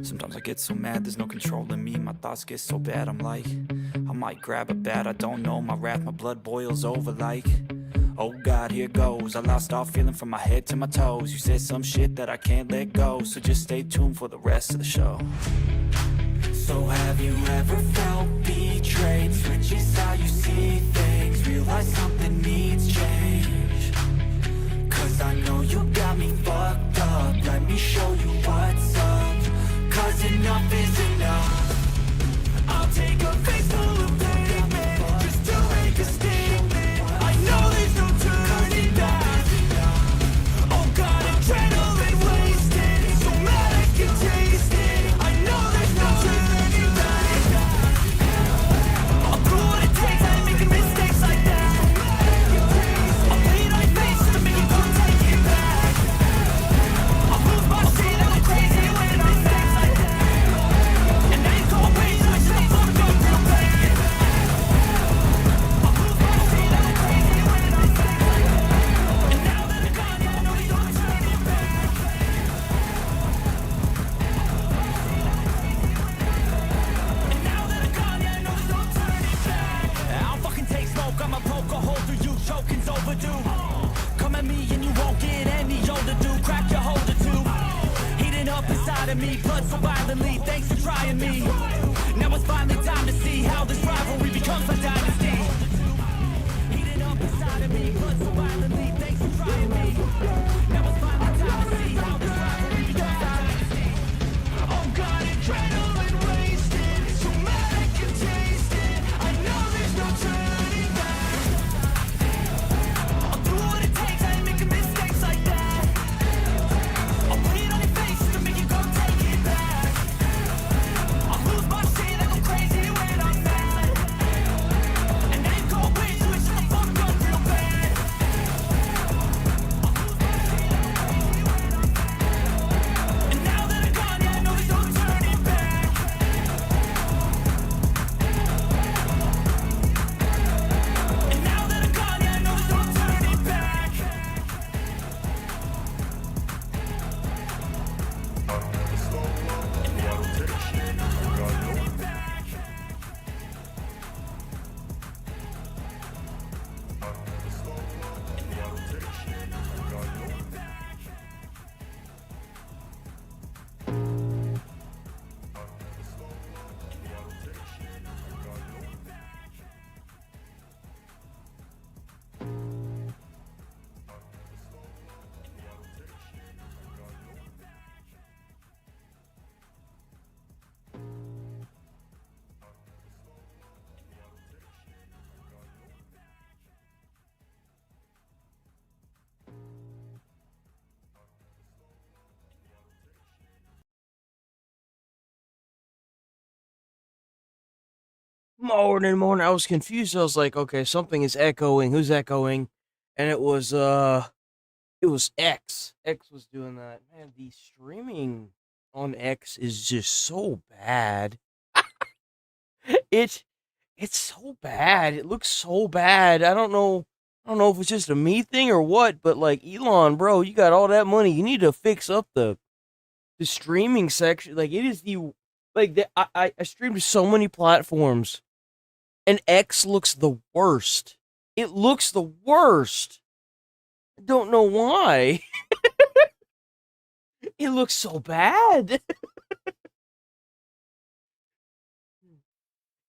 Sometimes I get so mad, there's no controlling me. My thoughts get so bad, I'm like, I might grab a bat, I don't know. My wrath, my blood boils over like, oh God, here goes. I lost all feeling from my head to my toes. You said some shit that I can't let go, so just stay tuned for the rest of the show. So have you ever felt betrayed? Switches how you see things, realize something needs change. Cause I know you got me fucked up, let me show you what's up. Cause enough is enough. I'll take a face full of pavement just to make a statement. I know there's no turning back. Oh God, adrenaline wasted, so mad I can taste it. I know there's no turning back. I'll do what it takes, I ain't making mistakes like that. I'll play my face to make it go take it back. I'll lose my shit, I go crazy when I sex like that. And now you call me, I should have fucked up real bad. I'll lose my shit, I go crazy when I sex like that. And now that I'm gone, yeah, I know there's no turning back. And now that I'm gone, yeah, I know there's no turning back. I'll fucking take smoke, I'ma poke a hole through you, choking's overdue. Come at me and you won't get any older, dude. Crack your holder too. Heating up inside of me, blood so violently. Thanks for trying me. Now it's finally time to see how this rivalry becomes a dynasty. Heating up inside of me, blood so violently. Thanks for trying me. Now it's finally time to see how this rivalry becomes a dynasty. Oh God, adrenaline wasted, so mad I can taste it. I know there's no turning back. I'll do what it takes, I ain't making mistakes like that. I'll put it on your face to make you go take it back. I'll lose my shit, I go crazy when I'm mad. And now you call wish, you should have fucked up real bad. And now that I'm gone, yeah, I know there's no turning back. And now that I'm gone, yeah, I know there's no turning back. Morning. I was confused. I was like, okay, something is echoing. Who's echoing? And it was X. X was doing that. Man, the streaming on X is just so bad. It's so bad. It looks so bad. I don't know if it's just a me thing or what, but like Elon, bro, you got all that money. You need to fix up the streaming section. Like it is I streamed to so many platforms. And X looks the worst. It looks the worst. I don't know why. It looks so bad.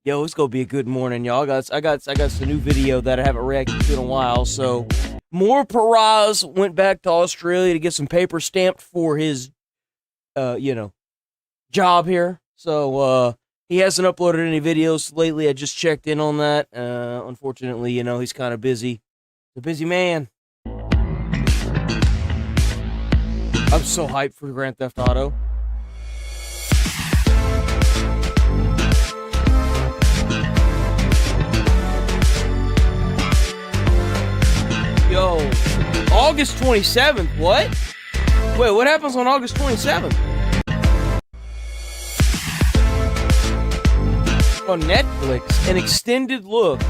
Yo, it's gonna be a good morning, y'all. I got some new video that I haven't reacted to in a while. So, more Paraz went back to Australia to get some paper stamped for his, job here. So, he hasn't uploaded any videos lately. I just checked in on that. Unfortunately, he's kind of busy. He's a busy man. I'm so hyped for Grand Theft Auto. Yo, August 27th, what? Wait, what happens on August 27th? On Netflix, an extended look.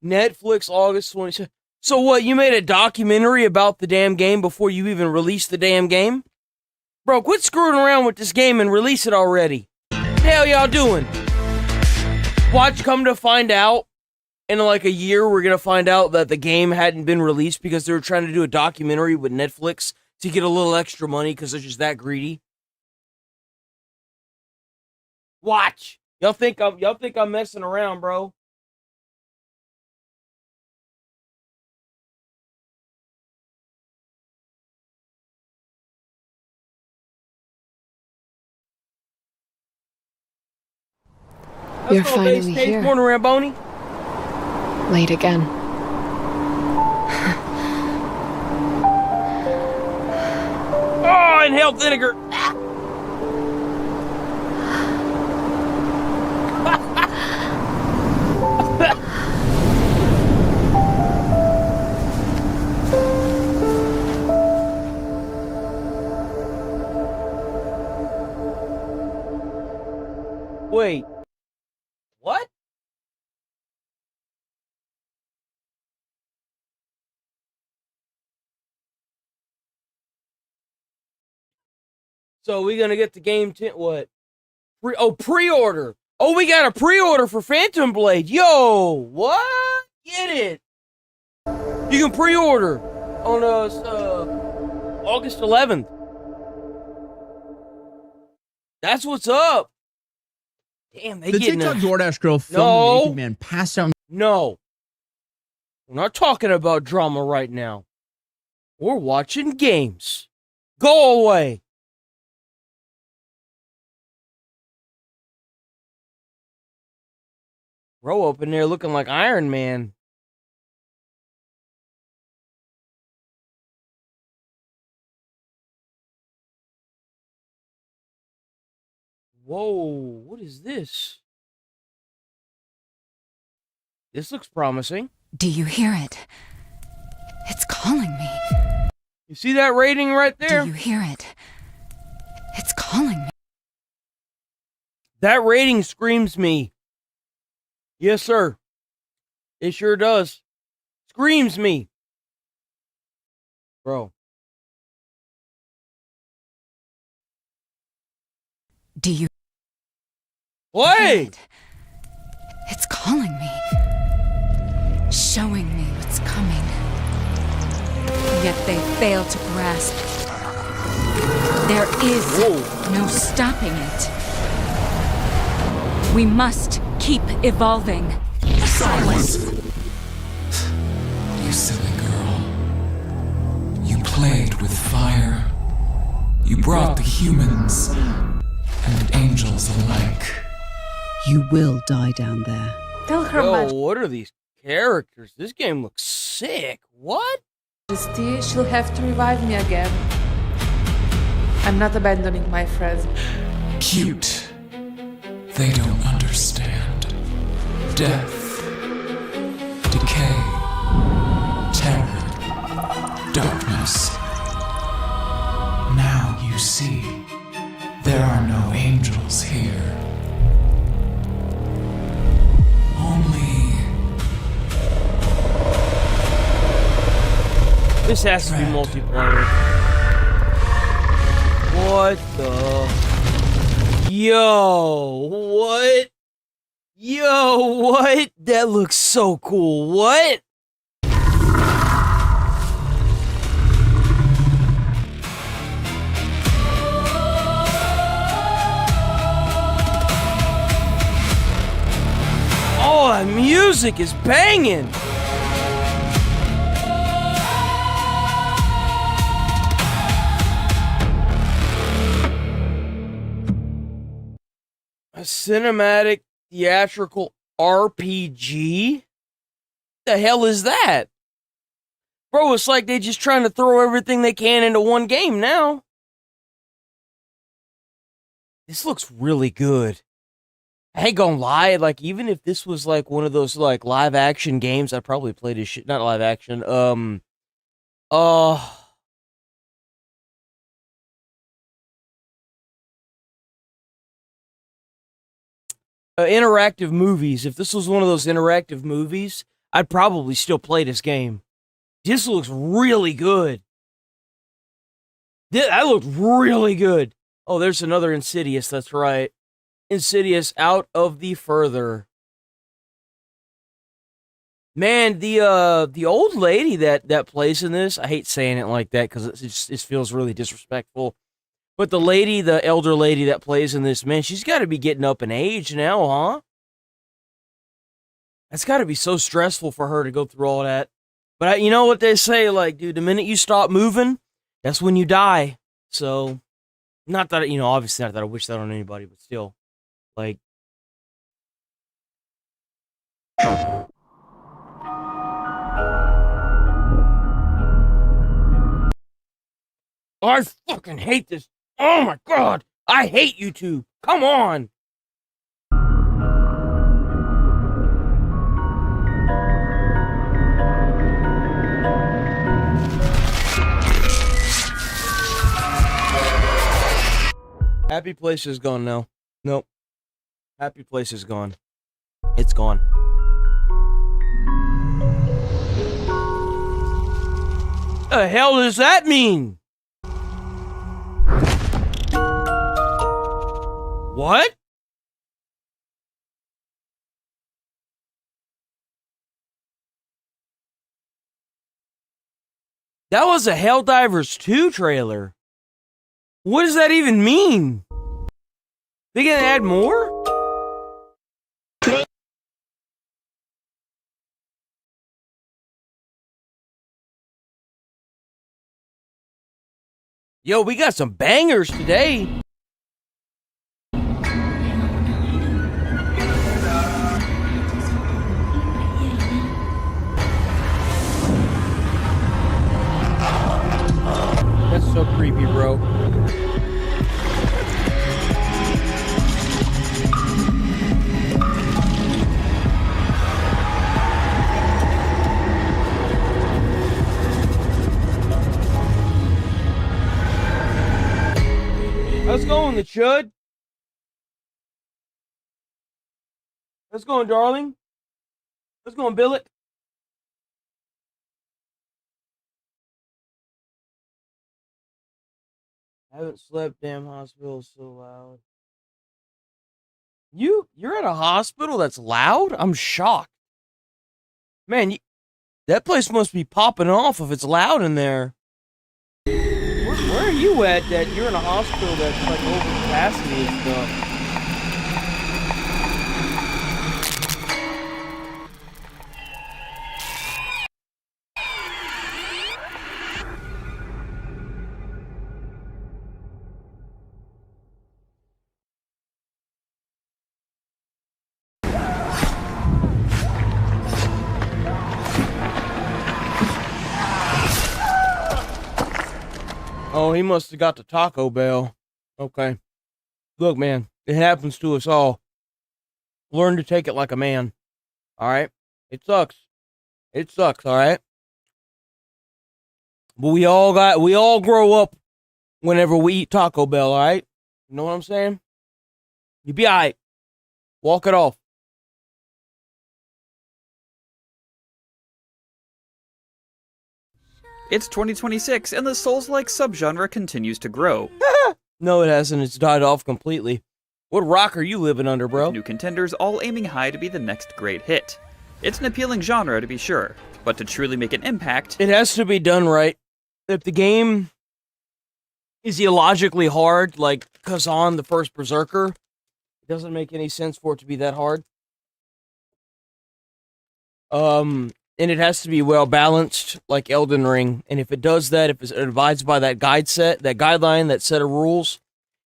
Netflix, August 27th. So what, you made a documentary about the damn game before you even released the damn game? Bro, quit screwing around with this game and release it already. What the hell y'all doing? Watch, come to find out, in like a year, we're gonna find out that the game hadn't been released because they were trying to do a documentary with Netflix to get a little extra money because they're just that greedy. Watch. Y'all think I'm messing around, bro. You're finally here. Morning, Ramboni. Late again. Oh, inhaled vinegar. Wait. What? So we gonna get the game 10, what? Pre-order. Oh, we got a pre-order for Phantom Blade. Yo, what? Get it. You can pre-order on August 11th. That's what's up. Damn, they The getting TikTok a... DoorDash girl filmed No. a naked man passed out. No. We're not talking about drama right now. We're watching games. Go away. Bro up in there looking like Iron Man. Whoa, what is this? This looks promising. Do you hear it? It's calling me. You see that rating right there? Do you hear it? It's calling me. That rating screams me. Yes, sir. It sure does. Screams me. Bro. Do you hear Wait! it? It's calling me. Showing me what's coming. Yet they fail to grasp. There is no stopping it. We must keep evolving. Silence! You silly girl. You played with fire. You brought the humans and angels alike. You will die down there. Tell her Yo, what are these characters? This game looks sick. What? Majesty, she'll have to revive me again. I'm not abandoning my friends. Cute. They don't understand. Death. Decay. Terror. Darkness. Now you see, there are no angels here. Only... This has to be Red. multiplayer. What the? Yo, what? Yo, what? That looks so cool. What? Oh, that music is banging. A cinematic theatrical RPG? The hell is that? Bro, it's like they just trying to throw everything they can into one game now. This looks really good. I ain't gonna lie, like, even if this was like one of those like live action games, I'd probably play this shit. Not live action, interactive movies. If this was one of those interactive movies, I'd probably still play this game. This looks really good. That looked really good. Oh, there's another Insidious. That's right. Insidious Out of the Further. Man, the old lady that plays in this, I hate saying it like that because it feels really disrespectful. But the elder lady that plays in this, man, she's got to be getting up in age now, huh? That's got to be so stressful for her to go through all that. But you know what they say, like, dude, the minute you stop moving, that's when you die. So, not that, obviously not that I wish that on anybody, but still, like. I fucking hate this. Oh my god. I hate YouTube. Come on. Happy Place is gone now. Nope. Happy Place is gone. It's gone. The hell does that mean? What? That was a Helldivers 2 trailer. What does that even mean? They gonna add more? Yo, we got some bangers today. That's so creepy, bro. How's it going, the chud? How's it going, darling? How's it going, Billet? I haven't slept, damn hospital's so loud. You're at a hospital that's loud? I'm shocked. Man, that place must be popping off if it's loud in there. Where are you at that you're in a hospital that's like over capacity and stuff? Oh, he must have got the Taco Bell. Okay. Look, man, it happens to us all. Learn to take it like a man. All right? It sucks. It sucks, all right? But we all grow up whenever we eat Taco Bell, all right? You know what I'm saying? You be all right. Walk it off. It's 2026, and the Souls-like subgenre continues to grow. No, it hasn't. It's died off completely. What rock are you living under, bro? New contenders all aiming high to be the next great hit. It's an appealing genre, to be sure, but to truly make an impact, It has to be done right. If the game is illogically hard, like Kazan, the first Berserker, it doesn't make any sense for it to be that hard. And it has to be well balanced, like Elden Ring. And if it does that, if it abides by that guideline, that set of rules,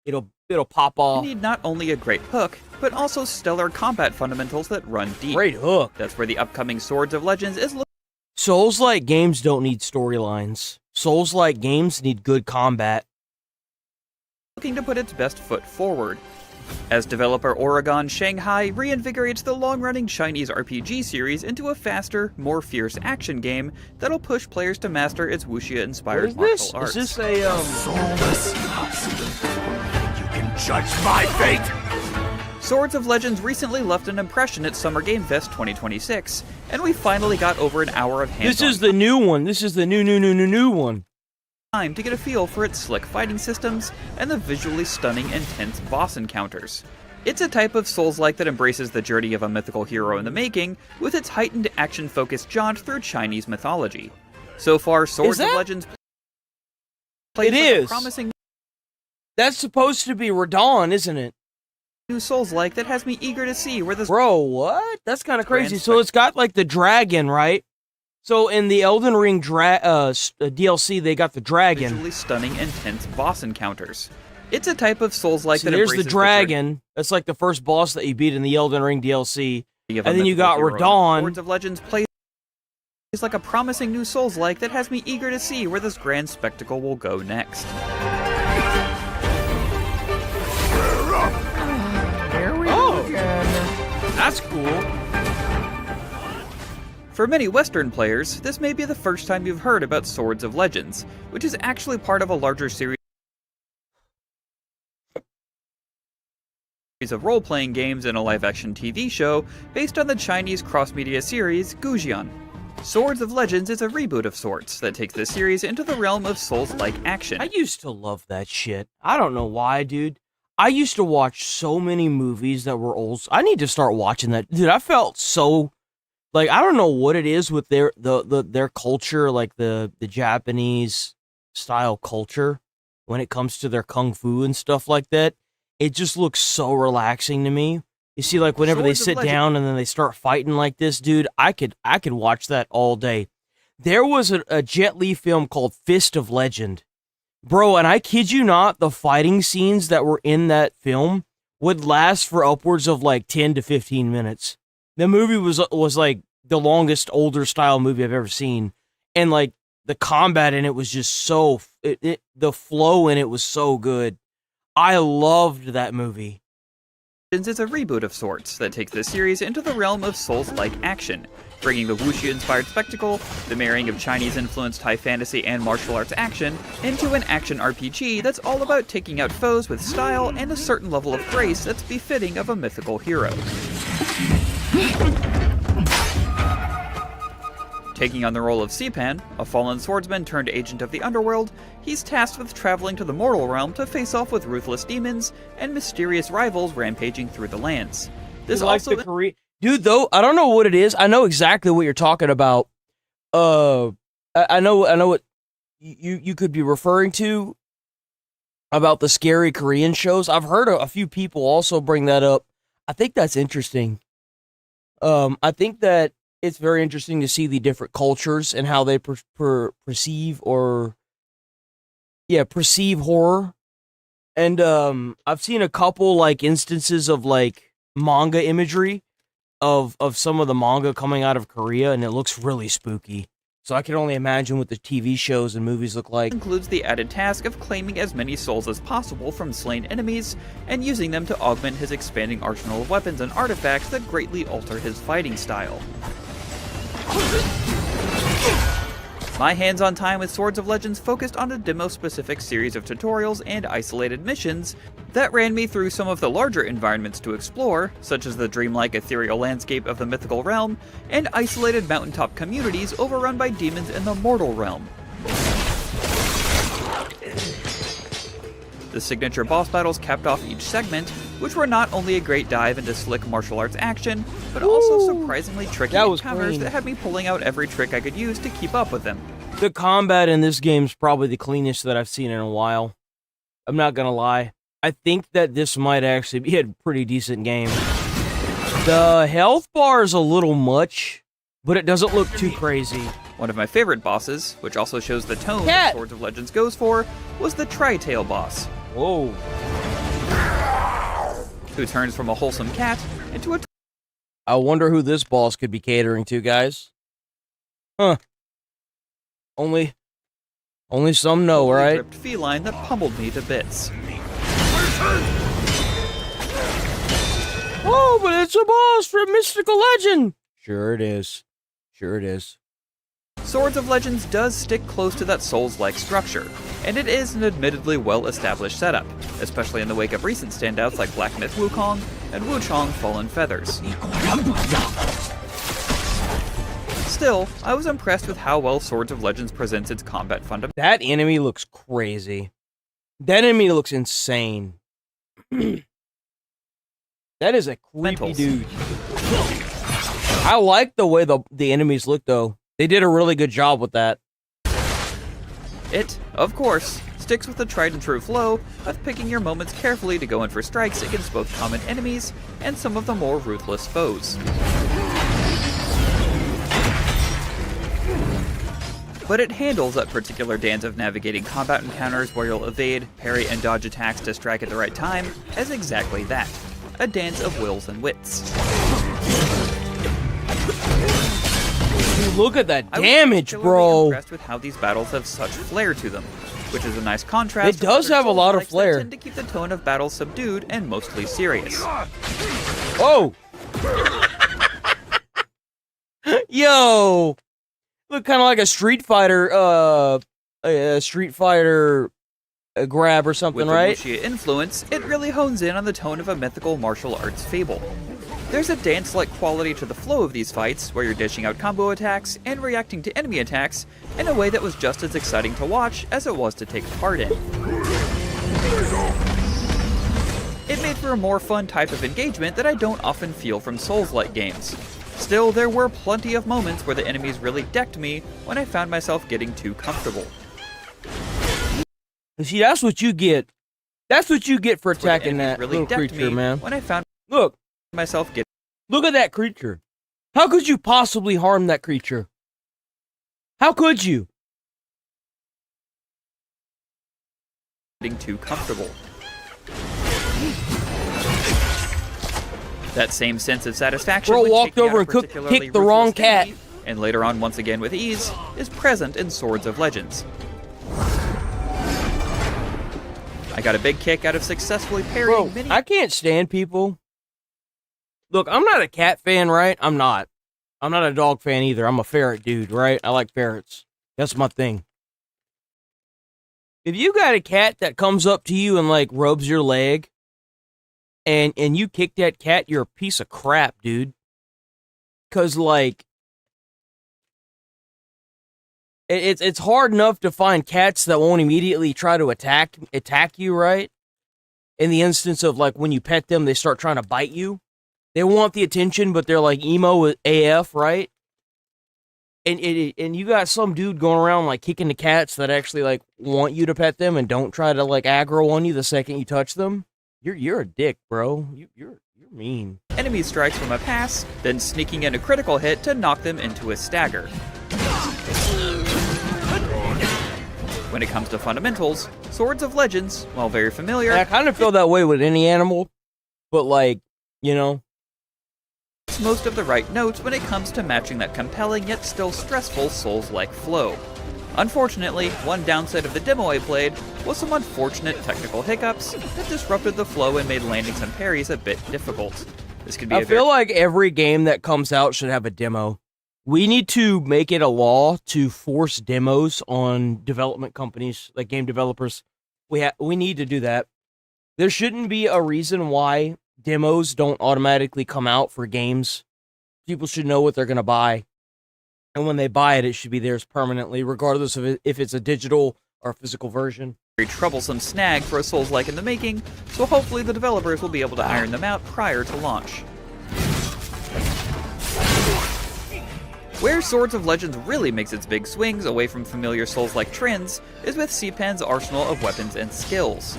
it'll pop off. you need not only a great hook, but also stellar combat fundamentals that run deep. Great hook. That's where the upcoming Swords of Legends is Souls-like games don't need storylines. Souls-like games need good combat. looking to put its best foot forward. As developer Oregon Shanghai reinvigorates the long-running Chinese RPG series into a faster, more fierce action game that'll push players to master its wuxia-inspired What is this? martial arts. Is this a, Soulless. You can judge my fate! Swords of Legends recently left an impression at Summer Game Fest 2026, and we finally got over an hour of hands-on This is the new one. This is the new one. time to get a feel for its slick fighting systems and the visually stunning and tense boss encounters. It's a type of Souls-like that embraces the journey of a mythical hero in the making, with its heightened action-focused jaunt through Chinese mythology. So far, Swords of Legends plays like a promising That's supposed to be Radon, isn't it? new Souls-like that has me eager to see where this Bro, what? That's kind of crazy. So it's got like the dragon, right? So in the Elden Ring DLC, they got the dragon. visually stunning and tense boss encounters. It's a type of Souls-like So that there's embraces the dragon. That's like the first boss that you beat in the Elden Ring DLC. And then you got Radon. Swords of Legends plays like a promising new Souls-like that has me eager to see where this grand spectacle will go next. That's cool. For many Western players, this may be the first time you've heard about Swords of Legends, which is actually part of a larger series of role-playing games and a live-action TV show based on the Chinese cross-media series Gujian. Swords of Legends is a reboot of sorts that takes this series into the realm of Souls-like action. I used to love that shit. I don't know why, dude. I used to watch so many movies that were old. I need to start watching that. Dude, I felt so like I don't know what it is with their culture, like the Japanese style culture when it comes to their kung fu and stuff like that. It just looks so relaxing to me. You see, like whenever they sit down and then they start fighting like this, dude, I could watch that all day. There was a Jet Li film called Fist of Legend. Bro, and I kid you not, the fighting scenes that were in that film would last for upwards of like 10 to 15 minutes. The movie was like the longest older style movie I've ever seen. And like the combat in it was just so, the flow in it was so good. I loved that movie. Is a reboot of sorts that takes this series into the realm of Souls-like action, bringing the wuxia-inspired spectacle, the marrying of Chinese-influenced high fantasy and martial arts action, into an action RPG that's all about taking out foes with style and a certain level of grace that's befitting of a mythical hero. Taking on the role of Sipan, a fallen swordsman turned agent of the underworld, he's tasked with traveling to the mortal realm to face off with ruthless demons and mysterious rivals rampaging through the lands. This also dude, though, I don't know what it is. I know exactly what you're talking about. I know what you could be referring to about the scary Korean shows. I've heard a few people also bring that up. I think that's interesting. I think that it's very interesting to see the different cultures and how they perceive horror. And I've seen a couple like instances of like manga imagery of some of the manga coming out of Korea, and it looks really spooky. So I can only imagine what the TV shows and movies look like. Includes the added task of claiming as many souls as possible from slain enemies and using them to augment his expanding arsenal of weapons and artifacts that greatly alter his fighting style. My hands-on time with Swords of Legends focused on a demo-specific series of tutorials and isolated missions that ran me through some of the larger environments to explore, such as the dreamlike ethereal landscape of the mythical realm, and isolated mountaintop communities overrun by demons in the mortal realm. The signature boss battles capped off each segment, which were not only a great dive into slick martial arts action, but also surprisingly tricky encounters that had me pulling out every trick I could use to keep up with them. The combat in this game is probably the cleanest that I've seen in a while. I'm not gonna lie. I think that this might actually be a pretty decent game. The health bar is a little much, but it doesn't look too crazy. One of my favorite bosses, which also shows the tone that Swords of Legends goes for, was the Tri-Tail boss. Whoa. Who turns from a wholesome cat into a... I wonder who this boss could be catering to, guys. Huh. Only some know, right? ...ripped feline that pummeled me to bits. Oh, but it's a boss from Mystical Legend! Sure it is. Sure it is. Swords of Legends does stick close to that Souls-like structure, and it is an admittedly well-established setup, especially in the wake of recent standouts like Black Myth Wukong and Wuchong Fallen Feathers. Still, I was impressed with how well Swords of Legends presents its combat fundamentals. That enemy looks crazy. That enemy looks insane. That is a creepy dude. I like the way the enemies look, though. They did a really good job with that. It, of course, sticks with the tried and true flow of picking your moments carefully to go in for strikes against both common enemies and some of the more ruthless foes. But it handles that particular dance of navigating combat encounters where you'll evade, parry, and dodge attacks to strike at the right time as exactly that, a dance of wills and wits. Dude, look at that I damage, was bro. impressed with how these battles have such flair to them, which is a nice contrast. It does have a lot of flair. That tend to keep the tone of battle subdued and mostly serious. Oh! Yo! Look kind of like a Street Fighter, grab or something, With right? the Wuxia influence, it really hones in on the tone of a mythical martial arts fable. There's a dance-like quality to the flow of these fights, where you're dishing out combo attacks and reacting to enemy attacks in a way that was just as exciting to watch as it was to take part in. It made for a more fun type of engagement that I don't often feel from Souls-like games. Still, there were plenty of moments where the enemies really decked me when I found myself getting too comfortable. See, that's what you get. That's what you get for attacking that Really little decked creature, me man. when I found Look. myself Look at that creature. How could you possibly harm that creature? How could you? getting too comfortable. That same sense of satisfaction Bro when walked taking out over a and particularly kicked the wrong ruthless cat. enemy, and later on once again with ease, is present in Swords of Legends. I got a big kick out of successfully parrying Bro, many. I can't stand people. Look, I'm not a cat fan, right? I'm not. I'm not a dog fan either. I'm a ferret dude, right? I like ferrets. That's my thing. If you got a cat that comes up to you and like rubs your leg and you kick that cat, you're a piece of crap, dude. Cause like it's hard enough to find cats that won't immediately try to attack you, right? In the instance of like when you pet them, they start trying to bite you. They want the attention, but they're like emo AF, right? And you got some dude going around like kicking the cats that actually like want you to pet them and don't try to like aggro on you the second you touch them. You're a dick, bro. You're mean. Enemy strikes from a pass, then sneaking in a critical hit to knock them into a stagger. When it comes to fundamentals, Swords of Legends, while very familiar, And I kind of feel that way with any animal, but like, you know, hits most of the right notes when it comes to matching that compelling yet still stressful Souls-like flow. Unfortunately, one downside of the demo I played was some unfortunate technical hiccups that disrupted the flow and made landing some parries a bit difficult. This could be I feel like every game that comes out should have a demo. We need to make it a law to force demos on development companies, like game developers. We need to do that. There shouldn't be a reason why demos don't automatically come out for games. People should know what they're going to buy. And when they buy it, it should be theirs permanently, regardless of if it's a digital or physical version. very troublesome snag for a Souls-like in the making, so hopefully the developers will be able to iron them out prior to launch. Where Swords of Legends really makes its big swings away from familiar Souls-like trends is with C-Pen's arsenal of weapons and skills.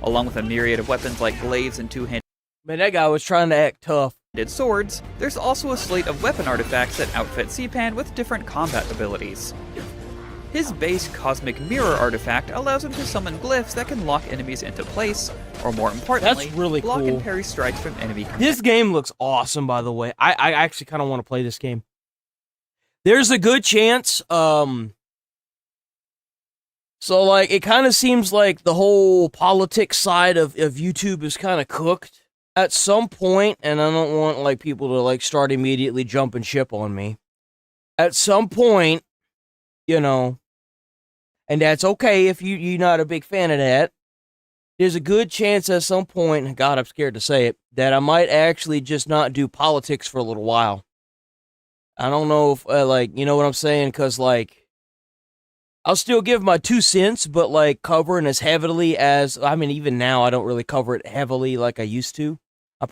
Along with a myriad of weapons like glaives and two-handed Man, that guy was trying to act tough. swords, there's also a slate of weapon artifacts that outfit C-Pan with different combat abilities. His base Cosmic Mirror artifact allows him to summon glyphs that can lock enemies into place, or more importantly, That's really block cool. and parry strikes from enemy This game looks awesome, by the way. I actually kind of want to play this game. There's a good chance, so like, it kind of seems like the whole politics side of YouTube is kind of cooked at some point, and I don't want like people to like start immediately jumping ship on me. at some point, you know, and that's okay if you're not a big fan of that. There's a good chance at some point, God, I'm scared to say it, that I might actually just not do politics for a little while. I don't know if, like, you know what I'm saying? Because, like, I'll still give my 2 cents, but, like, covering as heavily as, I mean, even now, I don't really cover it heavily like I used to. I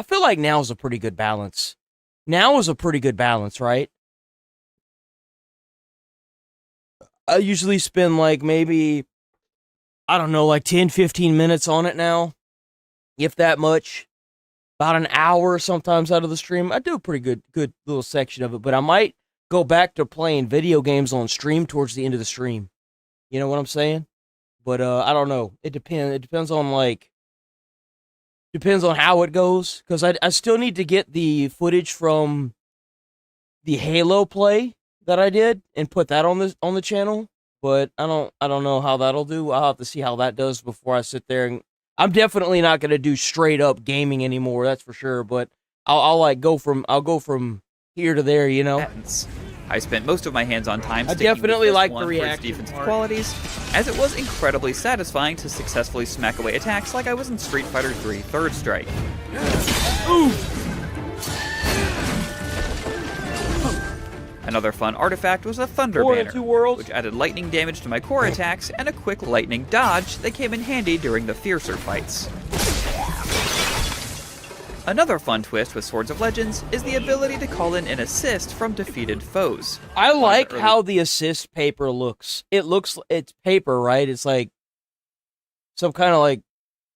feel like now is a pretty good balance. Now is a pretty good balance, right? I usually spend, like, maybe, I don't know, like 10, 15 minutes on it now, if that much. About an hour sometimes out of the stream. I do a pretty good little section of it, but I might go back to playing video games on stream towards the end of the stream. You know what I'm saying? But I don't know. It depends. It depends on how it goes, because I still need to get the footage from the Halo play that I did and put that on the channel. But I don't know how that'll do. I'll have to see how that does before I sit there. And I'm definitely not gonna do straight up gaming anymore. That's for sure. But I'll go from here to there. You know. I spent most of my hands-on time I sticking definitely with this like one the for its reaction defensive part. qualities, as it was incredibly satisfying to successfully smack away attacks like I was in Street Fighter III Third Strike. Ooh. Another fun artifact was a Thunder War of Banner, Two Worlds. which added lightning damage to my core attacks and a quick lightning dodge that came in handy during the fiercer fights. Another fun twist with Swords of Legends is the ability to call in an assist from defeated foes. I like how the assist paper looks. It's paper, right? It's like some kind of like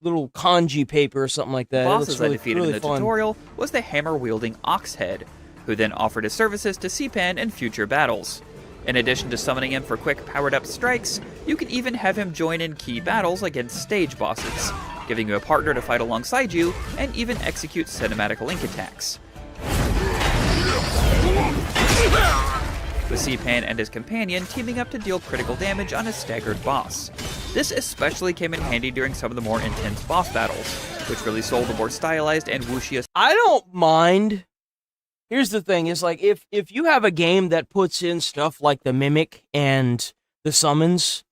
little kanji paper or something like that. Bosses it looks really, I defeated really in the fun. tutorial was the hammer-wielding Oxhead, who then offered his services to C-Pan in future battles. In addition to summoning him for quick powered-up strikes, you can even have him join in key battles against stage bosses, giving you a partner to fight alongside you, and even execute cinematic link attacks. With C-Pan and his companion teaming up to deal critical damage on a staggered boss. This especially came in handy during some of the more intense boss battles, which really sold the more stylized and wuxia. I don't mind. Here's the thing, is like if you have a game that puts in stuff like the mimic and the summons,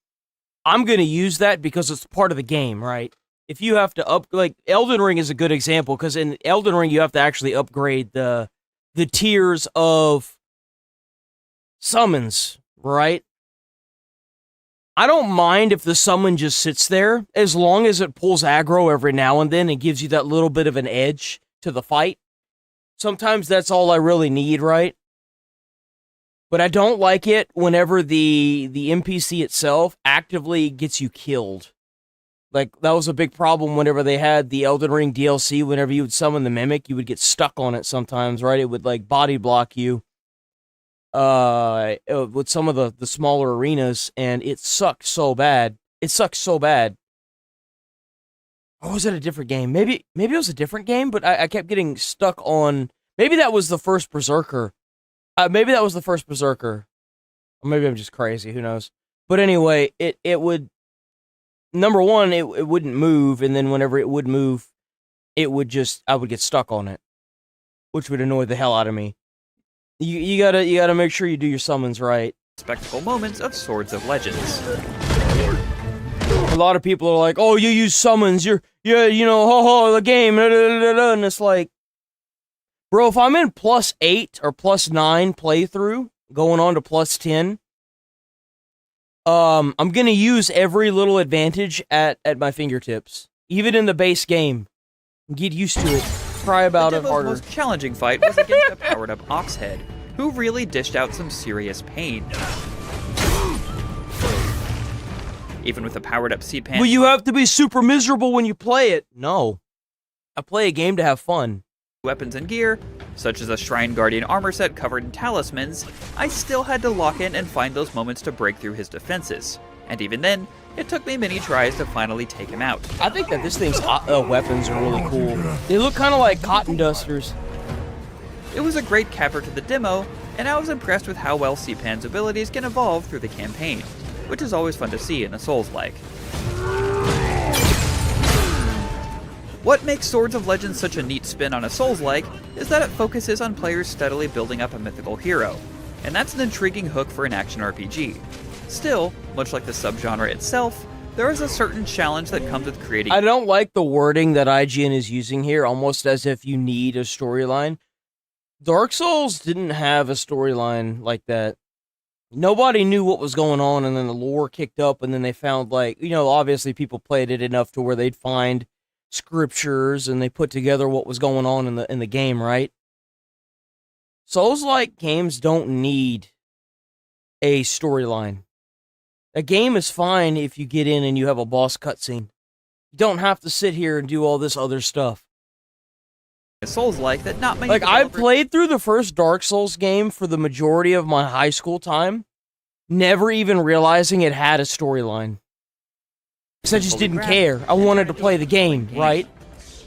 I'm gonna use that because it's part of the game, right? If you have to like Elden Ring is a good example, because in Elden Ring you have to actually upgrade the tiers of summons, right? I don't mind if the summon just sits there, as long as it pulls aggro every now and then and gives you that little bit of an edge to the fight. Sometimes that's all I really need, right? But I don't like it whenever the NPC itself actively gets you killed. Like, that was a big problem whenever they had the Elden Ring DLC. Whenever you would summon the Mimic, you would get stuck on it sometimes, right? It would, like, body block you with some of the smaller arenas, and it sucked so bad. It sucked so bad. Or was it a different game? Maybe it was a different game, but I kept getting stuck on... Maybe that was the first Berserker. Maybe that was the first Berserker. Or maybe I'm just crazy, who knows? But anyway, it would... Number one, it wouldn't move, and then whenever it would move, I would get stuck on it, which would annoy the hell out of me. You gotta make sure you do your summons right. Spectacle moments of Swords of Legends. A lot of people are like, "Oh, you use summons, the game," and it's like, bro, if I'm in +8 or +9 playthrough, going on to +10, I'm gonna use every little advantage at my fingertips, even in the base game. Get used to it. Try about it harder. The most challenging fight was against a powered-up Oxhead, who really dished out some serious pain. Even with a powered-up C-Pan... Well, you have to be super miserable when you play it. No. I play a game to have fun. Weapons and gear, such as a Shrine Guardian armor set covered in talismans, I still had to lock in and find those moments to break through his defenses. And even then, it took me many tries to finally take him out. I think that this thing's weapons are really cool. They look kind of like cotton dusters. It was a great capper to the demo, and I was impressed with how well C-Pan's abilities can evolve through the campaign, which is always fun to see in a Souls-like. What makes Swords of Legends such a neat spin on a Souls-like is that it focuses on players steadily building up a mythical hero, and that's an intriguing hook for an action RPG. Still, much like the subgenre itself, there is a certain challenge that comes with creating. I don't like the wording that IGN is using here, almost as if you need a storyline. Dark Souls didn't have a storyline like that. Nobody knew what was going on, and then the lore kicked up, and then they found, like, you know, obviously people played it enough to where they'd find scriptures, and they put together what was going on in the game, right? Souls-like games don't need a storyline. A game is fine if you get in and you have a boss cutscene. You don't have to sit here and do all this other stuff. Souls-like that not many Like, I developers- played through the first Dark Souls game for the majority of my high school time, never even realizing it had a storyline. Because I just didn't care. I wanted to play the game, right?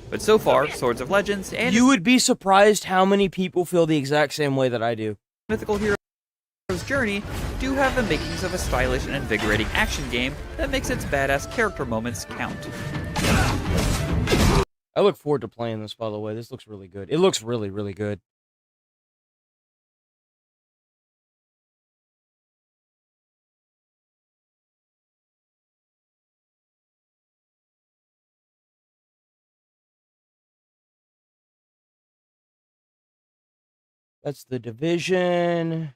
But so far, Swords of Legends and You would be surprised how many people feel the exact same way that I do. Mythical Heroes Journey do have the makings of a stylish and invigorating action game that makes its badass character moments count. I look forward to playing this, by the way. This looks really good. It looks really, really good. That's The Division.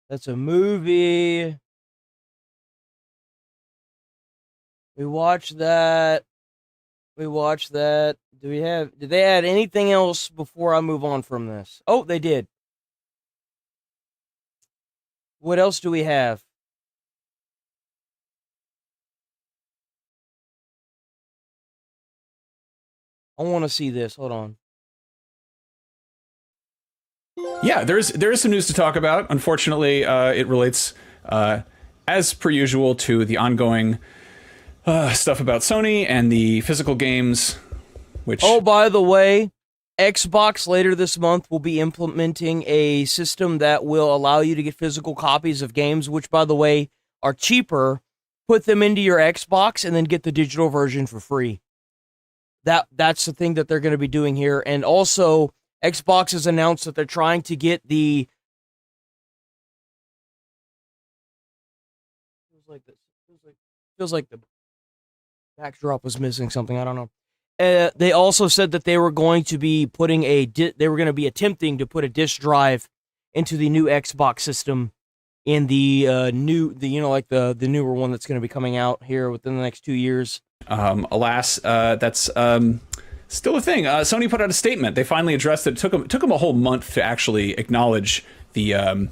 That's a movie. We watched that. We watched that. Did they add anything else before I move on from this? Oh, they did. What else do we have? I want to see this. Hold on. Yeah, there is some news to talk about. Unfortunately, it relates, as per usual, to the ongoing stuff about Sony and the physical games, which... Oh, by the way, Xbox later this month will be implementing a system that will allow you to get physical copies of games, which, by the way, are cheaper. Put them into your Xbox and then get the digital version for free. That's the thing that they're going to be doing here. And also, Xbox has announced that they're trying to get the... Feels like the backdrop was missing something. I don't know. They also said that they were going to be putting they were going to be attempting to put a disc drive into the new Xbox system in the newer one that's going to be coming out here within the next 2 years. Alas, that's still a thing. Sony put out a statement. They finally addressed it. It took them a whole month to actually acknowledge the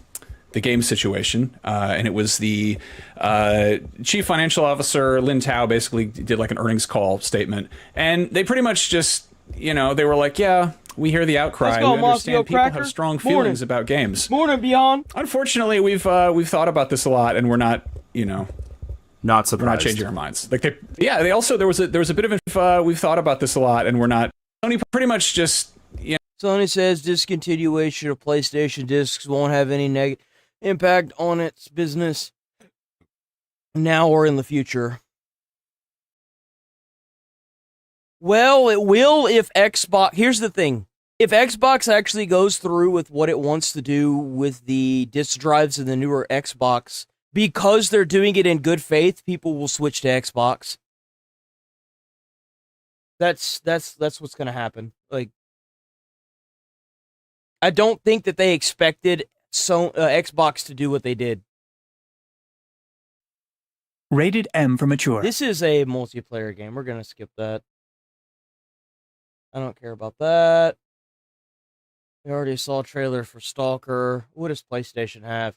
game situation, and it was the chief financial officer, Lin Tao, basically did like an earnings call statement, and they pretty much just, they were like, yeah, we hear the outcry. Let's go, we understand Moscow people Cracker. have strong Morning. feelings about games. Morning, Beyond. Unfortunately, we've thought about this a lot, and we're not, Not surprised. we're not changing our minds. Like they also there was a bit of we've thought about this a lot, and we're not. Sony pretty much just Sony says discontinuation of PlayStation discs won't have any negative impact on its business now or in the future. Well, it will if Xbox... Here's the thing. If Xbox actually goes through with what it wants to do with the disc drives in the newer Xbox, because they're doing it in good faith, people will switch to Xbox. That's what's going to happen. Like, I don't think that they expected Xbox to do what they did. Rated M for mature. This is a multiplayer game. We're going to skip that. I don't care about that. We already saw a trailer for Stalker. What does PlayStation have?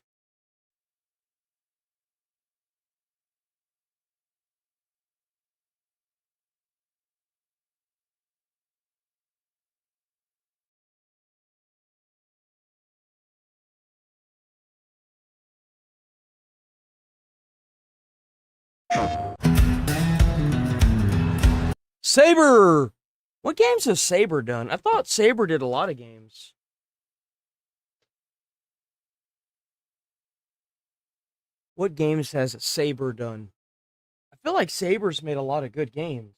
Saber! What games has Saber done? I thought Saber did a lot of games. What games has Saber done? I feel like Saber's made a lot of good games.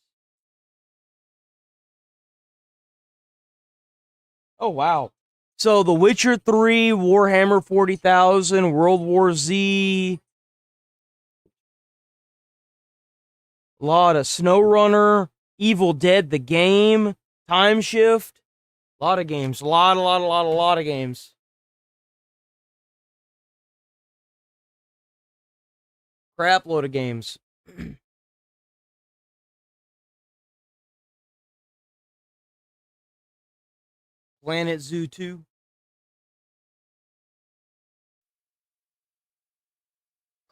Oh, wow. So, The Witcher 3, Warhammer 40,000, World War Z, a lot of SnowRunner, Evil Dead the game, Time Shift, a lot of games, a lot of games. Crap load of games. Planet Zoo 2.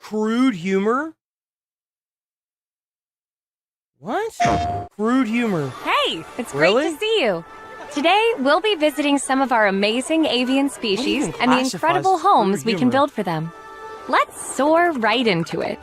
Crude humor? What? Crude humor. Hey, it's Really? great to see you. Today, we'll be visiting some of our amazing avian species even and the classifies incredible as homes crude we can humor? build for them. Let's soar right into it.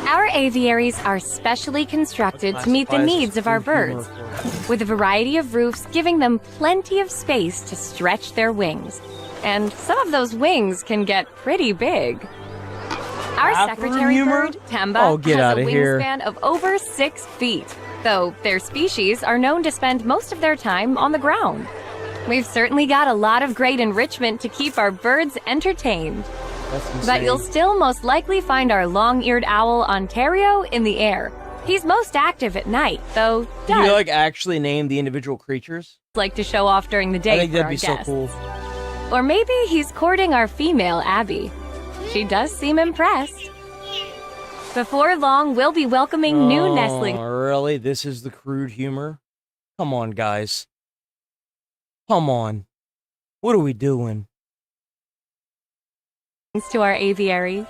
Our aviaries are specially constructed to meet the Classifies as needs of our crude humor birds, with a variety of roofs giving them plenty of space to stretch their wings. And some of those wings can get pretty big. Our Bathroom secretary humor? bird, Temba, Oh, get has outta a here. wingspan of over 6 feet, though their species are known to spend most of their time on the ground. We've certainly got a lot of great enrichment to keep our birds entertained. That's insane. But you'll still most likely find our long-eared owl, Ontario, in the air. He's most active at night, though Can you does like actually name the individual creatures? like to show off during the day I think for that'd our be so guests. cool. Or maybe he's courting our female, Abby. She does seem impressed. Before long, we'll be welcoming new nestlings Really? This is the crude humor? Come on, guys. Come on. What are we doing? to our aviary.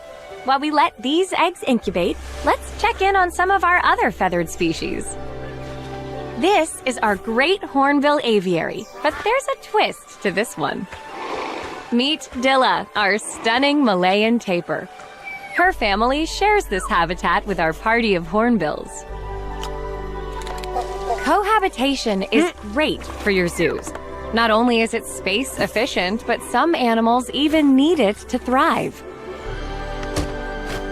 While we let these eggs incubate, let's check in on some of our other feathered species. This is our great hornbill aviary, but there's a twist to this one. Meet Dilla, our stunning Malayan tapir. Her family shares this habitat with our party of hornbills. Cohabitation is great for your zoos. Not only is it space efficient, but some animals even need it to thrive.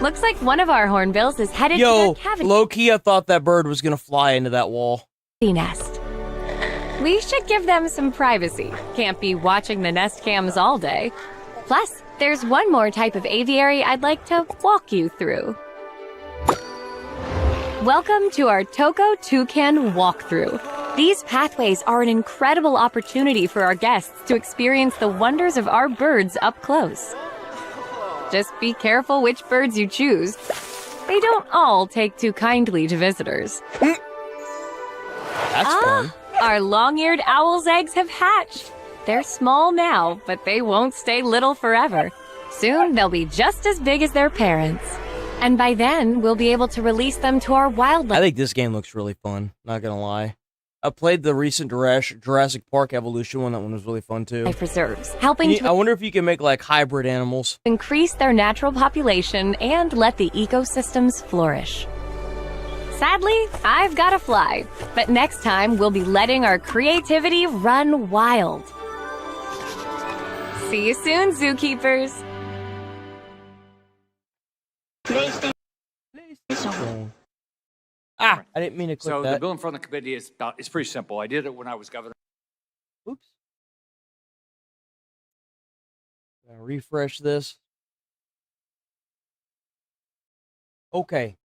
Looks like one of our hornbills is headed to Yo, their cavity low-key, I thought that bird was gonna fly into that wall. nest. We should give them some privacy. Can't be watching the nest cams all day. Plus, there's one more type of aviary I'd like to walk you through. Welcome to our Toko Toucan walkthrough. These pathways are an incredible opportunity for our guests to experience the wonders of our birds up close. Just be careful which birds you choose. They don't all take too kindly to visitors. That's fun. Our long-eared owl's eggs have hatched. They're small now, but they won't stay little forever. Soon, they'll be just as big as their parents. And by then, we'll be able to release them to our I wildlife think this game looks really fun. Not gonna lie. I played the recent Jurassic Park Evolution one. That one was really fun too. preserves, helping I wonder if you can make like hybrid animals. increase their natural population and let the ecosystems flourish. Sadly, I've got to fly, but next time we'll be letting our creativity run wild. See you soon, zookeepers. Ah, I didn't mean to click So the that. bill in front of the committee is it's pretty simple. I did it when I was governor. Oops. Refresh this. Okay.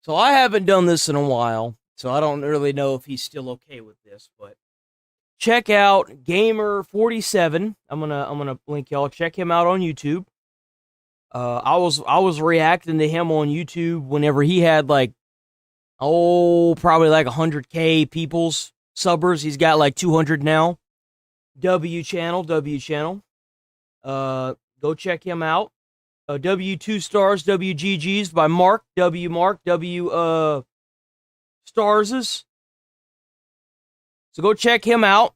So I haven't done this in a while, so I don't really know if he's still okay with this, but check out Gamer47. I'm gonna link y'all. Check him out on YouTube. I was reacting to him on YouTube whenever he had like probably like 100K people's subbers. He's got like 200 now. W channel. Go check him out. W2 stars, WGGs by Mark W Starses. So go check him out.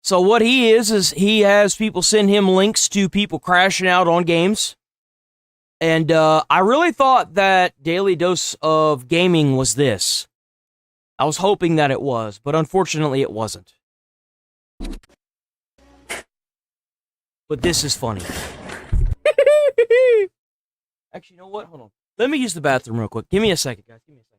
So what he is he has people send him links to people crashing out on games. And I really thought that Daily Dose of Gaming was this. I was hoping that it was, but unfortunately it wasn't. But this is funny. Actually, you know what? Hold on. Let me use the bathroom real quick. Give me a second, guys. Give me a second.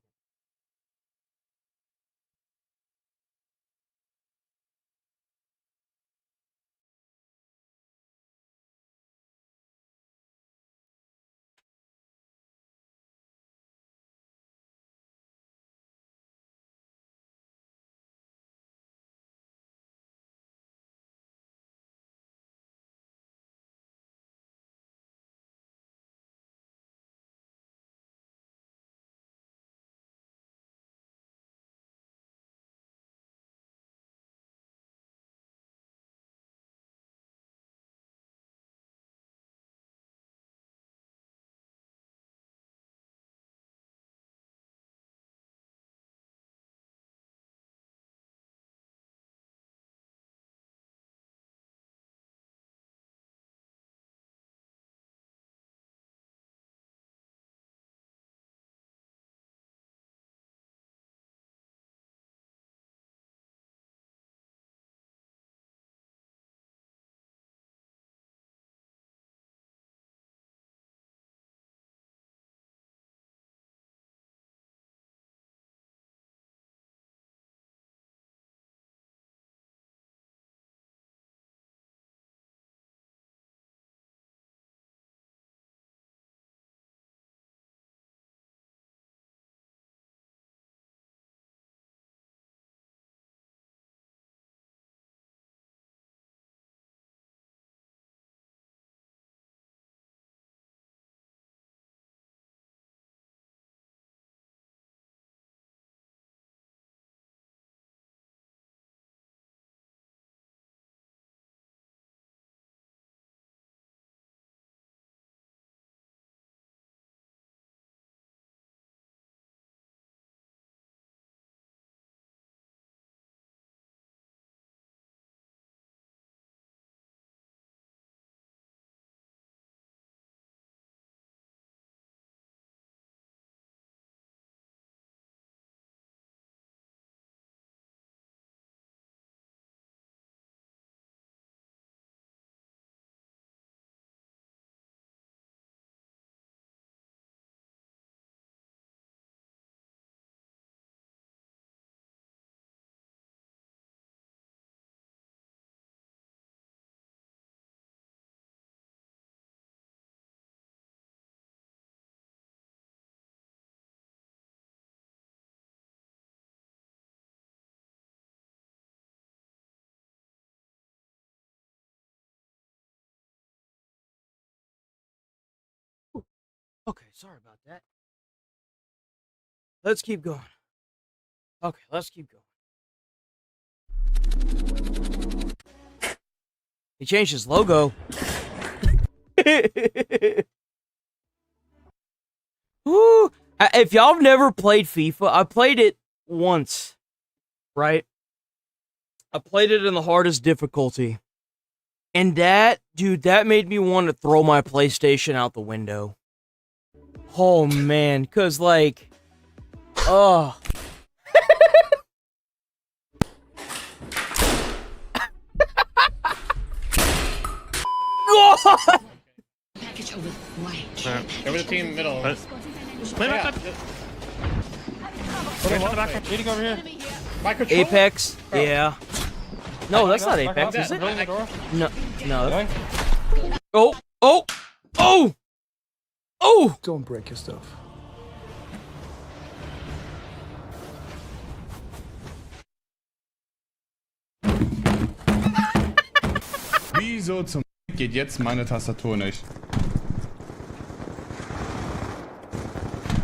Okay, sorry about that. Let's keep going. Okay, let's keep going. He changed his logo. Woo! If y'all have never played FIFA, I played it once, right? I played it in the hardest difficulty. And that, dude, that made me want to throw my PlayStation out the window. Oh, man, because, like, oh. Package over white. Over the team middle. Play back up. Leading over here. Apex? Yeah. No, that's not Apex, is it? No, no. Oh, oh, oh, oh! Don't break your stuff. Wieso zum geht jetzt meine Tastatur nicht?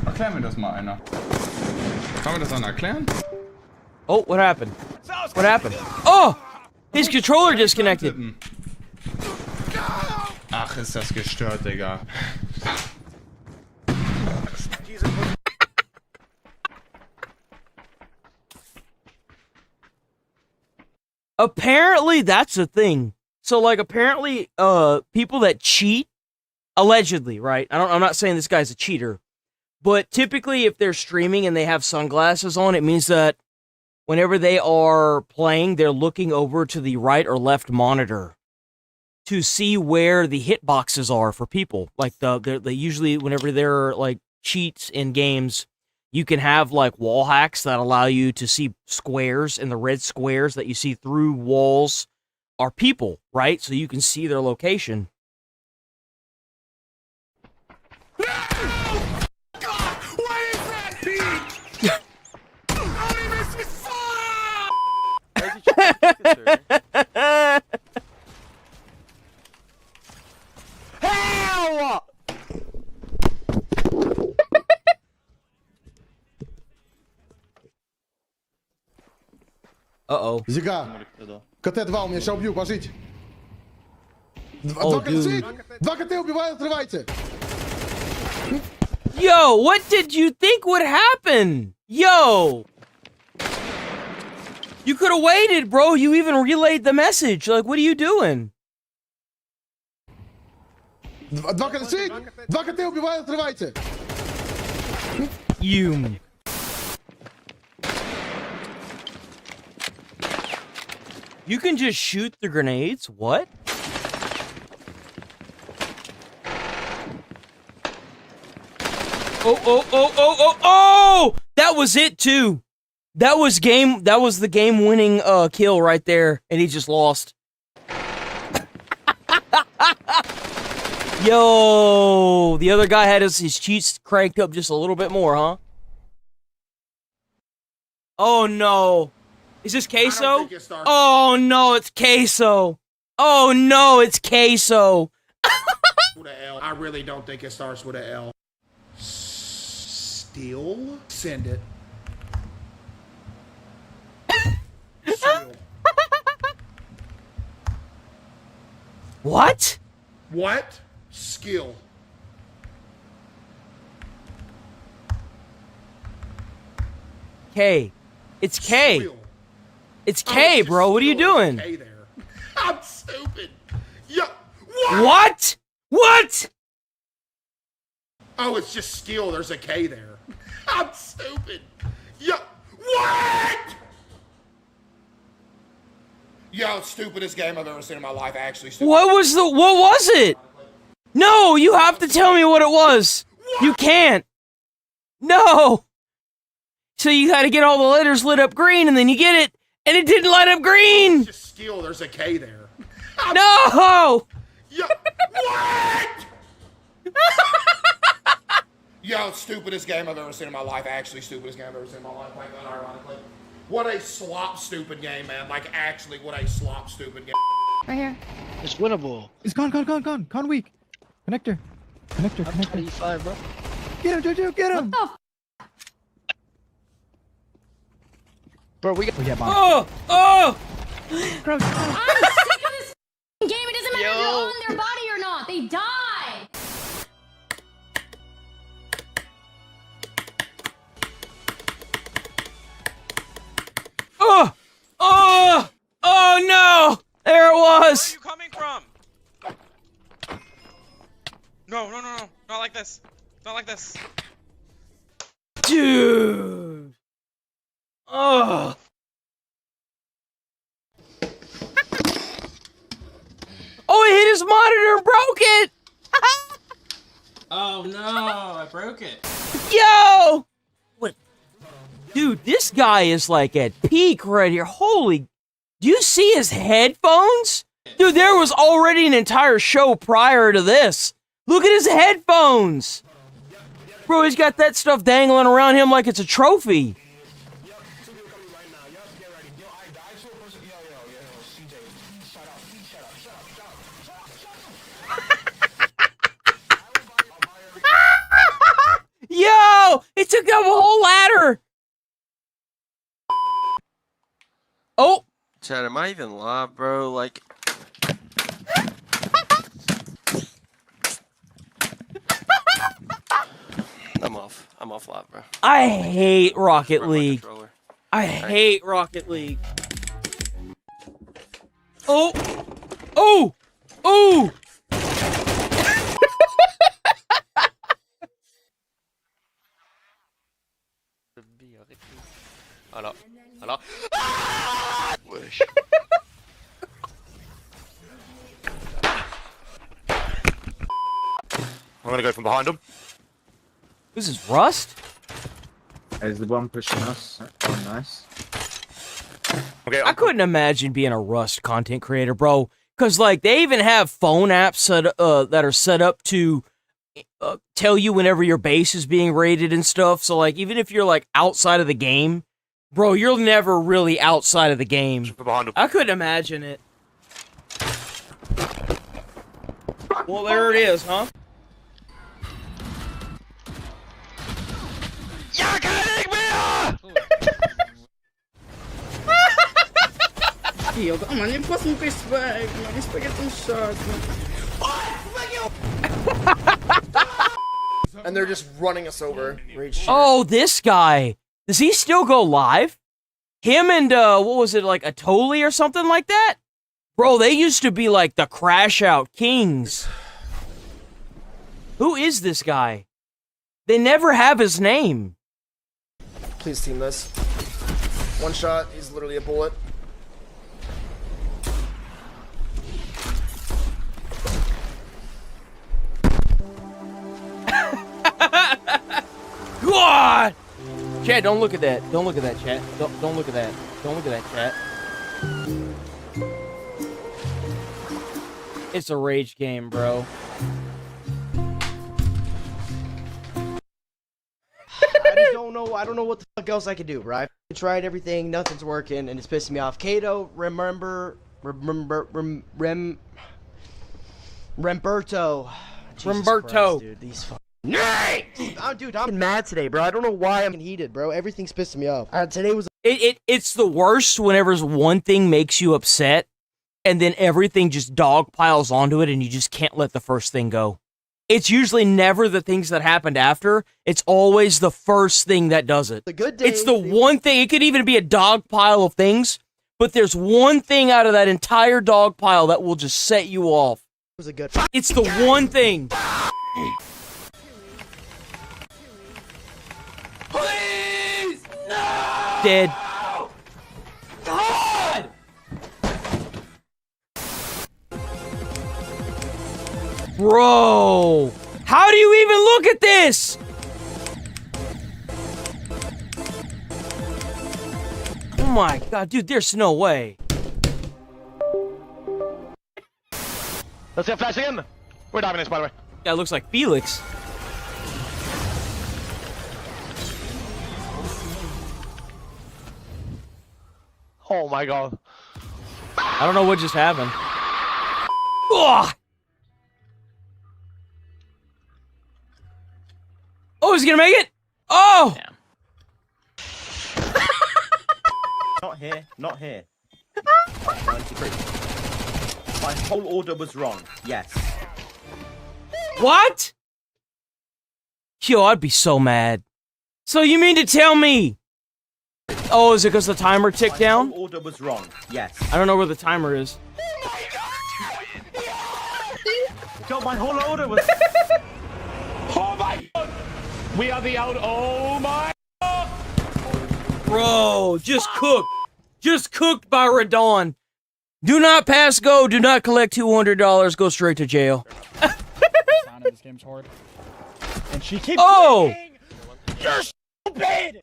Erklär mir das mal einer. Kann mir das einer erklären? Oh, what happened? What happened? Oh! His controller disconnected. Ach, ist das gestört, Digga. Apparently, that's a thing. So, like, apparently, people that cheat, allegedly, right? I'm not saying this guy's a cheater, but typically, if they're streaming and they have sunglasses on, it means that whenever they are playing, they're looking over to the right or left monitor. to see where the hitboxes are for people. Like they usually, whenever there are like cheats in games, you can have like wall hacks that allow you to see squares, and the red squares that you see through walls are people, right? So you can see their location. Hell! Uh-oh. Зига, КТ-2 у меня сейчас убью, пожить. Oh, Два dude. Два КТ убивают, отрывайте. Yo, what did you think would happen? Yo! You could have waited, bro. You even relayed the message. Like, what are you doing? Два КТ убивают, отрывайте. You. You can just shoot the grenades? What? Oh! That was it too. That was the game-winning kill right there, and he just lost. Yo, the other guy had his cheats cranked up just a little bit more, huh? Oh no. Is this Queso? Oh no, it's Queso. Oh no, it's Queso. With a L. I really don't think it starts with a L. Still? Send it. What? What? Skill. K. It's K. It's K, bro. What are you doing? K there. I'm stupid. Yo, what? What? Oh, it's just skill. There's a K there. I'm stupid. Yo, what? Yo, stupidest game I've ever seen in my life. Actually, stupid. What was it? No, you have to tell me what it was. What? You can't. No. So you got to get all the letters lit up green, and then you get it, and it didn't light up green. It's just skill. There's a K there. No. Yo, what? Yo, stupidest game I've ever seen in my life. Actually, stupidest game I've ever seen in my life. Like, unironically. What a slop stupid game, man. Like, actually, what a slop stupid game. Right here. It's winnable. It's gone. Con weak. Connector. Connector. 25, bro. Get him, Jojo, get him! What Bro, we got. Oh! I'm sick of this game. It doesn't matter if you're on their body or not. They die. Oh no! There it was! Where are you coming from? No. Not like this. Not like this. Dude! Oh! Oh, he hit his monitor and broke it! Oh no, I broke it. Yo! What? Dude, this guy is like at peak right here. Holy... Do you see his headphones? Dude, there was already an entire show prior to this. Look at his headphones! Bro, he's got that stuff dangling around him like it's a trophy. Yo! It took up a whole ladder! Oh! Chad, am I even live, bro? Like... I'm off live, bro. I hate Rocket League. I hate Rocket League. Oh! Oh! Oh! Alors. Wesh. I'm gonna go from behind him. This is Rust? There's the one pushing us. Oh, nice. Okay, I couldn't imagine being a Rust content creator, bro. Because, like, they even have phone apps that are set up to tell you whenever your base is being raided and stuff. So, like, even if you're, like, outside of the game, bro, you're never really outside of the game. I couldn't imagine it. Well, there it is, huh? You're kidding me! Man, nie posłuchaj swego, nie spaghetti shot. And they're just running us over. Oh, this guy. Does he still go live? Him and, what was it, like, Atoli or something like that? Bro, they used to be, like, the Crash Out Kings. Who is this guy? They never have his name. Please team this. One shot, he's literally a bullet. God! Chad, don't look at that. Don't look at that, chat. Don't look at that. Don't look at that, chat. It's a rage game, bro. I just don't know. I don't know what the fuck else I could do, right? I tried everything, nothing's working, and it's pissing me off. Kato, Remberto. Jesus Christ, dude, these fucking dude, I'm mad today, bro. I don't know why I'm heated, bro. Everything's pissing me off. Today was it's the worst whenever one thing makes you upset, and then everything just dog piles onto it, and you just can't let the first thing go. It's usually never the things that happened after. It's always the first thing that does it. The good day, it's the one thing. It could even be a dog pile of things, but there's one thing out of that entire dog pile that will just set you off. It was a good. It's the one thing. Please! No! Dead. God! Bro, how do you even look at this? Oh my god, dude, there's no way. Let's get flashing in. We're diving this, by the way. That looks like Felix. Oh my god. I don't know what just happened. Ugh. Oh, he's gonna make it? Oh! Not here, not here. 93. My whole order was wrong, yes. What? Yo, I'd be so mad. So you mean to tell me? Oh, is it because the timer ticked down? My whole order was wrong, yes. I don't know where the timer is. God, my whole order was... Oh my god! We are the out. Oh my god! Bro, just cooked. Just cooked by Radon. Do not pass go. Do not collect $200. Go straight to jail. This game's hard. And she keeps saying, you're stupid!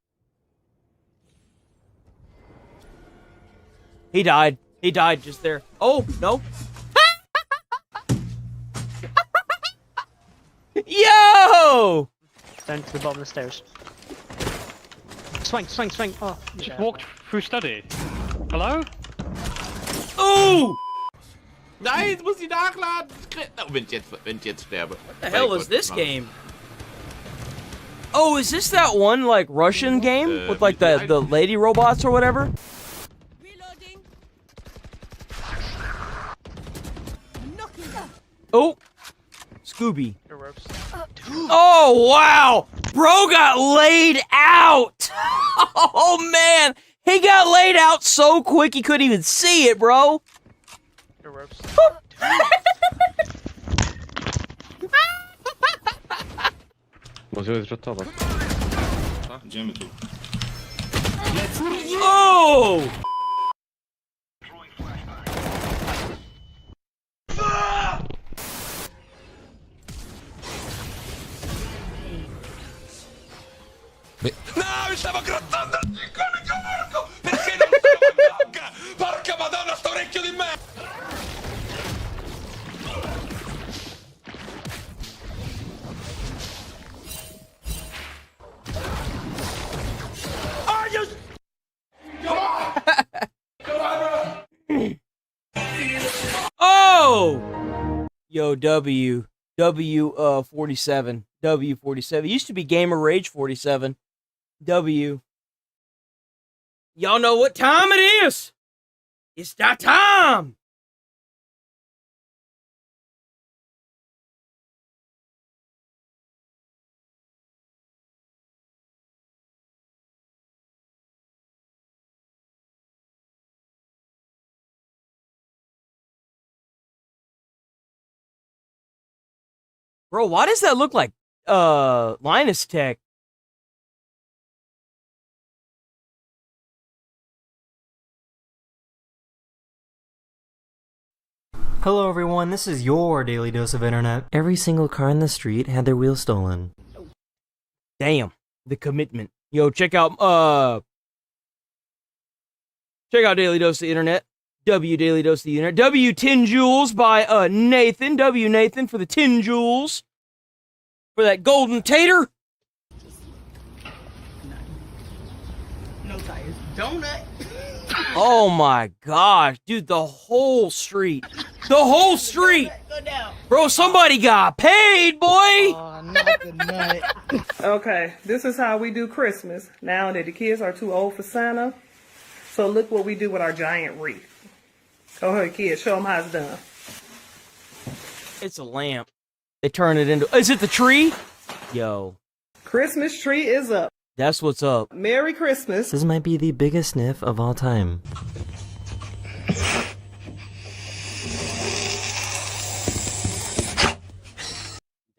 He died. He died just there. Oh, no. Yo! Down to the bottom of the stairs. Swing, swing, swing. Oh, just walked through study. Hello? Ooh! Nein, jetzt muss ich nachladen. Wenn ich jetzt sterbe. What the hell is this game? Oh, is this that one, like, Russian game? With, like, the lady robots or whatever? Oh! Scooby. Oh, wow! Bro got laid out! Oh, man! He got laid out so quick he couldn't even see it, bro! Możemy zrzutować. Idziemy tu. Oh! No, mi stavo grattando il conico porco! Perché non sono manca? Porca madonna, sto orecchio di me! Are you? Oh! Yo, W 47. W 47. Used to be Gamer Rage 47. W. Y'all know what time it is? It's that time! Bro, why does that look like Linus Tech? Hello everyone, this is your daily dose of internet. Every single car in the street had their wheels stolen. Damn, the commitment. Yo, check out Daily Dose of the Internet. W Daily Dose of the Internet. W 10 Joules by Nathan. W Nathan for the 10 Joules. For that golden tater. No tires. Donut. Oh my gosh, dude, the whole street. The whole street. Go down. Bro, somebody got paid, boy. Oh, not the nut. Okay, this is how we do Christmas. Now that the kids are too old for Santa. So look what we do with our giant wreath. Go ahead, kids, show them how it's done. It's a lamp. They turn it into... Is it the tree? Yo. Christmas tree is up. That's what's up. Merry Christmas. This might be the biggest sniff of all time.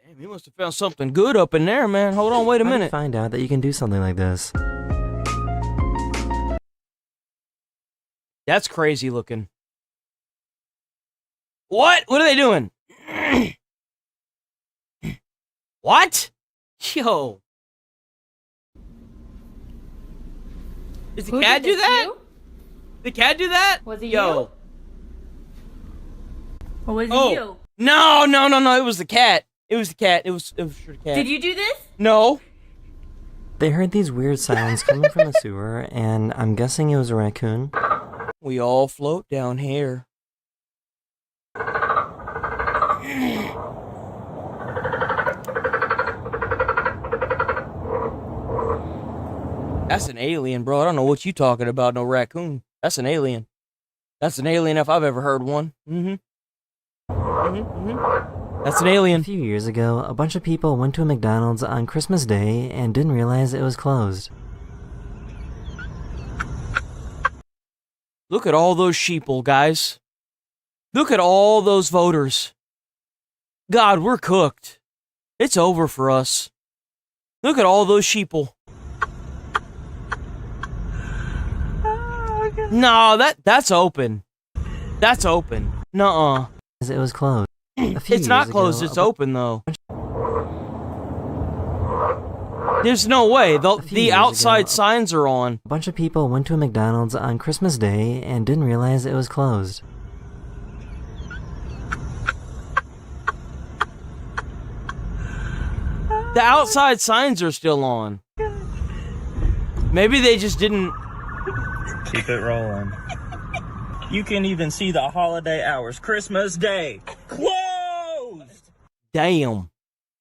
Damn, he must have found something good up in there, man. Hold on, wait a minute. Find out that you can do something like this. That's crazy looking. What? What are they doing? What? Yo. Does the cat do that? The cat do that? Was it Yo. you? Or was it Oh. you? No. It was the cat. It was the cat. It was sure the cat. Did you do this? No. They heard these weird sounds coming from the sewer, and I'm guessing it was a raccoon. We all float down here. That's an alien, bro. I don't know what you talking about, no raccoon. That's an alien. That's an alien if I've ever heard one. That's an alien. A few years ago, a bunch of people went to a McDonald's on Christmas Day and didn't realize it was closed. Look at all those sheeple, guys. Look at all those voters. God, we're cooked. It's over for us. Look at all those sheeple. No, that's open. That's open. Nuh-uh. It was closed. It's not closed, it's open though. There's no way. The outside signs are on. A bunch of people went to a McDonald's on Christmas Day and didn't realize it was closed. The outside signs are still on. Maybe they just didn't... Keep it rolling. You can even see the holiday hours. Christmas Day. Closed! Damn.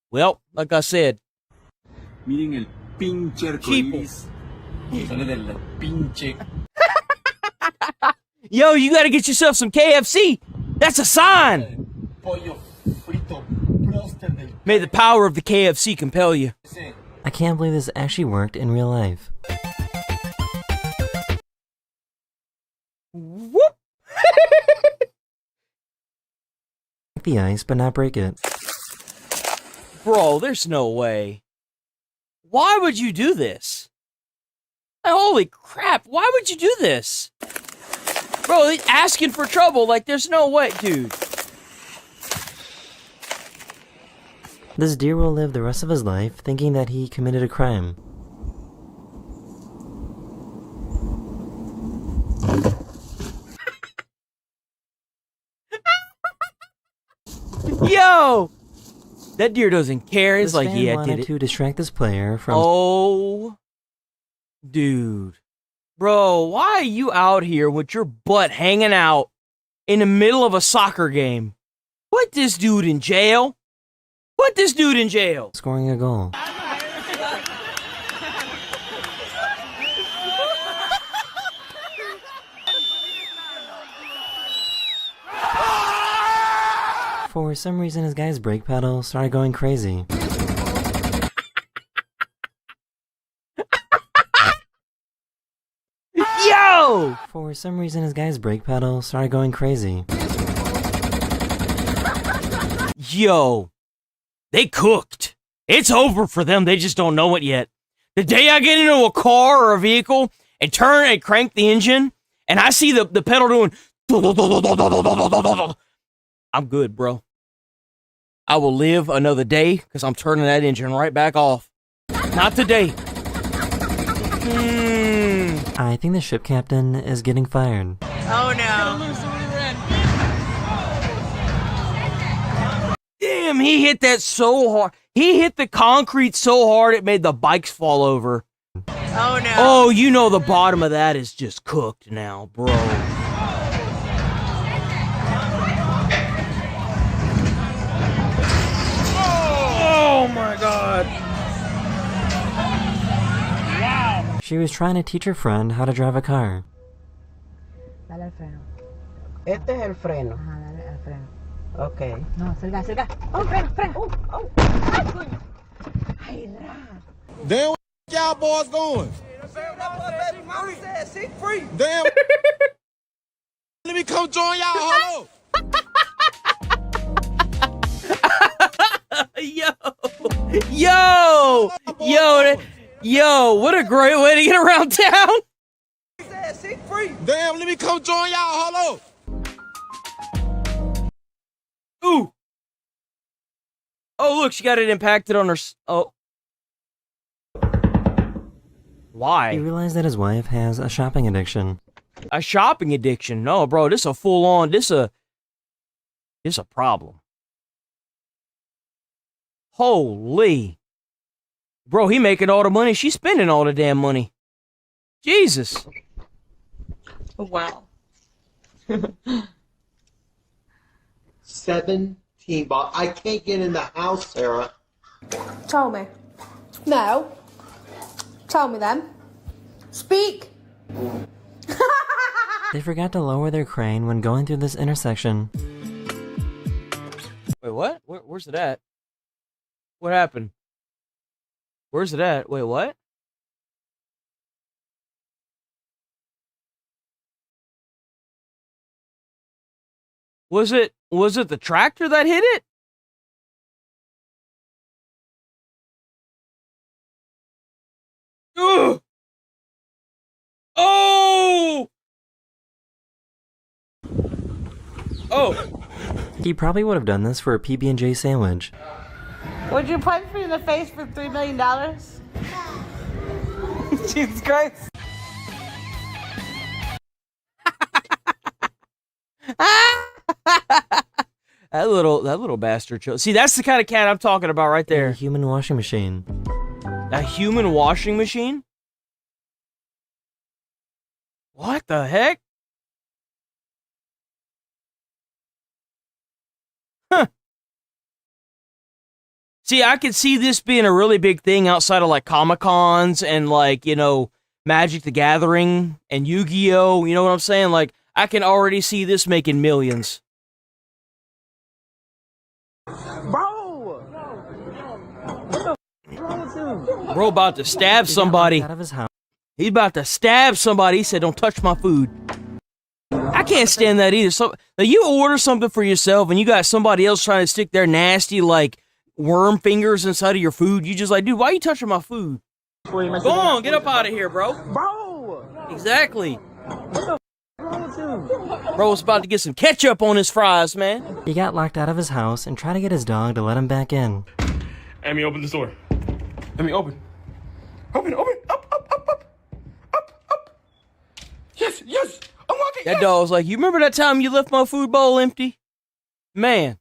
Well, like I said. Miren el pinche arcoíris. Sale del pinche. Yo, you gotta get yourself some KFC. That's a sign. Pollo frito. Broster del... May the power of the KFC compel you. I can't believe this actually worked in real life. Whoop! Break the ice, but not break it. Bro, there's no way. Why would you do this? Holy crap, why would you do this? Bro, asking for trouble, like there's no way, dude. This deer will live the rest of his life thinking that he committed a crime. Yo! That deer doesn't care. It's This like, fan yeah, I wanted did it. to distract this player from. Oh, dude. Bro, why are you out here with your butt hanging out in the middle of a soccer game? Put this dude in jail. Put this dude in jail. Scoring a goal. For some reason, his guy's brake pedal started going crazy. Yo! For some reason, his guy's brake pedal started going crazy. Yo, they cooked. It's over for them. They just don't know it yet. The day I get into a car or a vehicle and turn and crank the engine, and I see the pedal doing, I'm good, bro. I will live another day because I'm turning that engine right back off. Not today. I think the ship captain is getting fired. Oh no. Damn, he hit that so hard. He hit the concrete so hard it made the bikes fall over. Oh no. Oh, you know the bottom of that is just cooked now, bro. Oh my god. She was trying to teach her friend how to drive a car. Dale al freno. Este es el freno. Ajá, dale al freno. Ok. No, cerca, cerca. Oh, freno, freno. Oh. Ay, coño. Ay, nah. Damn, where y'all boys going? Damn. Let me come join y'all. Hold Yo, what a great way to get around town. Damn, let me come join y'all. Hold Ooh. Oh, look, she got it impacted on her. Oh. Why? He realized that his wife has a shopping addiction. A shopping addiction? No, bro, this a full on. This a problem. Holy. Bro, he making all the money. She's spending all the damn money. Jesus. Wow. 17 ball. I can't get in the house, Sarah. Tell me. No. Tell me then. Speak. They forgot to lower their crane when going through this intersection. Wait, what? Where's it at? What happened? Where's it at? Wait, what? Was it the tractor that hit it? Ugh! Oh! Oh! He probably would have done this for a PB&J sandwich. Would you punch me in the face for $3 million? Jesus Christ. That little bastard. See, that's the kind of cat I'm talking about right there. A human washing machine. A human washing machine? What the heck? Huh. See, I could see this being a really big thing outside of like Comic-Cons and like, you know, Magic the Gathering and Yu-Gi-Oh! You know what I'm saying? Like, I can already see this making millions. Bro! Bro about to stab somebody. He's about to stab somebody. He said, don't touch my food. I can't stand that either. So, now you order something for yourself and you got somebody else trying to stick their nasty, like, worm fingers inside of your food. You just like, dude, why are you touching my food? Go on, get up out of here, bro. Bro! Exactly. Bro's about to get some ketchup on his fries, man. He got locked out of his house and tried to get his dog to let him back in. Emmy, open this door. Emmy, open. Open. Up. Yes. Unlock it. That dog's like, you remember that time you left my food bowl empty? Man.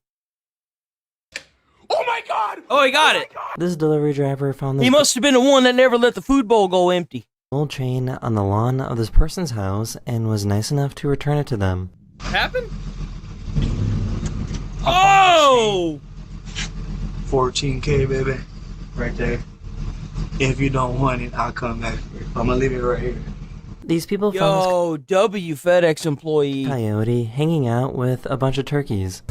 Oh, he got it. This delivery driver found this He must have been the one that never let the food bowl go empty. gold chain on the lawn of this person's house and was nice enough to return it to them. What happened? Oh! 14K, baby. Right there. If you don't want it, I'll come back for it. I'm gonna leave it right here. These people found Yo, W FedEx employee. this coyote hanging out with a bunch of turkeys.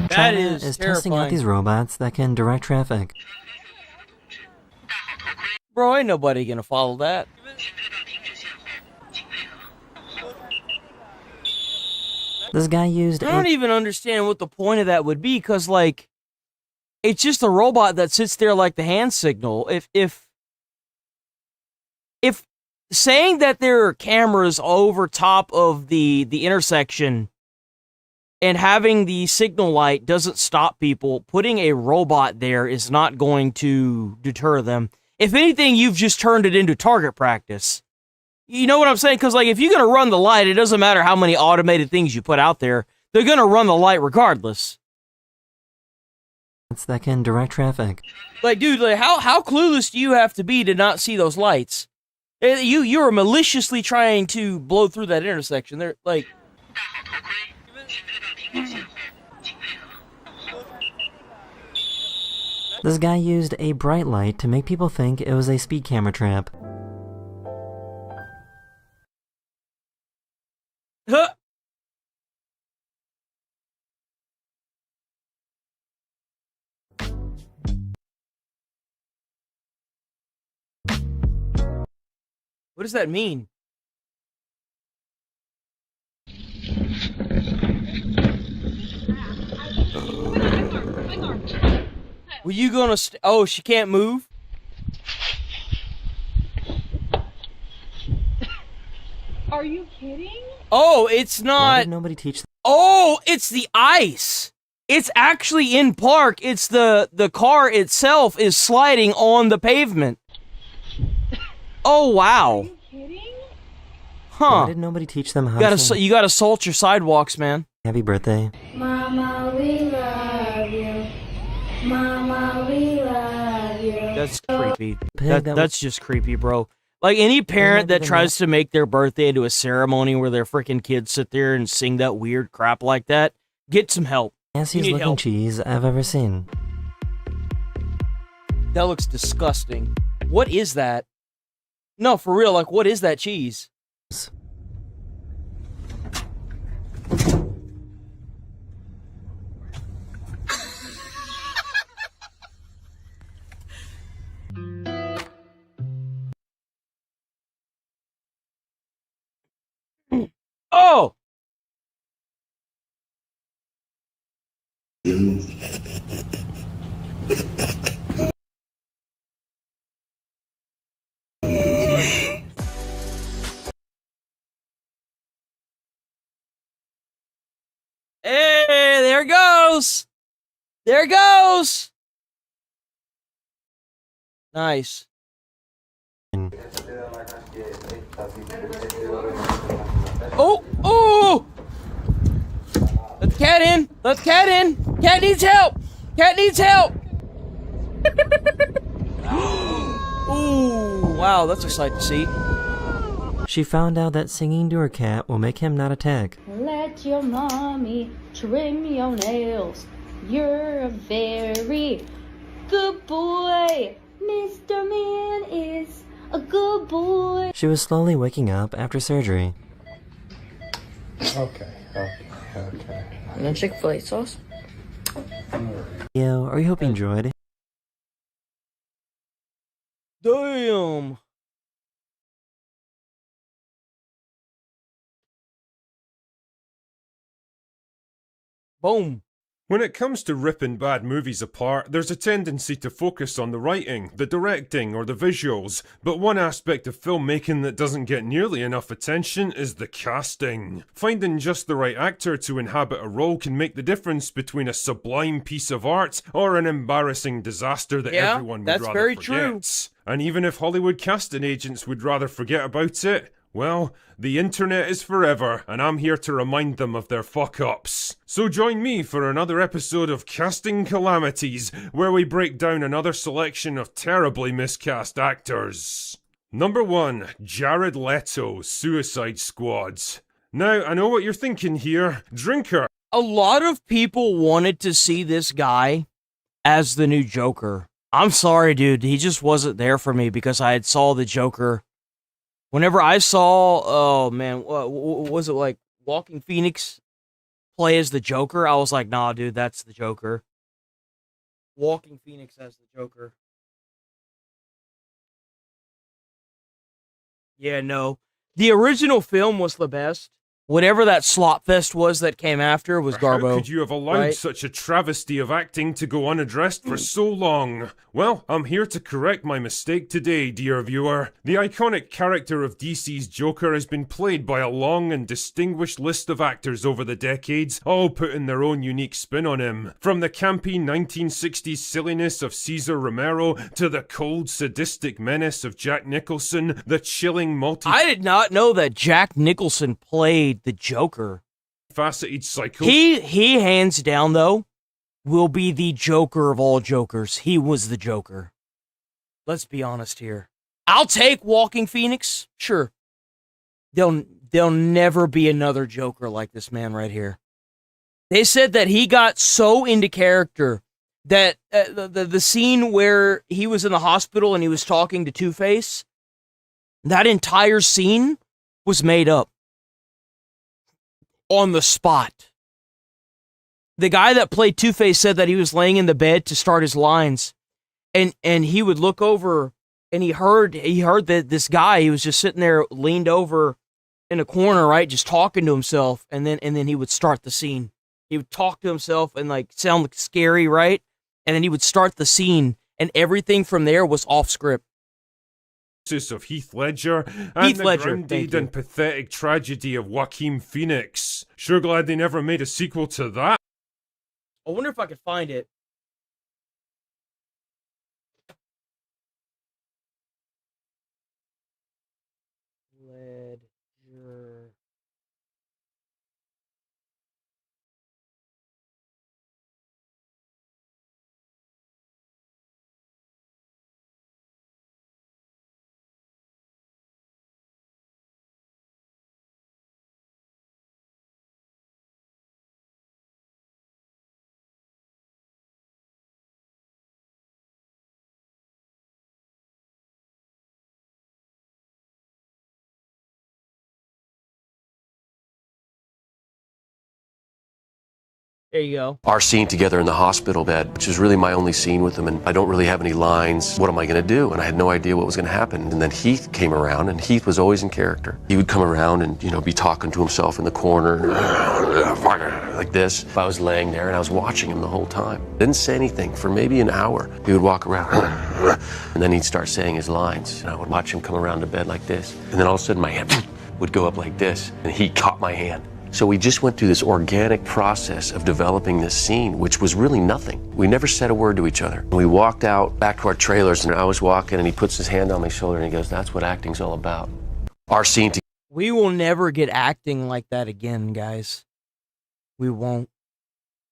That China is testing out these robots that can direct traffic. Bro, ain't nobody gonna follow that. This guy used I don't even understand what the point of that would be, because, like, it's just a robot that sits there like the hand signal. If saying that there are cameras over top of the intersection and having the signal light doesn't stop people, putting a robot there is not going to deter them. If anything, you've just turned it into target practice. You know what I'm saying? Because, like, if you're going to run the light, it doesn't matter how many automated things you put out there. They're going to run the light regardless. that can direct traffic. Like, dude, like, how clueless do you have to be to not see those lights? You're maliciously trying to blow through that intersection. They're, like... This guy used a bright light to make people think it was a speed camera trap. Huh. What does that mean? Were you gonna oh, she can't move? Are you kidding? Oh, it's not. Why did nobody teach? Oh, it's the ice. It's actually in park. It's the car itself is sliding on the pavement. Oh wow. Are you kidding? Huh. Why did nobody teach them how You gotta salt your sidewalks, man. Happy birthday. Mama, we love you. Mama, we love you. That's creepy. Pig, That's just creepy, bro. Like, any parent that tries to make their birthday into a ceremony where their freaking kids sit there and sing that weird crap like that, get some help. Nastiest looking help. cheese I've ever seen. That looks disgusting. What is that? No, for real, like, what is that cheese? Oh! Hey, there it goes! There it goes! Nice. Oh! Oh! Let the cat in! Let the cat in! Cat needs help! Cat needs help! Ooh, wow, that's a sight to see. She found out that singing to her cat will make him not attack. Let your mommy trim your nails. You're a very good boy. Mr. Man is a good boy. She was slowly waking up after surgery. Okay. And then Chick-fil-A sauce. Yo, are you hope you enjoyed? Damn. Boom. When it comes to ripping bad movies apart, there's a tendency to focus on the writing, the directing, or the visuals, but one aspect of filmmaking that doesn't get nearly enough attention is the casting. Finding just the right actor to inhabit a role can make the difference between a sublime piece of art or an embarrassing disaster that everyone would rather forget. True. And even if Hollywood casting agents would rather forget about it, well, the internet is forever, and I'm here to remind them of their fuck-ups. So join me for another episode of Casting Calamities, where we break down another selection of terribly miscast actors. Number 1, Jared Leto, Suicide Squad. Now, I know what you're thinking here. Drinker. A lot of people wanted to see this guy as the new Joker. I'm sorry, dude. He just wasn't there for me because I had saw the Joker. Whenever I saw, oh man, what was it like, Walking Phoenix play as the Joker? I was like, nah, dude, that's the Joker. Walking Phoenix as the Joker. Yeah, no. The original film was the best. Whatever that slop fest was that came after was garbo. How could you have allowed such a travesty of acting to go unaddressed for so long? Well, I'm here to correct my mistake today, dear viewer. The iconic character of DC's Joker has been played by a long and distinguished list of actors over the decades, all putting their own unique spin on him. From the campy 1960s silliness of Cesar Romero to the cold, sadistic menace of Jack Nicholson, the chilling I did not know that Jack Nicholson played the Joker. Faceted psycho. He hands down though will be the Joker of all Jokers. He was the Joker. Let's be honest here. I'll take Walking Phoenix. Sure. There'll never be another Joker like this man right here. They said that he got so into character that the scene where he was in the hospital and he was talking to Two-Face, that entire scene was made up. On the spot. The guy that played Two-Face said that he was laying in the bed to start his lines, and he would look over, and he heard that this guy, he was just sitting there, leaned over in a corner, right, just talking to himself, and then he would start the scene. He would talk to himself and like sound like scary, right, and then he would start the scene, and everything from there was off script. Of Heath Ledger and the grounded and pathetic tragedy of Joaquin Phoenix. Sure glad they never made a sequel to that. I wonder if I could find it. Ledger. There you go. Our scene together in the hospital bed, which is really my only scene with him, and I don't really have any lines. What am I going to do? And I had no idea what was going to happen. And then Heath came around, and Heath was always in character. He would come around and, be talking to himself in the corner, like this. I was laying there, and I was watching him the whole time. Didn't say anything for maybe an hour. He would walk around, and then he'd start saying his lines. And I would watch him come around to bed like this. And then all of a sudden, my hand would go up like this, and he caught my hand. So we just went through this organic process of developing this scene, which was really nothing. We never said a word to each other. We walked out back to our trailers, and I was walking, and he puts his hand on my shoulder, and he goes, "That's what acting's all about." Our scene. We will never get acting like that again, guys. We won't.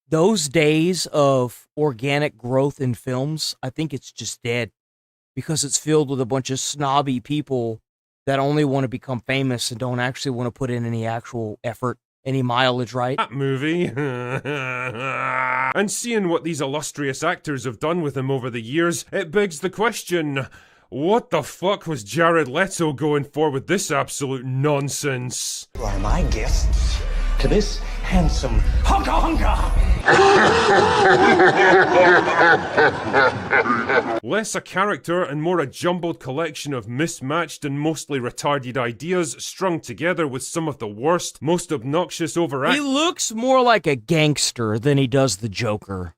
Those days of organic growth in films, I think it's just dead because it's filled with a bunch of snobby people that only want to become famous and don't actually want to put in any actual effort. Any mileage, right? That movie. And seeing what these illustrious actors have done with him over the years, it begs the question, what the fuck was Jared Leto going for with this absolute nonsense? You are my gift to this handsome hunka hunka. Less a character and more a jumbled collection of mismatched and mostly retarded ideas strung together with some of the worst, most obnoxious He looks more like a gangster than he does the Joker.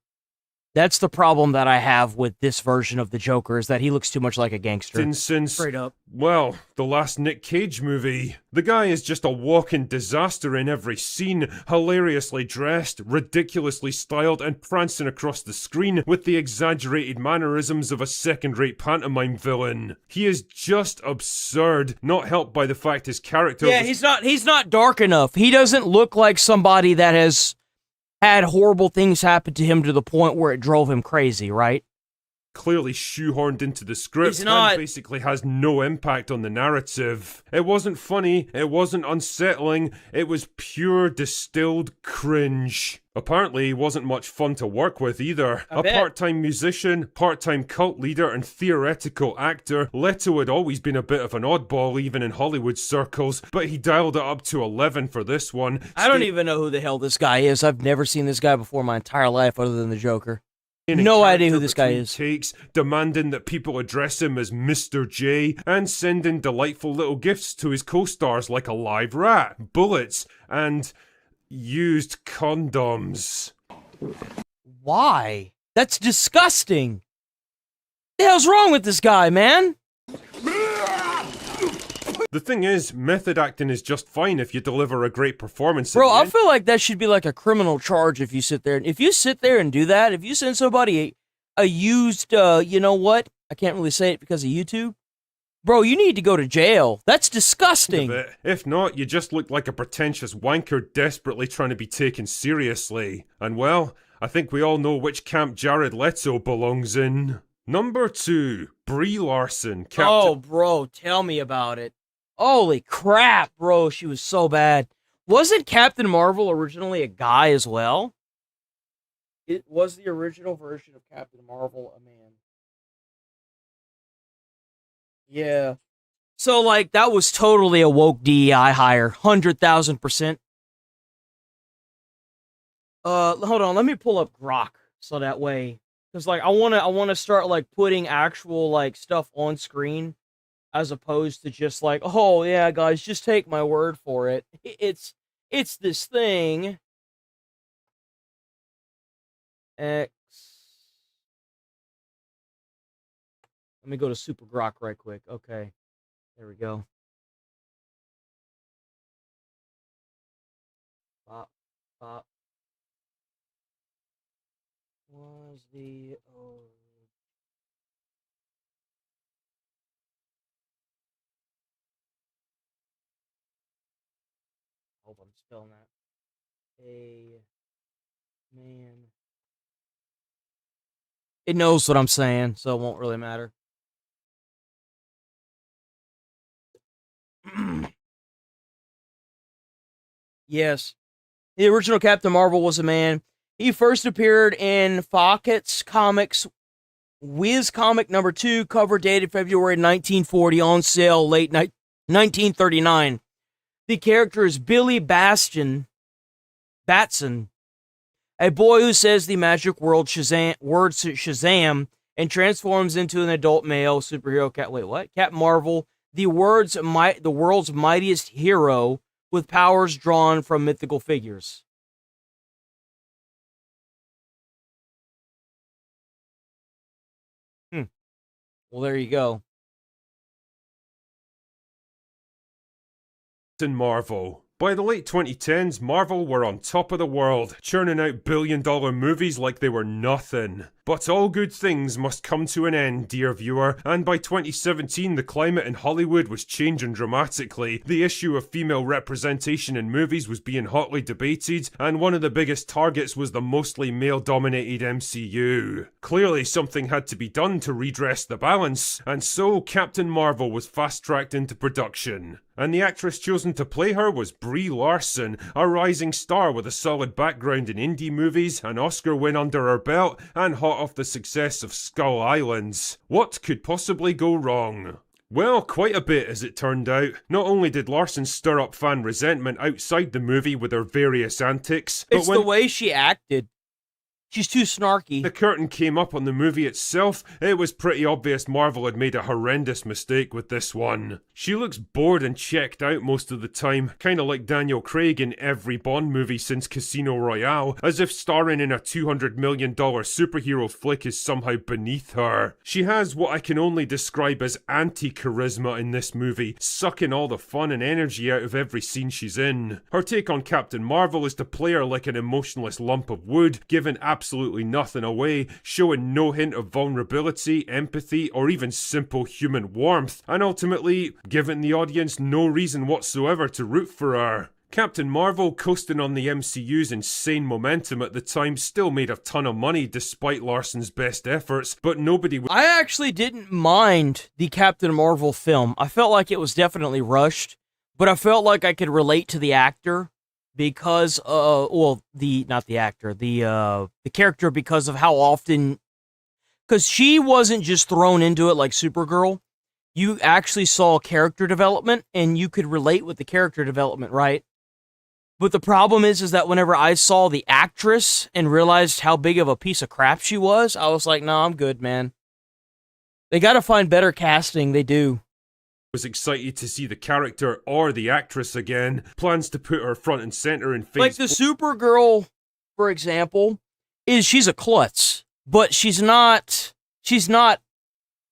That's the problem that I have with this version of the Joker, is that he looks too much like a gangster. Since, straight up. well, the last Nick Cage movie. The guy is just a walking disaster in every scene, hilariously dressed, ridiculously styled, and prancing across the screen with the exaggerated mannerisms of a second-rate pantomime villain. He is just absurd, not helped by the fact his character Yeah, he's not dark enough. He doesn't look like somebody that has had horrible things happen to him to the point where it drove him crazy, right? Clearly shoehorned into the script He's not- and basically has no impact on the narrative. It wasn't funny, it wasn't unsettling, it was pure distilled cringe. Apparently he wasn't much fun to work with either. A part-time musician, part-time cult leader and theoretical actor, Leto had always been a bit of an oddball even in Hollywood circles, but he dialed it up to 11 for this one. I don't even know who the hell this guy is. I've never seen this guy before my entire life other than the Joker. No idea who this guy is. Takes, demanding that people address him as Mr. J, and sending delightful little gifts to his co-stars like a live rat, bullets, and used condoms. Why? That's disgusting. What the hell's wrong with this guy, man? The thing is, method acting is just fine if you deliver a great performance. Bro, I feel like that should be like a criminal charge if you sit there. If you sit there and do that, if you send somebody a used, you know what? I can't really say it because of YouTube. Bro, you need to go to jail. That's disgusting. If not, you just look like a pretentious wanker desperately trying to be taken seriously. And well, I think we all know which camp Jared Leto belongs in. Number 2, Brie Larson. Oh, bro, tell me about it. Holy crap, bro, she was so bad. Wasn't Captain Marvel originally a guy as well? It was the original version of Captain Marvel a man. Yeah. So, like, that was totally a woke DEI hire. 100,000%. Hold on, let me pull up Grok so that way. Because, like, I wanna start, like, putting actual, like, stuff on screen. As opposed to just like, oh yeah, guys, just take my word for it. It's this thing. X. Let me go to Super Grok right quick. Okay, there we go. Bop, bop. Was the hope I'm spelling that. A man. It knows what I'm saying, so it won't really matter. Yes. The original Captain Marvel was a man. He first appeared in Fawcett's Comics Whiz Comic number 2, cover dated February 1940, on sale late 1939. The character is Billy Batson, a boy who says the magic word Shazam and transforms into an adult male superhero. Captain Marvel, the world's mightiest hero with powers drawn from mythical figures. Well, there you go. Marvel. By the late 2010s, Marvel were on top of the world, churning out billion-dollar movies like they were nothing. But all good things must come to an end, dear viewer, and by 2017 the climate in Hollywood was changing dramatically. The issue of female representation in movies was being hotly debated, and one of the biggest targets was the mostly male-dominated MCU. Clearly something had to be done to redress the balance, and so Captain Marvel was fast-tracked into production. And the actress chosen to play her was Brie Larson, a rising star with a solid background in indie movies, an Oscar win under her belt, and hot off the success of Skull Islands. What could possibly go wrong? Well, quite a bit as it turned out. Not only did Larson stir up fan resentment outside the movie with her various antics, but It's the way she acted. She's too snarky. The curtain came up on the movie itself, it was pretty obvious Marvel had made a horrendous mistake with this one. She looks bored and checked out most of the time, kinda like Daniel Craig in every Bond movie since Casino Royale, as if starring in a $200 million superhero flick is somehow beneath her. She has what I can only describe as anti-charisma in this movie, sucking all the fun and energy out of every scene she's in. Her take on Captain Marvel is to play her like an emotionless lump of wood, giving absolutely nothing away, showing no hint of vulnerability, empathy, or even simple human warmth, and ultimately giving the audience no reason whatsoever to root for her. Captain Marvel, coasting on the MCU's insane momentum at the time, still made a ton of money despite Larson's best efforts, but nobody would. I actually didn't mind the Captain Marvel film. I felt like it was definitely rushed, but I felt like I could relate to the actor because, not the actor, the character, because of how often, because she wasn't just thrown into it like Supergirl. You actually saw character development, and you could relate with the character development, right? But the problem is that whenever I saw the actress and realized how big of a piece of crap she was, I was like, nah, I'm good, man. They gotta find better casting, they do. Was excited to see the character or the actress again, plans to put her front and center in phase. Like the Supergirl, for example, she's a klutz, but she's not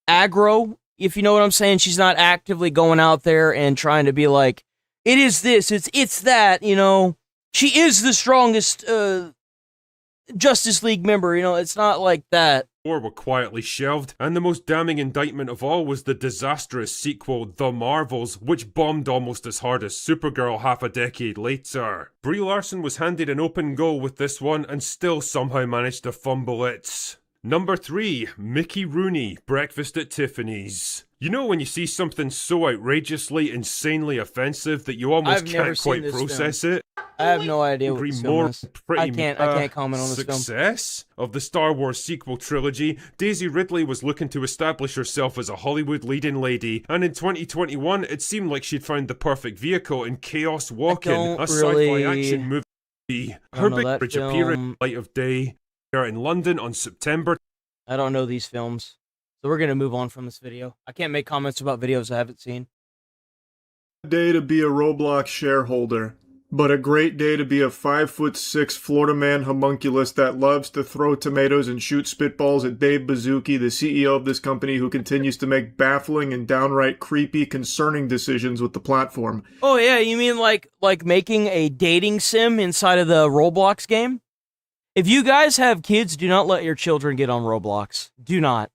aggro, if you know what I'm saying. She's not actively going out there and trying to be like, it is this, it's that, you know. She is the strongest Justice League member, you know, it's not like that. Or were quietly shelved, and the most damning indictment of all was the disastrous sequel, The Marvels, which bombed almost as hard as Supergirl half a decade later. Brie Larson was handed an open goal with this one, and still somehow managed to fumble it. Number 3, Mickey Rooney, Breakfast at Tiffany's. You know when you see something so outrageously, insanely offensive that you almost can't quite process it? I have no idea what this film is. I can't comment on this film. Success of the Star Wars sequel trilogy, Daisy Ridley was looking to establish herself as a Hollywood leading lady, and in 2021 it seemed like she'd found the perfect vehicle in Chaos Walking, a sci-fi action movie. Her big bridge appearance, Light of Day, here in London on September. I don't know these films, so we're gonna move on from this video. I can't make comments about videos I haven't seen. Day to be a Roblox shareholder, but a great day to be a 5'6" Florida man homunculus that loves to throw tomatoes and shoot spitballs at Dave Baszucki, the CEO of this company, who continues to make baffling and downright creepy, concerning decisions with the platform. Oh yeah, you mean like making a dating sim inside of the Roblox game? If you guys have kids, do not let your children get on Roblox. Do not.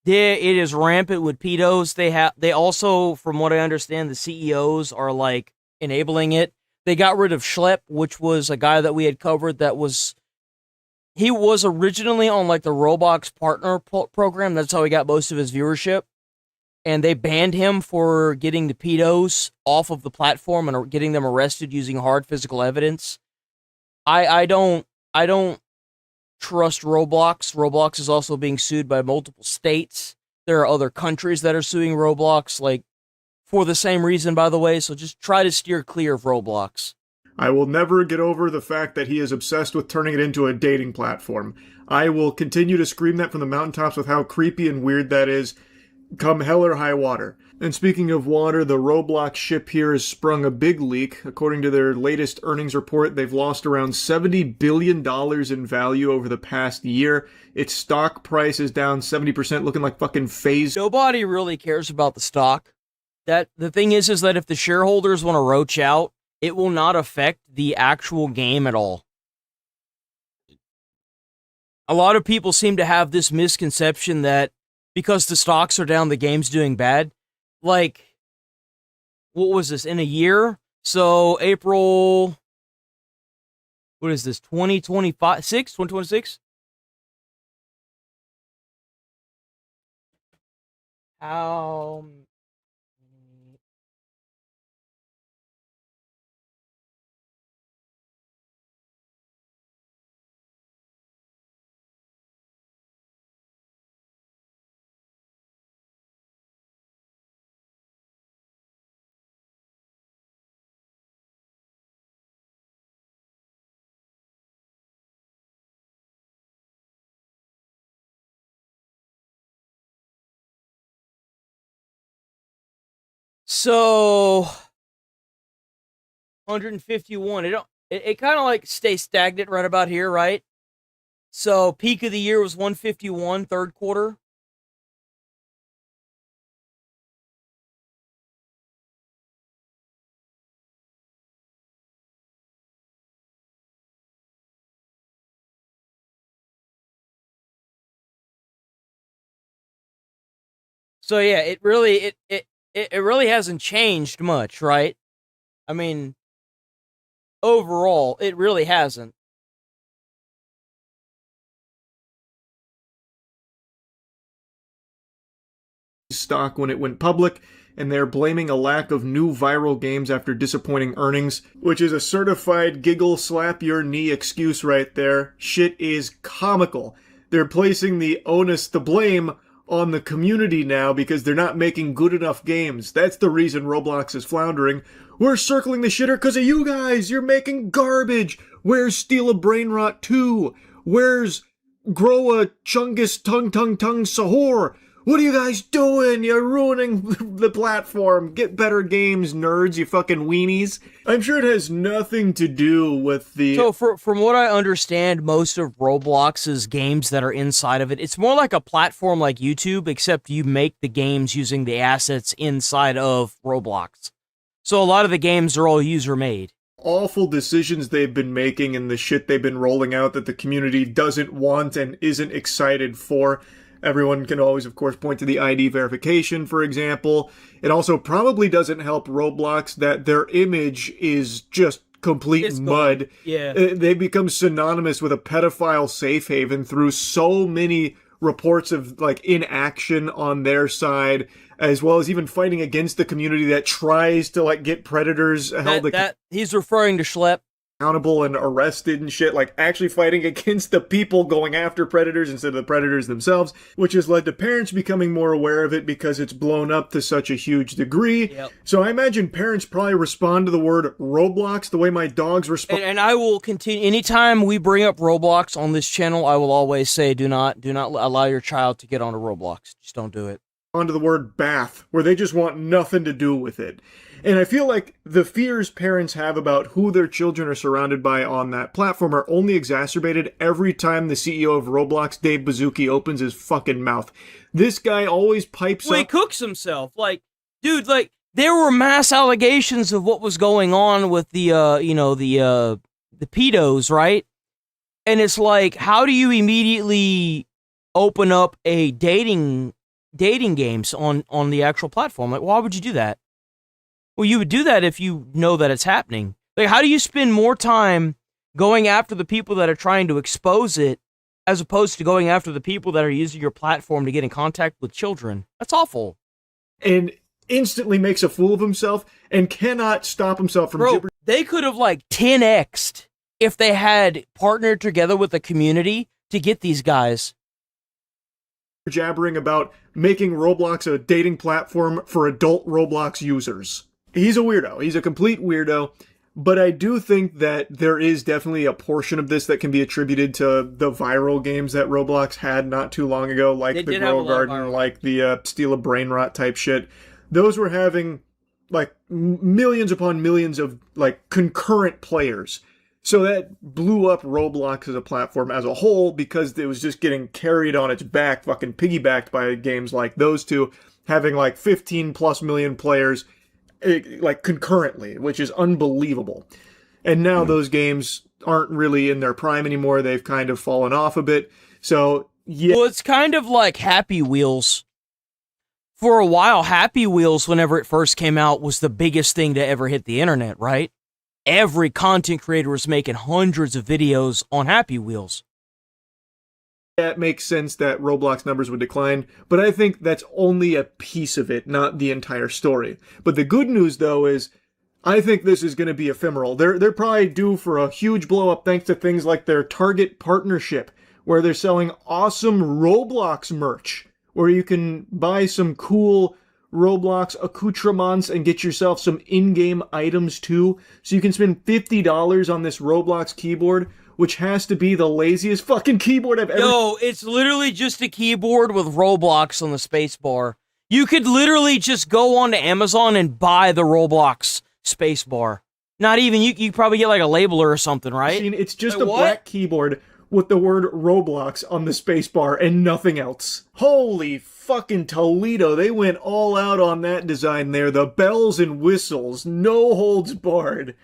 It is rampant with pedos. They also, from what I understand, the CEOs are like enabling it. They got rid of Schlepp, which was a guy that we had covered he was originally on like the Roblox partner program. That's how he got most of his viewership. And they banned him for getting the pedos off of the platform and getting them arrested using hard physical evidence. I don't trust Roblox. Roblox is also being sued by multiple states. There are other countries that are suing Roblox, like, for the same reason, by the way, so just try to steer clear of Roblox. I will never get over the fact that he is obsessed with turning it into a dating platform. I will continue to scream that from the mountaintops with how creepy and weird that is, come hell or high water. And speaking of water, the Roblox ship here has sprung a big leak. According to their latest earnings report, they've lost around $70 billion in value over the past year. Its stock price is down 70%, looking like fucking phase. Nobody really cares about the stock. The thing is that if the shareholders want to roach out, it will not affect the actual game at all. A lot of people seem to have this misconception that because the stocks are down, the game's doing bad. Like, what was this, in a year? So, April, what is this, 2026? How So 151. It kind of like stays stagnant right about here, right? So peak of the year was 151, third quarter. So yeah, it really hasn't changed much, right? I mean, overall, it really hasn't. Stock when it went public, and they're blaming a lack of new viral games after disappointing earnings, which is a certified giggle slap your knee excuse right there. Shit is comical. They're placing the onus, the blame, on the community now because they're not making good enough games. That's the reason Roblox is floundering. We're circling the shitter because of you guys. You're making garbage. Where's Steal a Brain Rot 2? Where's Grow a Chungus Tung Sahur? What are you guys doing? You're ruining the platform. Get better games, nerds, you fucking weenies. I'm sure it has nothing to do with the... So from what I understand, most of Roblox's games that are inside of it, it's more like a platform like YouTube, except you make the games using the assets inside of Roblox. So a lot of the games are all user-made. Awful decisions they've been making and the shit they've been rolling out that the community doesn't want and isn't excited for. Everyone can always, of course, point to the ID verification, for example. It also probably doesn't help Roblox that their image is just complete mud. Yeah. They become synonymous with a pedophile safe haven through so many reports of, like, inaction on their side, as well as even fighting against the community that tries to, like, get predators held he's referring to Schlepp. Accountable and arrested and shit, like actually fighting against the people going after predators instead of the predators themselves, which has led to parents becoming more aware of it because it's blown up to such a huge degree. Yep. So I imagine parents probably respond to the word Roblox the way my dogs respond. And I will continue, anytime we bring up Roblox on this channel, I will always say, do not allow your child to get onto Roblox. Just don't do it. Onto the word bath, where they just want nothing to do with it. And I feel like the fears parents have about who their children are surrounded by on that platform are only exacerbated every time the CEO of Roblox, Dave Baszucki, opens his fucking mouth. This guy always pipes up. He cooks himself. Like, dude, like, there were mass allegations of what was going on with the pedos, right? And it's like, how do you immediately open up a dating games on the actual platform? Like, why would you do that? Well, you would do that if you know that it's happening. Like, how do you spend more time going after the people that are trying to expose it as opposed to going after the people that are using your platform to get in contact with children? That's awful. And instantly makes a fool of himself and cannot stop himself from Bro, they could have, like, 10x'd if they had partnered together with the community to get these guys. Jabbering about making Roblox a dating platform for adult Roblox users. He's a weirdo. He's a complete weirdo. But I do think that there is definitely a portion of this that can be attributed to the viral games that Roblox had not too long ago, like the Grow Garden, like the Steal a Brain Rot type shit. Those were having, like, millions upon millions of, like, concurrent players. So that blew up Roblox as a platform as a whole because it was just getting carried on its back, fucking piggybacked by games like those two, having like 15 plus million players like concurrently, which is unbelievable. And now those games aren't really in their prime anymore. They've kind of fallen off a bit. So yeah. Well, it's kind of like Happy Wheels. For a while, Happy Wheels, whenever it first came out, was the biggest thing to ever hit the internet, right? Every content creator was making hundreds of videos on Happy Wheels. Yeah, it makes sense that Roblox numbers would decline, but I think that's only a piece of it, not the entire story. But the good news, though, is I think this is going to be ephemeral. They're probably due for a huge blow-up thanks to things like their Target partnership, where they're selling awesome Roblox merch, where you can buy some cool Roblox accoutrements and get yourself some in-game items too. So you can spend $50 on this Roblox keyboard, which has to be the laziest fucking keyboard I've ever... Yo, it's literally just a keyboard with Roblox on the space bar. You could literally just go onto Amazon and buy the Roblox spacebar. Not even, you probably get like a labeler or something, right? It's just Like, a black keyboard with the word Roblox on the spacebar and nothing else. Holy fucking Toledo, they went all out on that design there. The bells and whistles, no holds barred.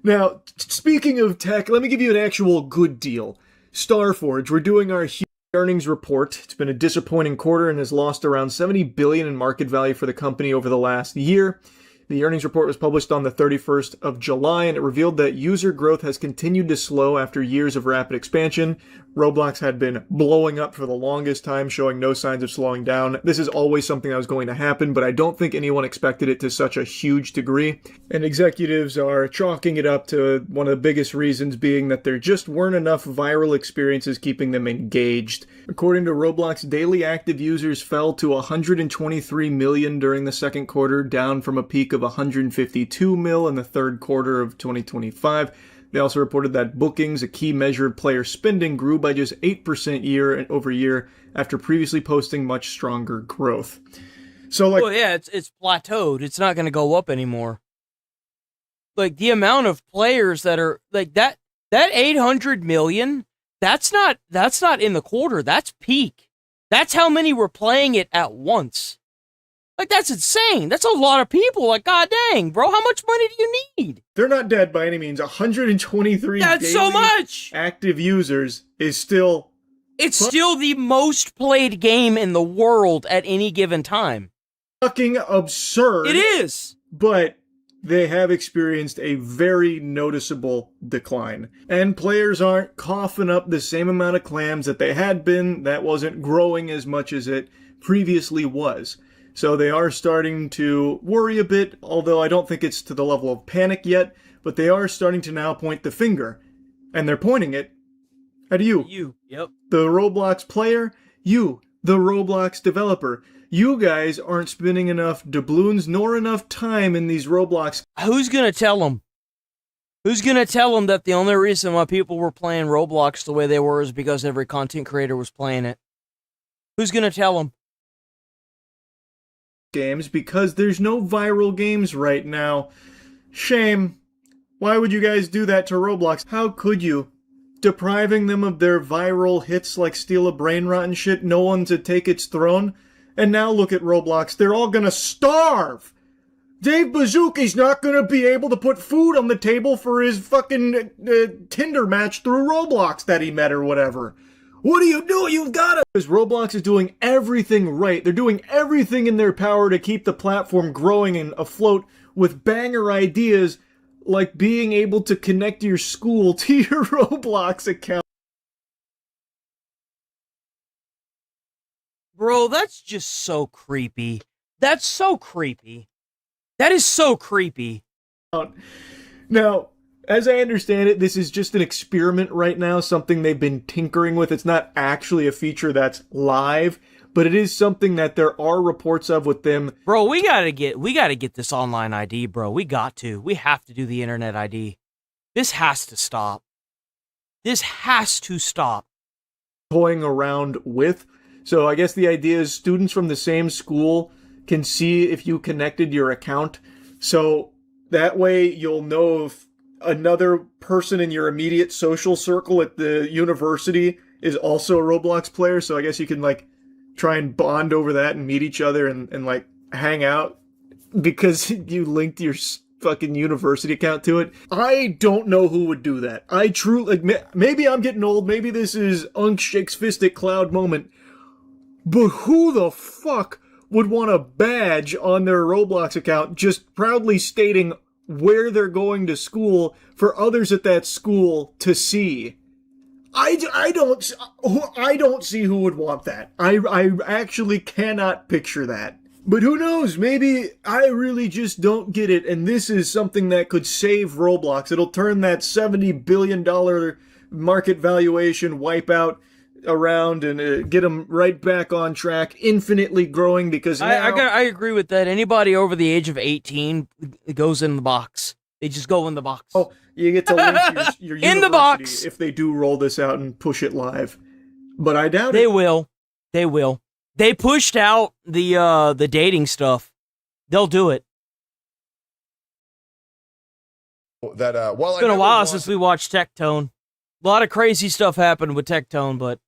Now, speaking of tech, let me give you an actual good deal. Starforge, we're doing our huge earnings report. It's been a disappointing quarter and has lost around $70 billion in market value for the company over the last year. The earnings report was published on the 31st of July, and it revealed that user growth has continued to slow after years of rapid expansion. Roblox had been blowing up for the longest time, showing no signs of slowing down. This is always something that was going to happen, but I don't think anyone expected it to such a huge degree. And executives are chalking it up to one of the biggest reasons being that there just weren't enough viral experiences keeping them engaged. According to Roblox, daily active users fell to 123 million during the second quarter, down from a peak of 152 mil in the third quarter of 2025. They also reported that bookings, a key measure of player spending, grew by just 8% year over year after previously posting much stronger growth. So, like, well, yeah, it's plateaued. It's not going to go up anymore. Like, the amount of players that are like that 800 million, that's not in the quarter. That's peak. That's how many were playing it at once. Like, that's insane. That's a lot of people. Like, god dang, bro, how much money do you need? They're not dead by any means. 123 That's so much! Active users is still... It's still the most played game in the world at any given time. Fucking absurd. It is! But they have experienced a very noticeable decline. And players aren't coughing up the same amount of clams that they had been. That wasn't growing as much as it previously was. So they are starting to worry a bit, although I don't think it's to the level of panic yet, but they are starting to now point the finger. And they're pointing it at you. You, yep. The Roblox player, you, the Roblox developer. You guys aren't spending enough doubloons nor enough time in these Roblox. Who's gonna tell them? Who's gonna tell them that the only reason why people were playing Roblox the way they were is because every content creator was playing it? Who's gonna tell them? Games, because there's no viral games right now. Shame. Why would you guys do that to Roblox? How could you? Depriving them of their viral hits like Steal a Brain Rot and shit, no one to take its throne? And now look at Roblox, they're all gonna starve! Dave Bazooki's not gonna be able to put food on the table for his fucking Tinder match through Roblox that he met or whatever. What do you do? You've got to... Because Roblox is doing everything right. They're doing everything in their power to keep the platform growing and afloat with banger ideas like being able to connect your school to your Roblox account. Bro, that's just so creepy. That's so creepy. That is so creepy. Now, as I understand it, this is just an experiment right now, something they've been tinkering with. It's not actually a feature that's live, but it is something that there are reports of with them. Bro, we gotta get this online ID, bro. We have to do the internet ID. This has to stop. This has to stop. Toying around with. So I guess the idea is students from the same school can see if you connected your account. So that way you'll know if another person in your immediate social circle at the university is also a Roblox player, so I guess you can, like, try and bond over that and meet each other and like, hang out because you linked your fucking university account to it. I don't know who would do that. I truly, like, maybe I'm getting old, maybe this is Unk Shakes Fist at Cloud moment, but who the fuck would want a badge on their Roblox account just proudly stating where they're going to school for others at that school to see? I don't see who would want that. I actually cannot picture that. But who knows? Maybe I really just don't get it, and this is something that could save Roblox. It'll turn that $70 billion market valuation wipeout around and get them right back on track, infinitely growing, because now... I agree with that. Anybody over the age of 18 goes in the box. They just go in the box. Oh, you get to link your in the box if they do roll this out and push it live. But I doubt they will. They will. They pushed out the dating stuff. They'll do it. That well, It's been a while since we watched Tectone. A lot of crazy stuff happened with Tectone, but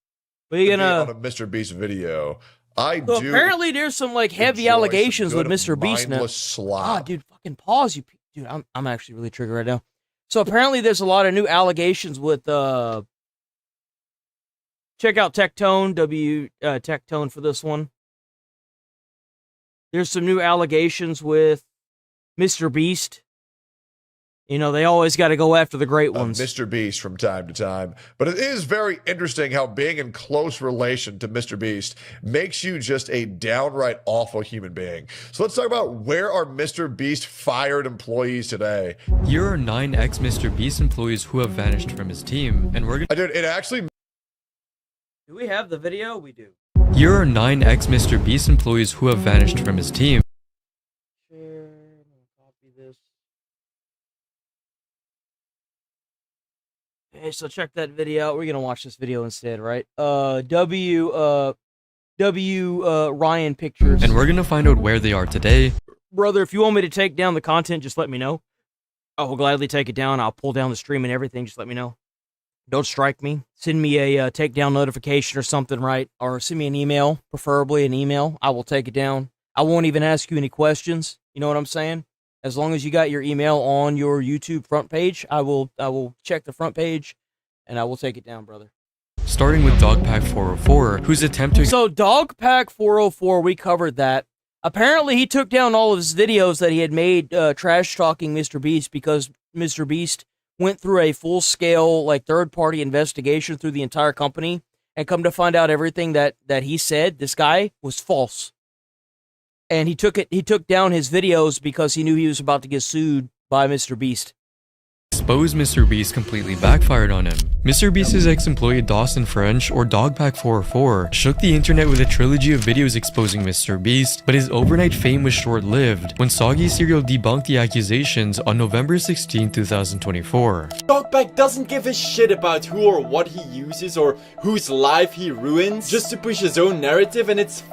we're gonna on a Mr. Beast video. I so do. apparently there's some like heavy enjoy allegations some with good Mr. Beast now. mindless slop. Ah, dude, fucking pause, you dude. I'm actually really triggered right now. So apparently there's a lot of new allegations with check out Tectone Tectone for this one. There's some new allegations with Mr. Beast. You know, they always got to go after the great ones. Mr. Beast from time to time. But it is very interesting how being in close relation to Mr. Beast makes you just a downright awful human being. So let's talk about where are Mr. Beast fired employees today. Here are 9 ex-Mr. Beast employees who have vanished from his team, and we're gonna... Dude, it actually... Do we have the video? We do. Here are 9 ex-Mr. Beast employees who have vanished from his team. Okay, so check that video out. We're gonna watch this video instead, right? Ryan Pictures. And we're gonna find out where they are today. Brother, if you want me to take down the content, just let me know. I will gladly take it down. I'll pull down the stream and everything. Just let me know. Don't strike me. Send me a takedown notification or something, right? Or send me an email, preferably an email. I will take it down. I won't even ask you any questions. You know what I'm saying? As long as you got your email on your YouTube front page, I will check the front page, and I will take it down, brother. Starting with Dogpack404, whose attempt to... So Dogpack404, we covered that. Apparently, he took down all of his videos that he had made trash-talking Mr. Beast because Mr. Beast went through a full-scale, like, third-party investigation through the entire company, and come to find out everything that he said, this guy, was false. And he took down his videos because he knew he was about to get sued by Mr. Beast. Expose Mr. Beast completely backfired on him. Mr. Beast's ex-employee Dawson French, or Dogpack404, shook the internet with a trilogy of videos exposing Mr. Beast, but his overnight fame was short-lived when Soggy Cereal debunked the accusations on November 16, 2024. Dogpack doesn't give a shit about who or what he uses or whose life he ruins just to push his own narrative, and it's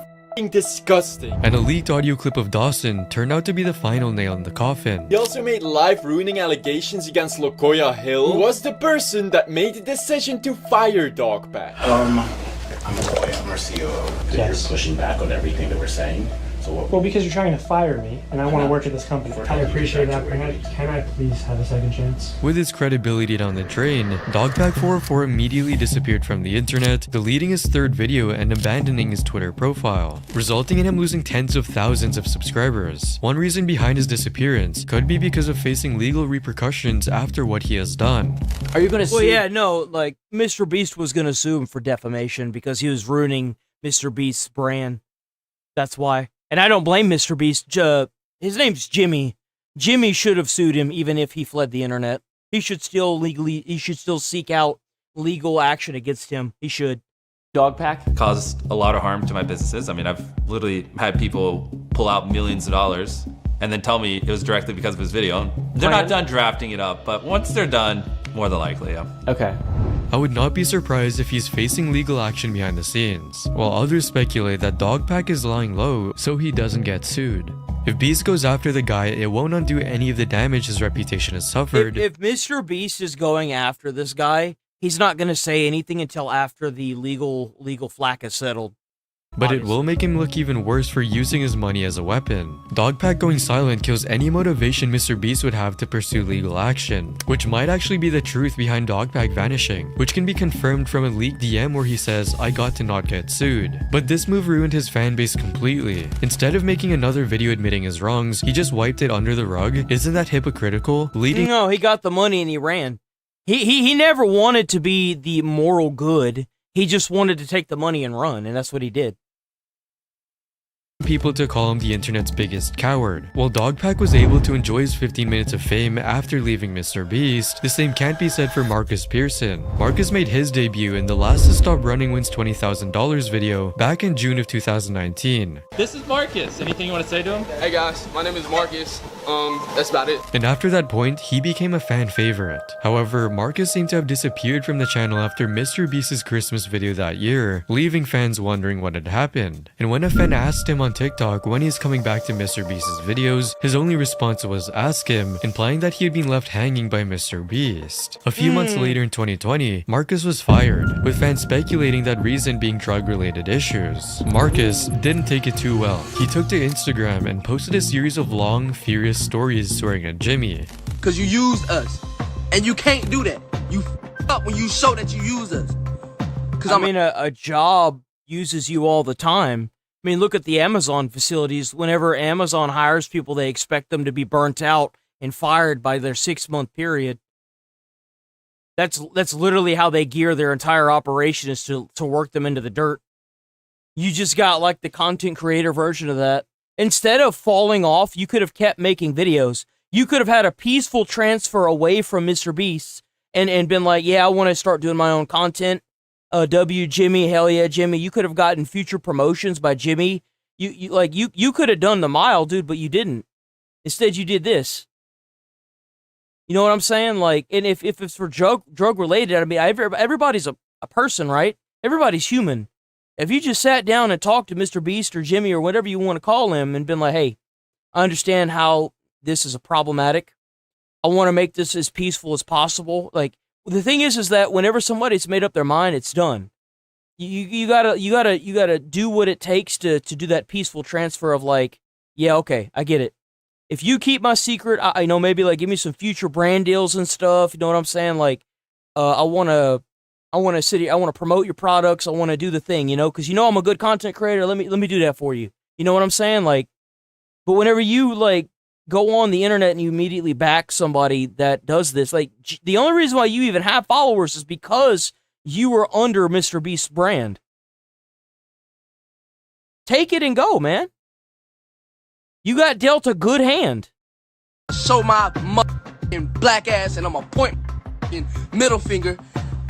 disgusting. And a leaked audio clip of Dawson turned out to be the final nail in the coffin. He also made life-ruining allegations against Lokoya Hill, who was the person that made the decision to fire Dogpack. I'm Lokoya, I'm our COO. Yes. You're pushing back on everything that we're saying. So what? Well, because you're trying to fire me, and I want to work at this company. I appreciate that, but can I please have a second chance? With his credibility down the drain, Dogpack404 immediately disappeared from the internet, deleting his third video and abandoning his Twitter profile, resulting in him losing tens of thousands of subscribers. One reason behind his disappearance could be because of facing legal repercussions after what he has done. Are you gonna sue? Well, yeah, no, like, Mr. Beast was gonna sue him for defamation because he was ruining Mr. Beast's brand. That's why. And I don't blame Mr. Beast. His name's Jimmy. Jimmy should have sued him even if he fled the internet. He should still seek out legal action against him. He should. Dogpack caused a lot of harm to my businesses. I mean, I've literally had people pull out millions of dollars and then tell me it was directly because of his video. They're not done drafting it up, but once they're done, more than likely, yeah. Okay. I would not be surprised if he's facing legal action behind the scenes, while others speculate that Dogpack is lying low so he doesn't get sued. If Beast goes after the guy, it won't undo any of the damage his reputation has suffered. If Mr. Beast is going after this guy, he's not going to say anything until after the legal flack is settled. But it will make him look even worse for using his money as a weapon. Dogpack going silent kills any motivation Mr. Beast would have to pursue legal action, which might actually be the truth behind Dogpack vanishing, which can be confirmed from a leaked DM where he says, "I got to not get sued." But this move ruined his fanbase completely. Instead of making another video admitting his wrongs, he just wiped it under the rug. Isn't that hypocritical? No, he got the money and he ran. He never wanted to be the moral good. He just wanted to take the money and run, and that's what he did. people to call him the internet's biggest coward. While Dogpack was able to enjoy his 15 minutes of fame after leaving MrBeast, the same can't be said for Marcus Pearson. Marcus made his debut in the Last to Stop Running Wins $20,000 video back in June of 2019. This is Marcus. Anything you want to say to him? Hey guys, my name is Marcus. That's about it. And after that point, he became a fan favorite. However, Marcus seemed to have disappeared from the channel after MrBeast's Christmas video that year, leaving fans wondering what had happened. And when a fan asked him on TikTok when he's coming back to MrBeast's videos, his only response was ask him, implying that he had been left hanging by MrBeast. A few months later in 2020, Marcus was fired, with fans speculating that reason being drug-related issues. Marcus didn't take it too well. He took to Instagram and posted a series of long, furious stories swearing at Jimmy. Cause you use us, and you can't do that. You f up when you show that you use us. Cause I mean, a job uses you all the time. I mean, look at the Amazon facilities. Whenever Amazon hires people, they expect them to be burnt out and fired by their 6-month period. That's literally how they gear their entire operation, is to work them into the dirt. You just got like the content creator version of that. Instead of falling off, you could have kept making videos. You could have had a peaceful transfer away from MrBeast and been like, yeah, I want to start doing my own content. Jimmy, hell yeah, Jimmy. You could have gotten future promotions by Jimmy. You could have done the mile, dude, but you didn't. Instead, you did this. You know what I'm saying? Like, and if it's for drug related, I mean, everybody's a person, right? Everybody's human. If you just sat down and talked to MrBeast or Jimmy or whatever you want to call him and been like, hey, I understand how this is a problematic. I want to make this as peaceful as possible. Like, the thing is that whenever somebody's made up their mind, it's done. You gotta do what it takes to do that peaceful transfer of like, yeah, okay, I get it. If you keep my secret, I know, maybe like give me some future brand deals and stuff. You know what I'm saying? Like, I want to promote your products. I want to do the thing, you know, because you know I'm a good content creator. Let me do that for you. You know what I'm saying? Like, but whenever you like go on the internet and you immediately back somebody that does this, like the only reason why you even have followers is because you were under MrBeast's brand. Take it and go, man. You got dealt a good hand. Show my black ass, and I'm gonna point middle finger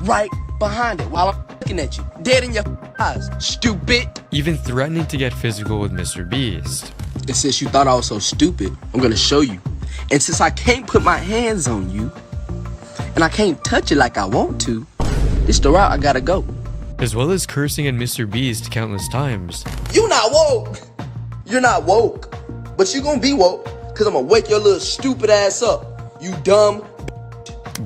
right behind it while I'm looking at you, dead in your eyes, stupid. Even threatening to get physical with MrBeast. And since you thought I was so stupid, I'm gonna show you. And since I can't put my hands on you, and I can't touch it like I want to, this the route I gotta go. As well as cursing at MrBeast countless times. You not woke. You're not woke. But you gonna be woke, cause I'm gonna wake your little stupid ass up. You dumb.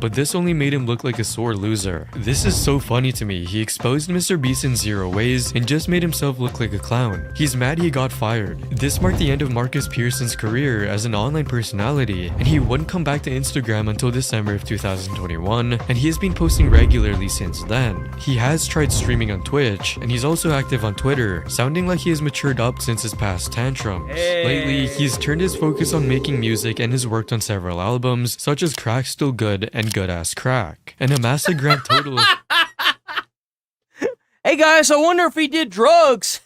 But this only made him look like a sore loser. This is so funny to me. He exposed MrBeast in 0 ways and just made himself look like a clown. He's mad he got fired. This marked the end of Marcus Pearson's career as an online personality, and he wouldn't come back to Instagram until December of 2021, and he has been posting regularly since then. He has tried streaming on Twitch, and he's also active on Twitter, sounding like he has matured up since his past tantrums. Lately, he's turned his focus on making music and has worked on several albums, such as Crack's Still Good and Good Ass Crack, and amassed a grand total of hey guys, I wonder if he did drugs.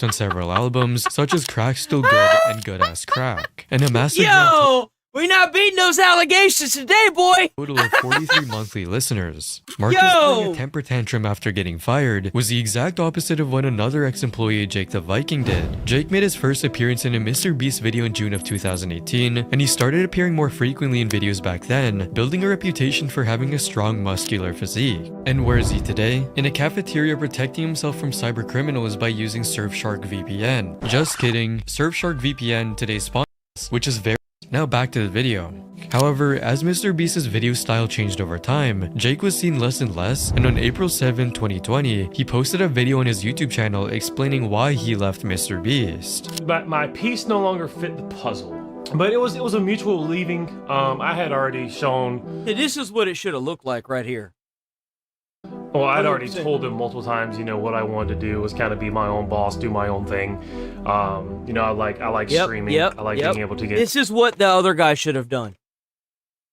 on several albums, such as Crack's Still Good and Good Ass Crack, and amassed a grand we're not beating those allegations today, boy! Total of 43 monthly listeners. Marcus throwing a temper tantrum after getting fired was the exact opposite of what another ex-employee, Jake the Viking, did. Jake made his first appearance in a MrBeast video in June of 2018, and he started appearing more frequently in videos back then, building a reputation for having a strong, muscular physique. And where is he today? In a cafeteria protecting himself from cyber criminals by using Surfshark VPN. Just kidding, Surfshark VPN, today's sponsor, which is very... Now back to the video. However, as MrBeast's video style changed over time, Jake was seen less and less, and on April 7, 2020, he posted a video on his YouTube channel explaining why he left MrBeast. But my piece no longer fit the puzzle. But it was a mutual leaving. I had already shown... Hey, this is what it should have looked like right here. Well, I'd already told him multiple times, you know, what I wanted to do was kind of be my own boss, do my own thing. You know, I like streaming. I like being able to get... This is what the other guy should have done.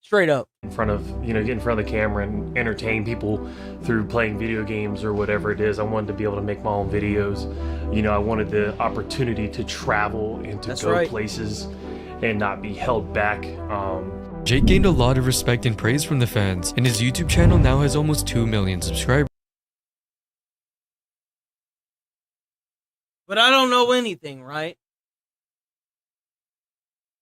Straight up. In front of, get in front of the camera and entertain people through playing video games or whatever it is. I wanted to be able to make my own videos. I wanted the opportunity to travel and to go places and not be held back. Jake gained a lot of respect and praise from the fans, and his YouTube channel now has almost 2 million subscribers. But I don't know anything, right?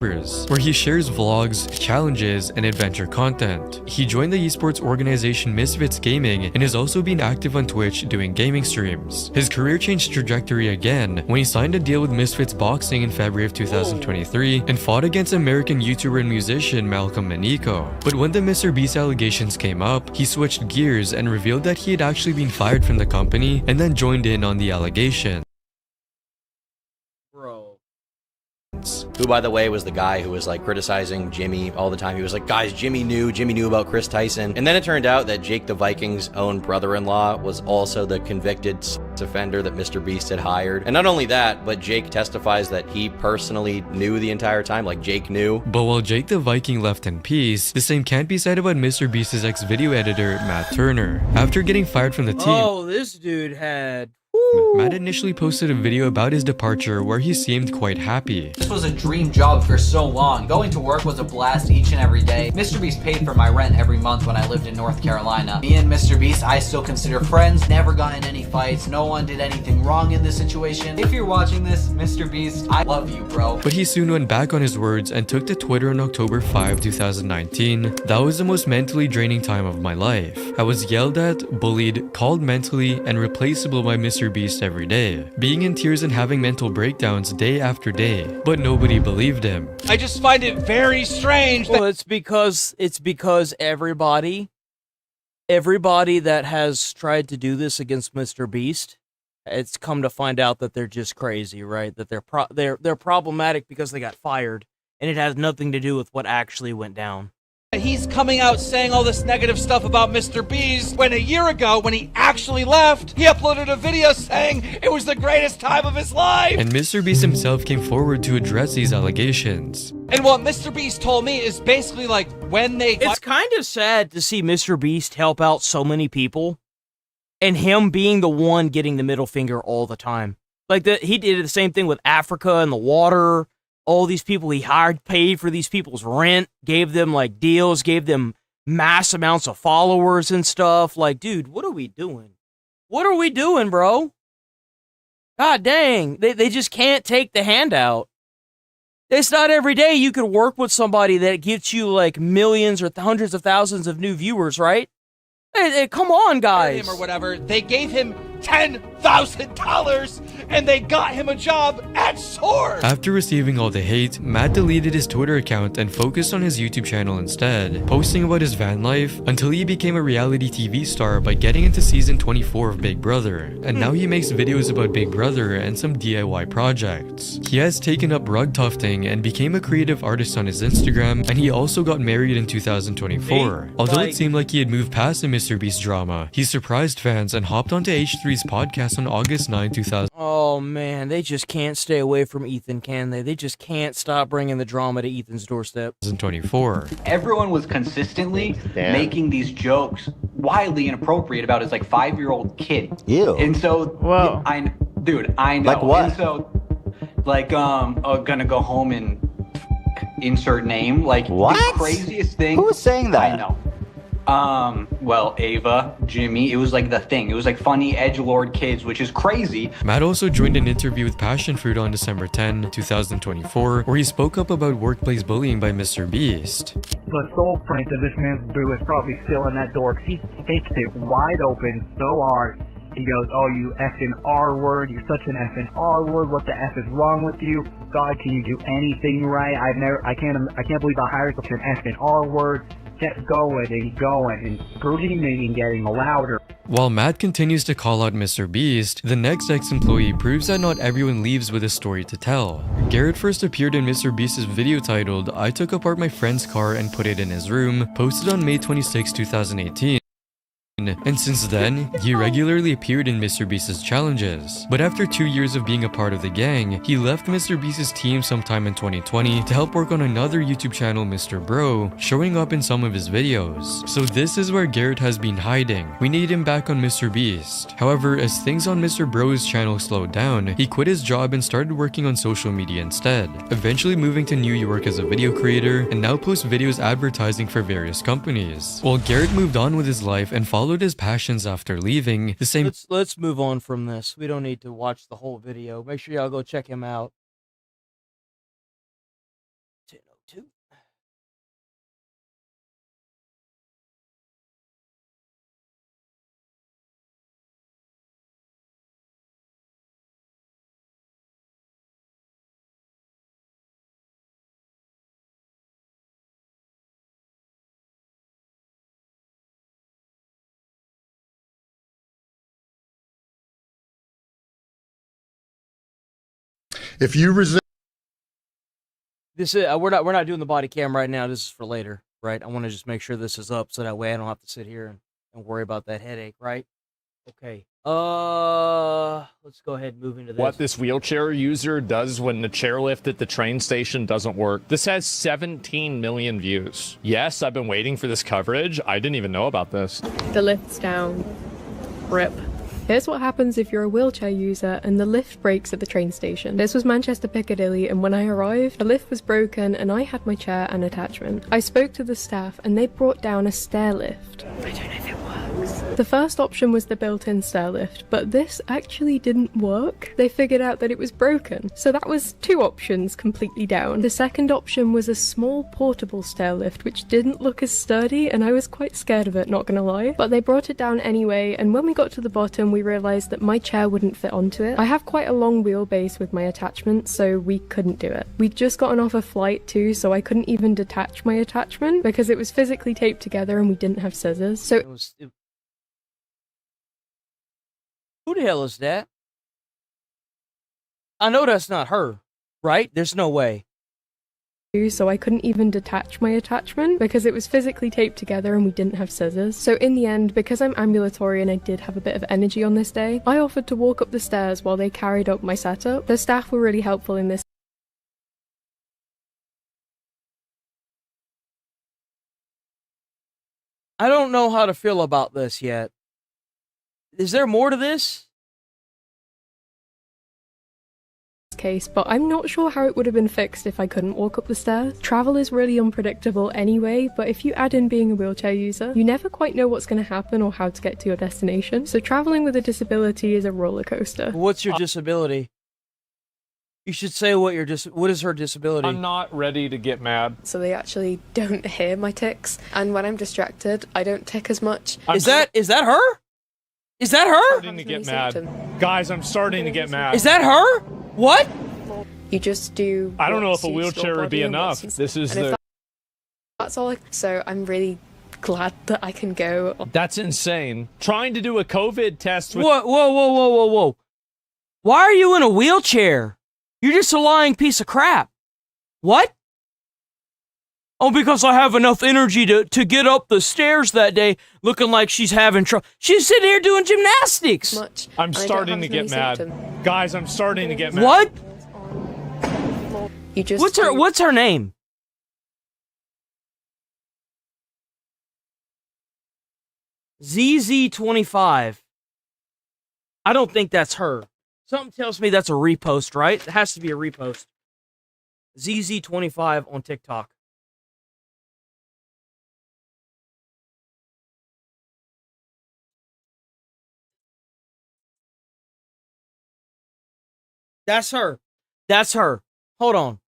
Where he shares vlogs, challenges, and adventure content. He joined the esports organization Misfits Gaming and has also been active on Twitch doing gaming streams. His career changed trajectory again when he signed a deal with Misfits Boxing in February of 2023 and fought against American YouTuber and musician Malcolm Manico. But when the MrBeast allegations came up, he switched gears and revealed that he had actually been fired from the company and then joined in on the allegation. Who, by the way, was the guy who was like criticizing Jimmy all the time. He was like, guys, Jimmy knew about Chris Tyson. And then it turned out that Jake the Viking's own brother-in-law was also the convicted offender that MrBeast had hired. And not only that, but Jake testifies that he personally knew the entire time, like Jake knew. But while Jake the Viking left in peace, the same can't be said about MrBeast's ex-video editor, Matt Turner. After getting fired from the team, Oh, this dude had... Matt initially posted a video about his departure where he seemed quite happy. This was a dream job for so long. Going to work was a blast each and every day. MrBeast paid for my rent every month when I lived in North Carolina. Me and MrBeast, I still consider friends. Never got in any fights. No one did anything wrong in this situation. If you're watching this, MrBeast, I love you, bro. But he soon went back on his words and took to Twitter on October 5, 2019. That was the most mentally draining time of my life. I was yelled at, bullied, called mentally, and replaceable by MrBeast every day, being in tears and having mental breakdowns day after day, but nobody believed him. I just find it very strange that— Well, it's because everybody that has tried to do this against MrBeast, it's come to find out that they're just crazy, right? That they're problematic because they got fired, and it has nothing to do with what actually went down. He's coming out saying all this negative stuff about MrBeast when a year ago, when he actually left, he uploaded a video saying it was the greatest time of his life. And MrBeast himself came forward to address these allegations. And what MrBeast told me is basically like when they— It's kind of sad to see MrBeast help out so many people and him being the one getting the middle finger all the time. Like he did the same thing with Africa and the water. All these people he hired, paid for these people's rent, gave them like deals, gave them mass amounts of followers and stuff. Like, dude, what are we doing? What are we doing, bro? God dang, they just can't take the handout. It's not every day you could work with somebody that gets you like millions or hundreds of thousands of new viewers, right? Hey, come on, guys. Or whatever, they gave him $10,000 and they got him a job at Source. After receiving all the hate, Matt deleted his Twitter account and focused on his YouTube channel instead, posting about his van life until he became a reality TV star by getting into season 24 of Big Brother. And now he makes videos about Big Brother and some DIY projects. He has taken up rug tufting and became a creative artist on his Instagram, and he also got married in 2024. Although it seemed like he had moved past the MrBeast drama, he surprised fans and hopped onto H3's podcast on August 9, 2000. Oh man, they just can't stay away from Ethan, can they? They just can't stop bringing the drama to Ethan's doorstep. 2024. Everyone was consistently making these jokes wildly inappropriate about his like 5-year-old kid. Ew. And so, Whoa. I know. Like what? And so, like, gonna go home and insert name. Like, what? The craziest thing. Who was saying that? I know. Well, Ava, Jimmy, it was like the thing. It was like funny edgelord kids, which is crazy. Matt also joined an interview with Passion Fruit on December 10, 2024, where he spoke up about workplace bullying by MrBeast. The sole point of this man's boo is probably still in that door, 'cause he faked it wide open so hard. He goes, oh, you effing R word, you're such an effing R word, what the F is wrong with you? God, can you do anything right? I can't believe I hired such an effing R word. Kept going and screaming and getting louder. While Matt continues to call out MrBeast, the next ex-employee proves that not everyone leaves with a story to tell. Garrett first appeared in MrBeast's video titled, I took apart my friend's car and put it in his room, posted on May 26, 2018. 2021, and since then, he regularly appeared in MrBeast's challenges. But after 2 years of being a part of the gang, he left MrBeast's team sometime in 2020 to help work on another YouTube channel, Mr. Bro, showing up in some of his videos. So this is where Garrett has been hiding. We need him back on MrBeast. However, as things on Mr. Bro's channel slowed down, he quit his job and started working on social media instead, eventually moving to New York as a video creator and now posts videos advertising for various companies. While Garrett moved on with his life and followed his passions after leaving, the same— Let's move on from this. We don't need to watch the whole video. Make sure y'all go check him out. 10:02. If you resist, This is we're not doing the body cam right now. This is for later, right? I want to just make sure this is up so that way I don't have to sit here and worry about that headache, right? Okay. Let's go ahead and move into this. What this wheelchair user does when the chairlift at the train station doesn't work. This has 17 million views. Yes, I've been waiting for this coverage. I didn't even know about this. The lift's down. Rip. Here's what happens if you're a wheelchair user and the lift breaks at the train station. This was Manchester Piccadilly, and when I arrived, the lift was broken and I had my chair and attachment. I spoke to the staff and they brought down a stair lift. I don't know if it works. The first option was the built-in stair lift, but this actually didn't work. They figured out that it was broken, so that was 2 options completely down. The second option was a small portable stair lift, which didn't look as sturdy, and I was quite scared of it, not gonna lie. But they brought it down anyway, and when we got to the bottom, we realized that my chair wouldn't fit onto it. I have quite a long wheelbase with my attachment, so we couldn't do it. We'd just gotten off a flight too, so I couldn't even detach my attachment because it was physically taped together and we didn't have scissors. So who the hell is that? I know that's not her, right? There's no way. So I couldn't even detach my attachment because it was physically taped together and we didn't have scissors. So in the end, because I'm ambulatory and I did have a bit of energy on this day, I offered to walk up the stairs while they carried up my setup. The staff were really helpful in this. I don't know how to feel about this yet. Is there more to this? Case, but I'm not sure how it would have been fixed if I couldn't walk up the stairs. Travel is really unpredictable anyway, but if you add in being a wheelchair user, you never quite know what's going to happen or how to get to your destination. So traveling with a disability is a roller coaster. What's your disability? You should say what is her disability? I'm not ready to get mad. So they actually don't hear my tics, and when I'm distracted, I don't tick as much. Is that her? Is that her? I'm starting to get mad. Guys, I'm starting to get mad. Is that her? What? You just do. I don't know if a wheelchair would be enough. This is the. That's all. So I'm really glad that I can go. That's insane. Trying to do a COVID test with. Whoa. Why are you in a wheelchair? You're just a lying piece of crap. What? Oh, because I have enough energy to get up the stairs that day looking like she's having trouble. She's sitting here doing gymnastics. I'm starting to get mad. Guys, I'm starting to get mad. What? You just What's her name? ZZ25. I don't think that's her. Something tells me that's a repost, right? It has to be a repost. ZZ25 on TikTok. That's her. That's her. Hold on.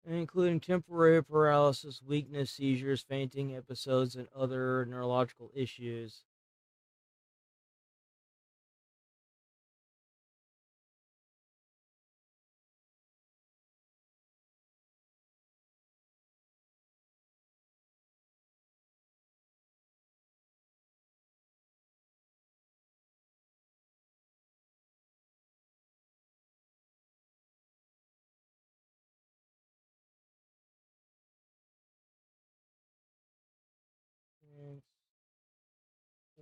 including temporary paralysis, weakness, seizures, fainting episodes, and other neurological issues.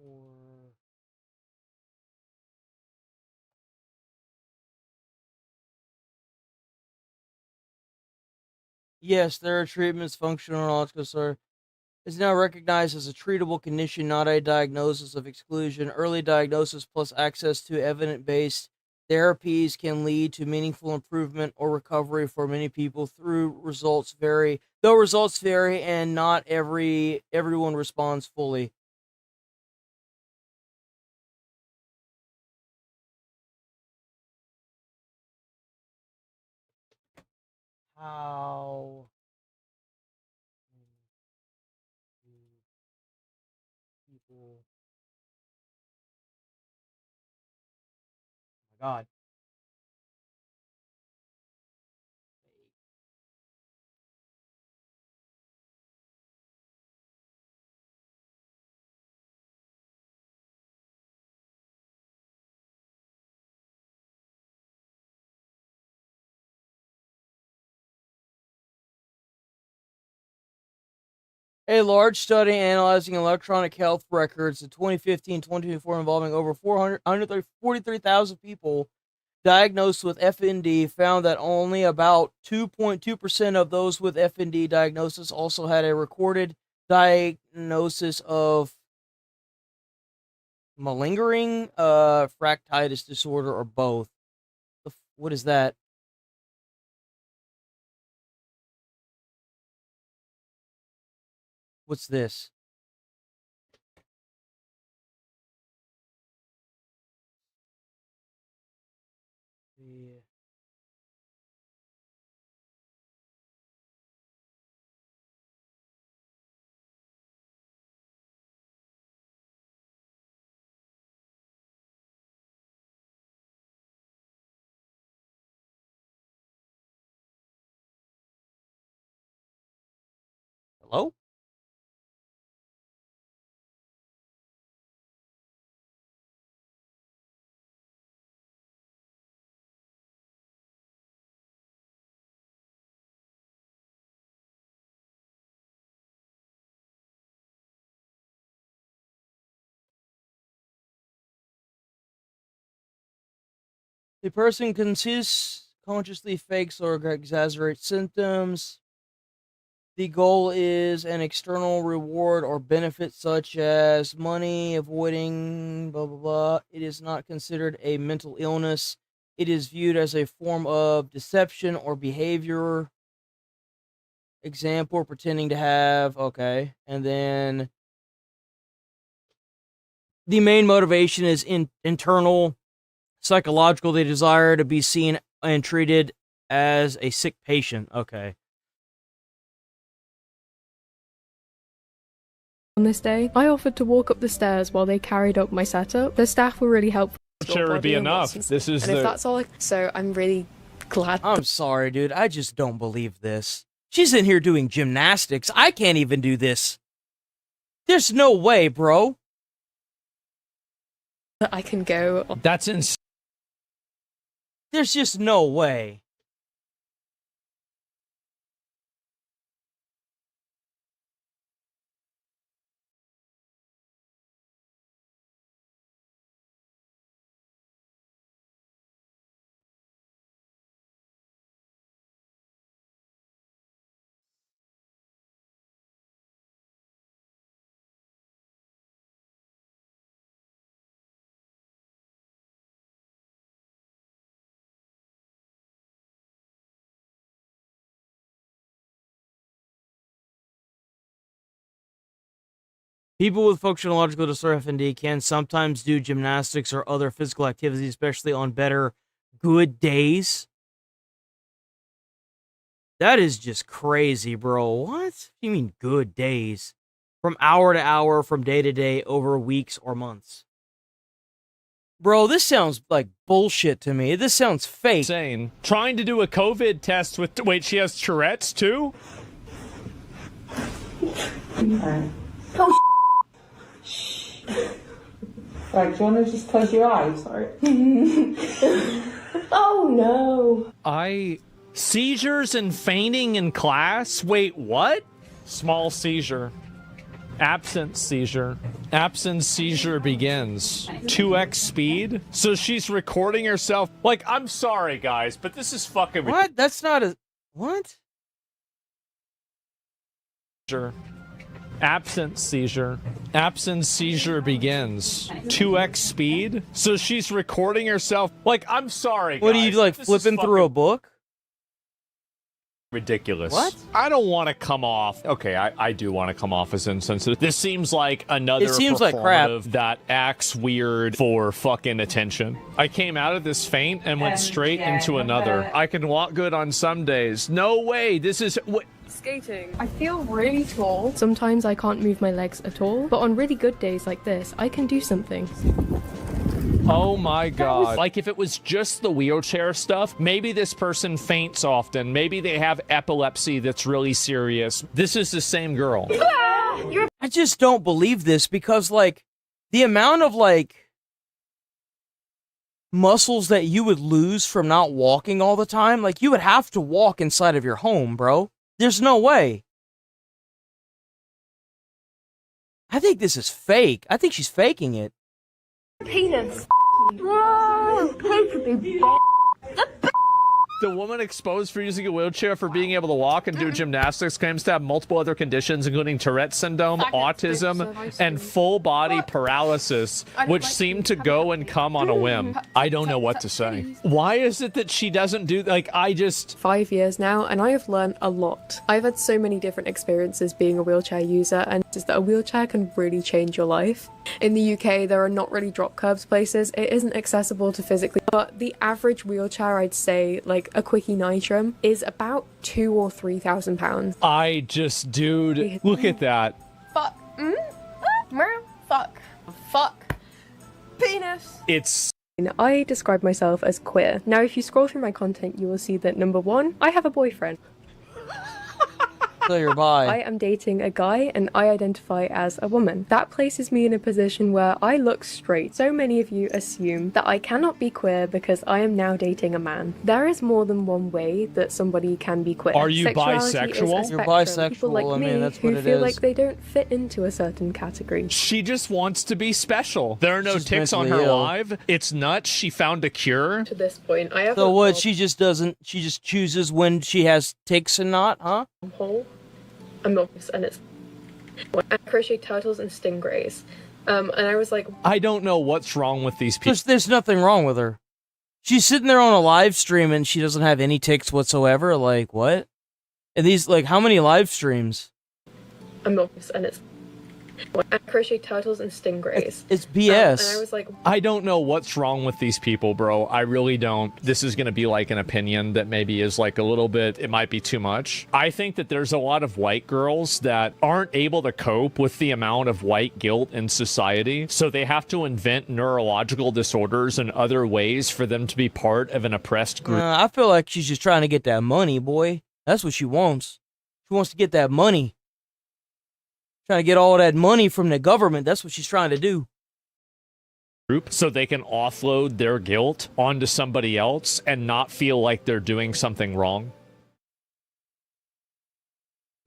Or yes, there are treatments, functional neurological disorder is now recognized as a treatable condition, not a diagnosis of exclusion. Early diagnosis plus access to evidence-based therapies can lead to meaningful improvement or recovery for many people. Though results vary, and not everyone responds fully. How do people? Oh my God. A large study analyzing electronic health records in 2015-2024 involving over 143,000 people diagnosed with FND found that only about 2.2% of those with FND diagnosis also had a recorded diagnosis of malingering, fractitis disorder, or both. What is that? What's this? Yeah. Hello? The person consciously fakes or exaggerates symptoms. The goal is an external reward or benefit such as money, avoiding blah blah blah. It is not considered a mental illness. It is viewed as a form of deception or behavior. Example, pretending to have, okay. And then the main motivation is internal, psychological. They desire to be seen and treated as a sick patient. Okay. On this day, I offered to walk up the stairs while they carried up my setup. The staff were really helpful. Sure would be enough. This is and if that's all, so I'm really glad. I'm sorry, dude. I just don't believe this. She's in here doing gymnastics. I can't even do this. There's no way, bro. I can go. That's insane. There's just no way. People with functional logical disorder FND can sometimes do gymnastics or other physical activities, especially on good days. That is just crazy, bro. What? You mean good days? From hour to hour, from day to day, over weeks or months. Bro, this sounds like bullshit to me. This sounds fake. Insane. Trying to do a COVID test with... Wait, she has Tourette's too? Oh, right, do you want to just close your eyes? Sorry. Oh, no. Seizures and fainting in class? Wait, what? Small seizure. Absent seizure. Absent seizure begins. 2x speed? So she's recording herself. Like, I'm sorry, guys, but this is fucking... What? That's not a... What? Absent seizure. Absent seizure begins. 2x speed? So she's recording herself. Like, I'm sorry, guys. What are you, like, flipping through a book? Ridiculous. What? I don't want to come off. Okay, I do want to come off as insensitive. This seems like another performative that acts weird for fucking attention. I came out of this faint and went straight into another. I can walk good on some days. No way. This is... Skating. I feel really tall. Sometimes I can't move my legs at all, but on really good days like this, I can do something. Oh my god. Like, if it was just the wheelchair stuff, maybe this person faints often. Maybe they have epilepsy that's really serious. This is the same girl. I just don't believe this because, like, the amount of, like, muscles that you would lose from not walking all the time, like, you would have to walk inside of your home, bro. There's no way. I think this is fake. I think she's faking it. Penis. The woman exposed for using a wheelchair for being able to walk and do gymnastics claims to have multiple other conditions, including Tourette's syndrome, autism, and full body paralysis, which seem to go and come on a whim. I don't know what to say. Why is it that she doesn't do, like, 5 years now, and I have learned a lot. I've had so many different experiences being a wheelchair user, and just that a wheelchair can really change your life. In the UK, there are not really drop curbs places. It isn't accessible to physically, but the average wheelchair, I'd say, like a Quickie Nitram, is about £2,000 or £3,000. Dude, look at that. Fuck. Fuck. Penis. I describe myself as queer. Now, if you scroll through my content, you will see that number one, I have a boyfriend. So you're bi. I am dating a guy and I identify as a woman. That places me in a position where I look straight. So many of you assume that I cannot be queer because I am now dating a man. There is more than one way that somebody can be queer. Are you bisexual? You're bisexual. People like me that's what who it feel is. like they don't fit into a certain category. She just wants to be special. There are no She's ticks on her mentally ill. live. It's nuts. She found a cure. To this point, I have So what? She just doesn't. She just chooses when she has ticks and not, huh? Hole. I'm not, and it's. I crochet turtles and stingrays, and I was like, I don't know what's wrong with these people. There's nothing wrong with her. She's sitting there on a live stream and she doesn't have any ticks whatsoever. Like what? And these, like, how many live streams? I'm not, and it's. I crochet turtles and stingrays. It's BS. And I was like, I don't know what's wrong with these people, bro. I really don't. This is going to be like an opinion that maybe is like a little bit, it might be too much. I think that there's a lot of white girls that aren't able to cope with the amount of white guilt in society. So they have to invent neurological disorders and other ways for them to be part of an oppressed group. I feel like she's just trying to get that money, boy. That's what she wants. She wants to get that money. Trying to get all that money from the government. That's what she's trying to do. So they can offload their guilt onto somebody else and not feel like they're doing something wrong.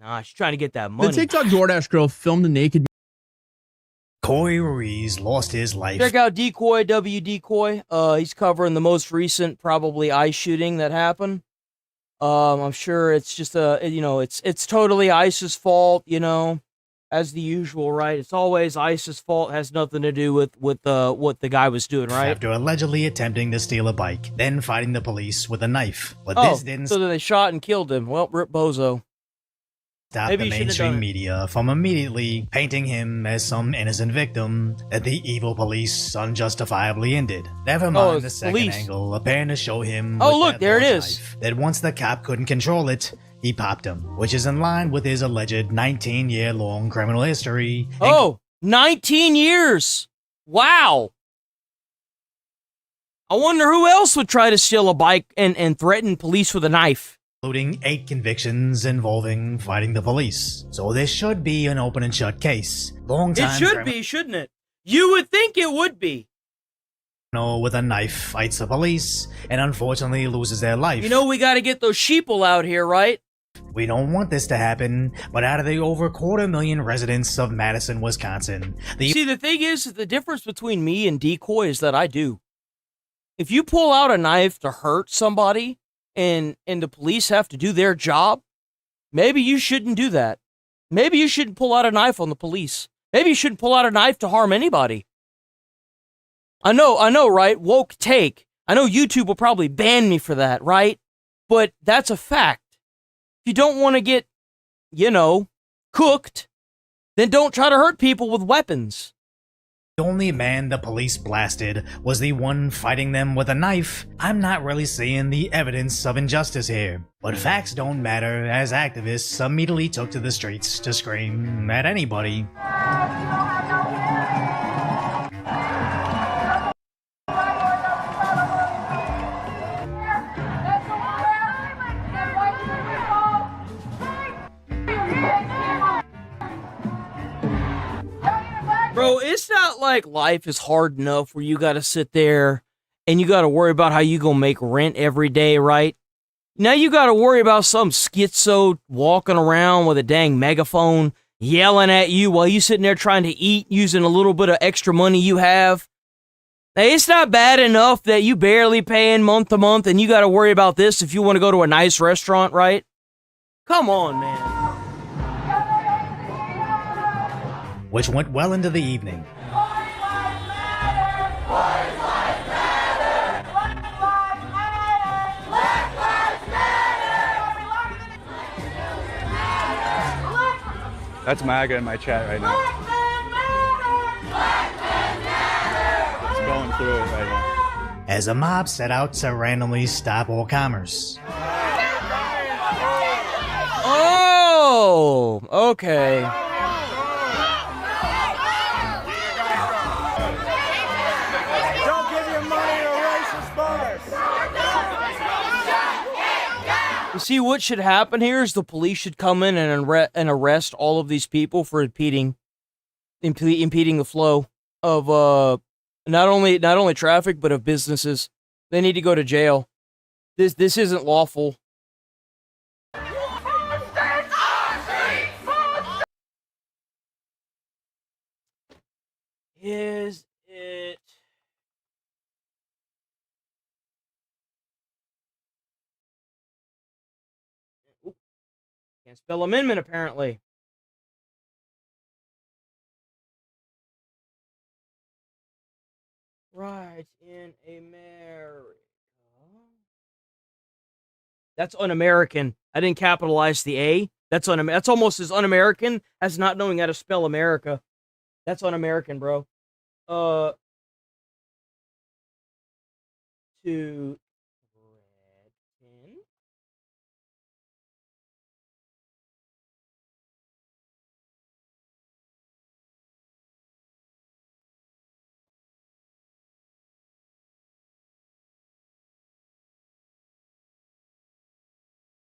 Nah, she's trying to get that money. The TikTok DoorDash girl filmed a naked. Corey Ruiz lost his life. Check out Decoy, W Decoy. He's covering the most recent, probably, ICE shooting that happened. I'm sure it's just it's totally ICE's fault, as the usual, right? It's always ICE's fault. Has nothing to do with what the guy was doing, right? After allegedly attempting to steal a bike, then fighting the police with a knife. But this didn't so they shot and killed him. Well, rip bozo. Stop the mainstream media from immediately painting him as some innocent victim that the evil police unjustifiably ended. Never mind the second angle, appearing to show him look, there it is. That once the cop couldn't control it, He popped him, which is in line with his alleged 19-year-long criminal history. Oh, 19 years! Wow! I wonder who else would try to steal a bike and threaten police with a knife. Including 8 convictions involving fighting the police. So this should be an open and shut case. It should be, shouldn't it? You would think it would be. With a knife fights the police and unfortunately loses their life. You know we gotta get those sheeple out here, right? We don't want this to happen, but out of the over 250,000 residents of Madison, Wisconsin... See, the thing is, the difference between me and Decoy is that I do. If you pull out a knife to hurt somebody, and the police have to do their job, maybe you shouldn't do that. Maybe you shouldn't pull out a knife on the police. Maybe you shouldn't pull out a knife to harm anybody. I know, right? Woke take. I know YouTube will probably ban me for that, right? But that's a fact. If you don't want to get, cooked, then don't try to hurt people with weapons. The only man the police blasted was the one fighting them with a knife. I'm not really seeing the evidence of injustice here. But facts don't matter, as activists immediately took to the streets to scream at anybody. Bro, it's not like life is hard enough where you gotta sit there and you gotta worry about how you gonna make rent every day, right? Now you gotta worry about some schizo walking around with a dang megaphone yelling at you while you sitting there trying to eat using a little bit of extra money you have. Hey, it's not bad enough that you barely paying month to month and you gotta worry about this if you want to go to a nice restaurant, right? Come on, man. Which went well into the evening. That's MAGA in my chat right now. It's going through it right now. As a mob set out to randomly stop all commerce. Oh, okay. You see, what should happen here is the police should come in and arrest all of these people for impeding the flow of not only traffic but of businesses. They need to go to jail. This isn't lawful. Is it? Can't spell amendment, apparently. Right in America. That's un-American. I didn't capitalize the A. That's almost as un-American as not knowing how to spell America. That's un-American, bro. To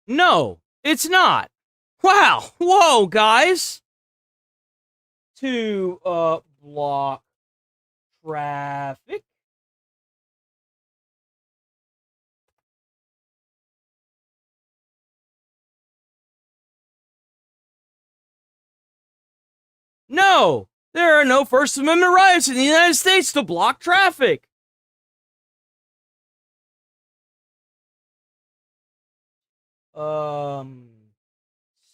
No, it's not. Wow. Whoa, guys. To block traffic. No, there are no First Amendment rights in the United States to block traffic.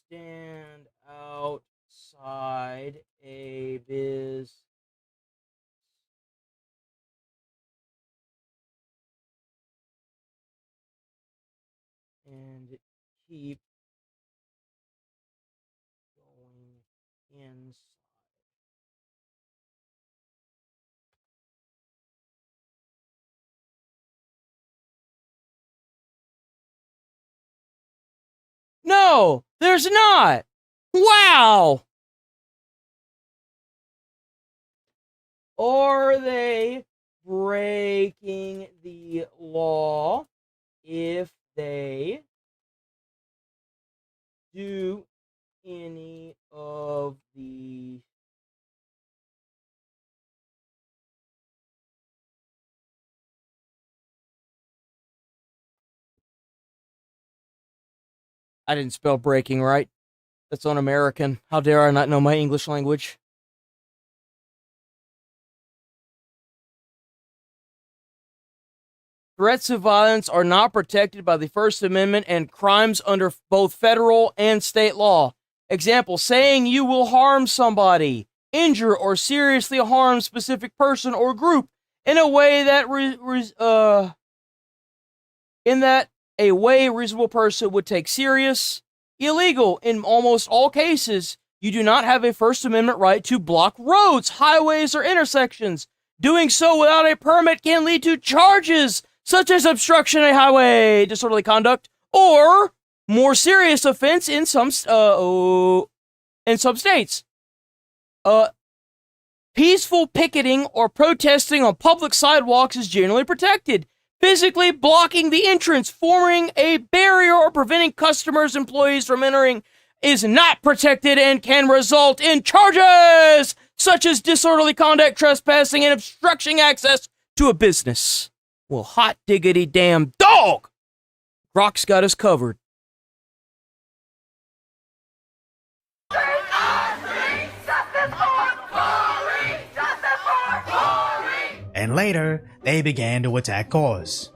Stand outside a biz. And keep going inside. No! No, there's not. Wow. Are they breaking the law if they do any of the I didn't spell breaking right. That's un-American. How dare I not know my English language? Threats of violence are not protected by the First Amendment and crimes under both federal and state law. Example, saying you will harm somebody, injure or seriously harm specific person or group in a way that a way a reasonable person would take serious. Illegal in almost all cases. You do not have a First Amendment right to block roads, highways, or intersections. Doing so without a permit can lead to charges such as obstruction of a highway, disorderly conduct, or more serious offense in some states. Peaceful picketing or protesting on public sidewalks is generally protected. Physically blocking the entrance, forming a barrier, or preventing customers, employees from entering is not protected and can result in charges such as disorderly conduct, trespassing, and obstructing access to a business. Well, hot diggity damn dog! Grok's got us covered. And later, they began to attack cars.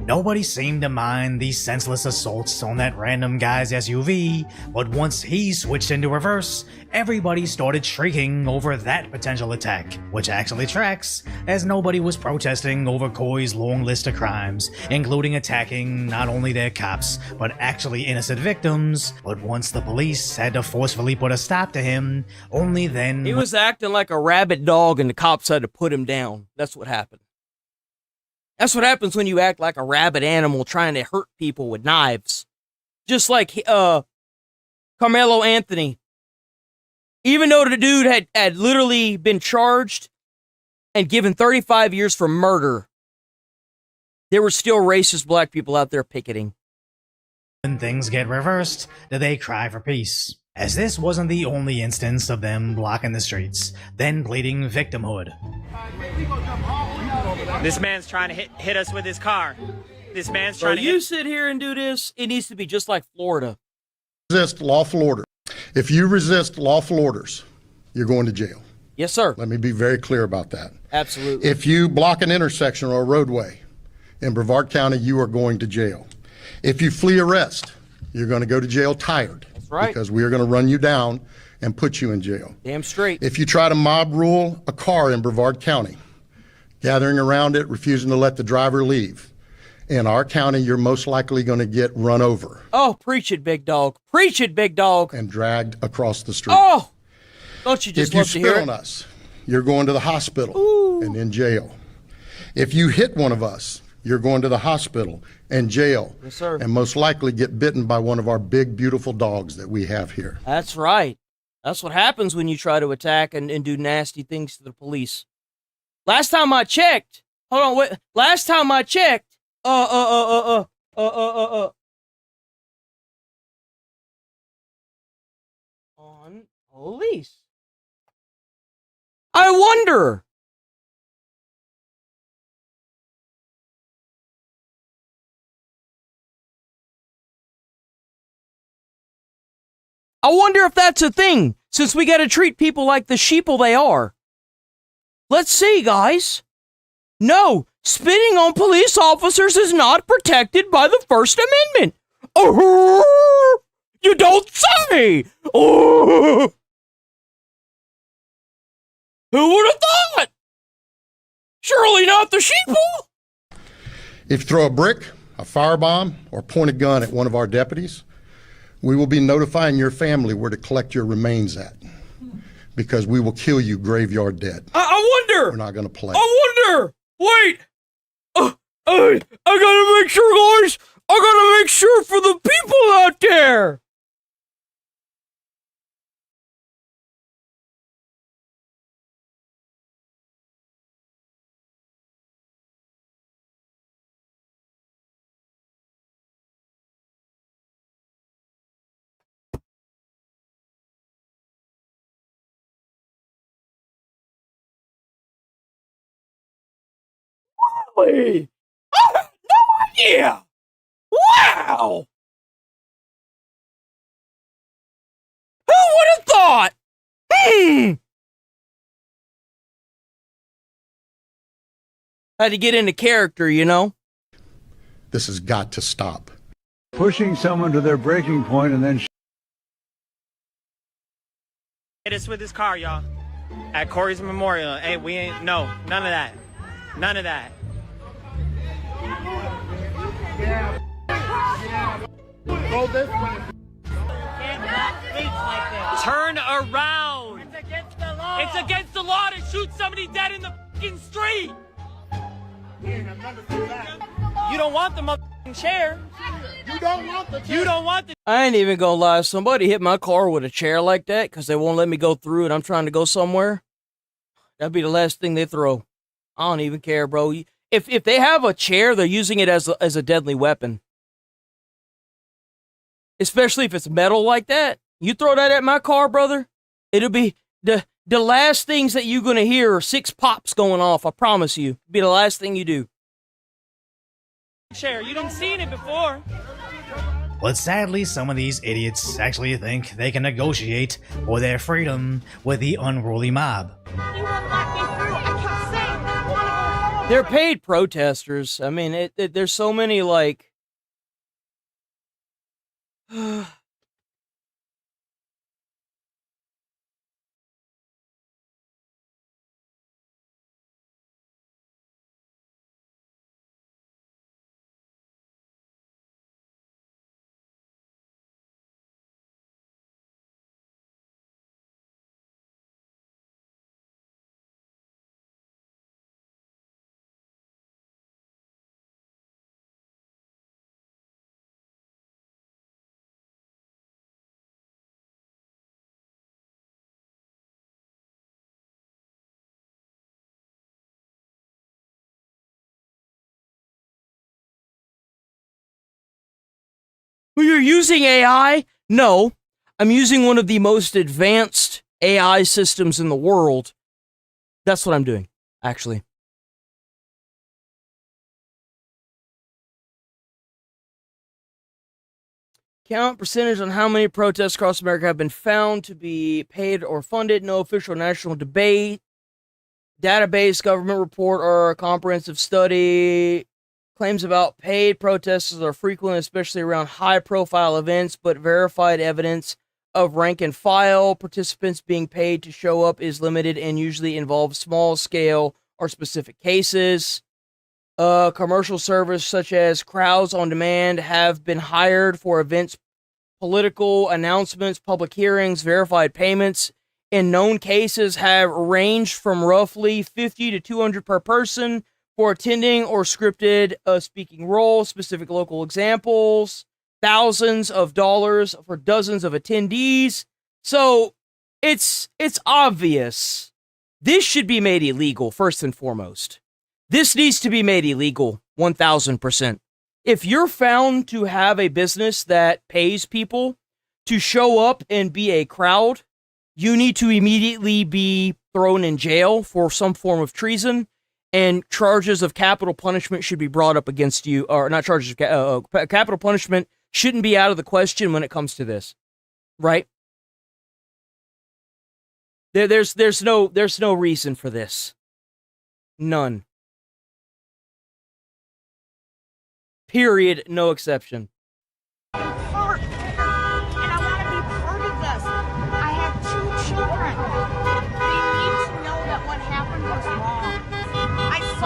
Nobody seemed to mind the senseless assaults on that random guy's SUV, but once he switched into reverse, everybody started shrieking over that potential attack, which actually tracks, as nobody was protesting over Coy's long list of crimes, including attacking not only their cops, but actually innocent victims. But once the police had to forcefully put a stop to him, only then... He was acting like a rabid dog and the cops had to put him down. That's what happened. That's what happens when you act like a rabid animal trying to hurt people with knives. Just like Carmelo Anthony. Even though the dude had literally been charged and given 35 years for murder, there were still racist black people out there picketing. When things get reversed, do they cry for peace? As this wasn't the only instance of them blocking the streets, then pleading victimhood. This man's trying to hit us with his car. This man's So trying to you sit here and do this, it needs to be just like Florida. Resist lawful order. If you resist lawful orders, you're going to jail. Yes, sir. Let me be very clear about that. Absolutely. If you block an intersection or a roadway in Brevard County, you are going to jail. If you flee arrest, you're going to go to jail tired. That's right. Because we are going to run you down and put you in jail. Damn straight. If you try to mob rule a car in Brevard County, gathering around it, refusing to let the driver leave, in our county, you're most likely going to get run over. Oh, preach it, big dog. Preach it, big dog. And dragged across the street. Oh! Don't you just if you love to hear spit it? on us, you're going to the hospital and in jail. If you hit one of us, you're going to the hospital and jail. Yes, sir. And most likely get bitten by one of our big, beautiful dogs that we have here. That's right. That's what happens when you try to attack and do nasty things to the police. Last time I checked, hold on, wait. Last time I checked, on police. I wonder. I wonder if that's a thing, since we gotta treat people like the sheeple they are. Let's see, guys. No, spitting on police officers is not protected by the First Amendment. Oh, you don't say. Oh. Who would have thought? Surely not the sheeple! If you throw a brick, a firebomb, or point a gun at one of our deputies, we will be notifying your family where to collect your remains at, because we will kill you graveyard dead. I wonder! We're not going to play. I wonder! Wait! I gotta make sure, guys! I gotta make sure for the people out there! Really? I had no idea! Wow! Who would have thought? Had to get into character, you know? This has got to stop. Pushing someone to their breaking point and then Hit us with his car, y'all. At Corey's Memorial. Hey, we ain't, no, none of that. None of that. go this way. Turn around. It's against the law. It's against the law to shoot somebody dead in the fucking street. You don't want the motherfucking chair. You don't want the chair. You don't want the. I ain't even gonna lie. Somebody hit my car with a chair like that because they won't let me go through and I'm trying to go somewhere. That'd be the last thing they throw. I don't even care, bro. If they have a chair, they're using it as a deadly weapon. Especially if it's metal like that. You throw that at my car, brother, it'll be the last things that you're gonna hear are 6 pops going off. I promise you. It'll be the last thing you do. Chair. You done seen it before. But sadly, some of these idiots actually think they can negotiate for their freedom with the unruly mob. They're paid protesters. I mean, there's so many, like... You're using AI? No. I'm using one of the most advanced AI systems in the world. That's what I'm doing, actually. Count percentage on how many protests across America have been found to be paid or funded. No official national debate. Database, government report, or a comprehensive study. Claims about paid protesters are frequent, especially around high-profile events, but verified evidence of rank and file participants being paid to show up is limited and usually involves small-scale or specific cases. Commercial service such as crowds on demand have been hired for events, political announcements, public hearings, verified payments. In known cases have ranged from roughly 50 to 200 per person for attending or scripted a speaking role. Specific local examples, thousands of dollars for dozens of attendees. So it's obvious. This should be made illegal, first and foremost. This needs to be made illegal, 1000%. If you're found to have a business that pays people to show up and be a crowd, you need to immediately be thrown in jail for some form of treason. And charges of capital punishment should be brought up against you, or not charges of capital punishment shouldn't be out of the question when it comes to this, right? There's no reason for this, none. Period. No exception. And I want to be part of this. I have 2 children. They need to know that what happened was wrong. I saw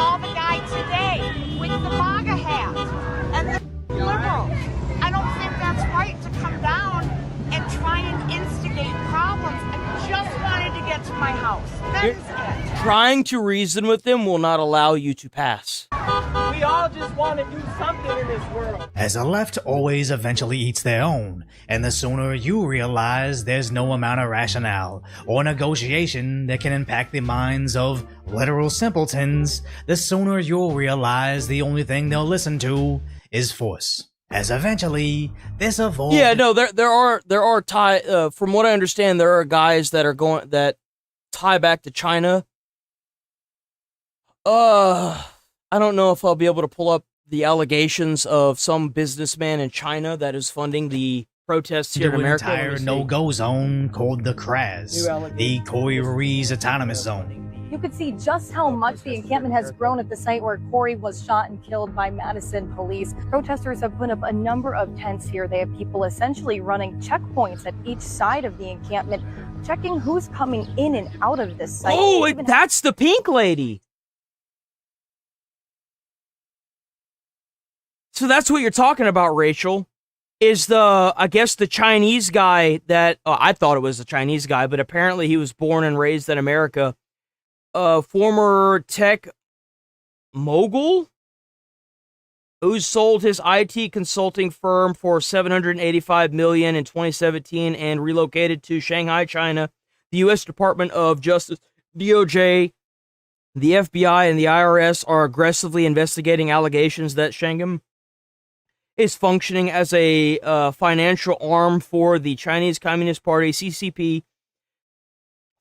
my house. That is it. Trying to reason with them will not allow you to pass. We all just want to do something in this world. As the left always eventually eats their own, and the sooner you realize there's no amount of rationale or negotiation that can impact the minds of literal simpletons, the sooner you'll realize the only thing they'll listen to is force. As eventually, this evolved. Yeah, no, there are from what I understand, there are guys that are that tie back to China. I don't know if I'll be able to pull up the allegations of some businessman in China that is funding the protests here in America. An entire no-go zone called the CRAZ, the Corey Ruiz Autonomous Zone. You could see just how much the encampment has grown at the site where Corey was shot and killed by Madison police. Protesters have put up a number of tents here. They have people essentially running checkpoints at each side of the encampment, checking who's coming in and out of this site. Oh, that's the pink lady. So that's what you're talking about, Rachel, is I guess the Chinese guy that, I thought it was a Chinese guy, but apparently he was born and raised in America. Former tech mogul who sold his IT consulting firm for $785 million in 2017 and relocated to Shanghai, China. The U.S. Department of Justice, DOJ, the FBI, and the IRS are aggressively investigating allegations that Shangam is functioning as a financial arm for the Chinese Communist Party, CCP,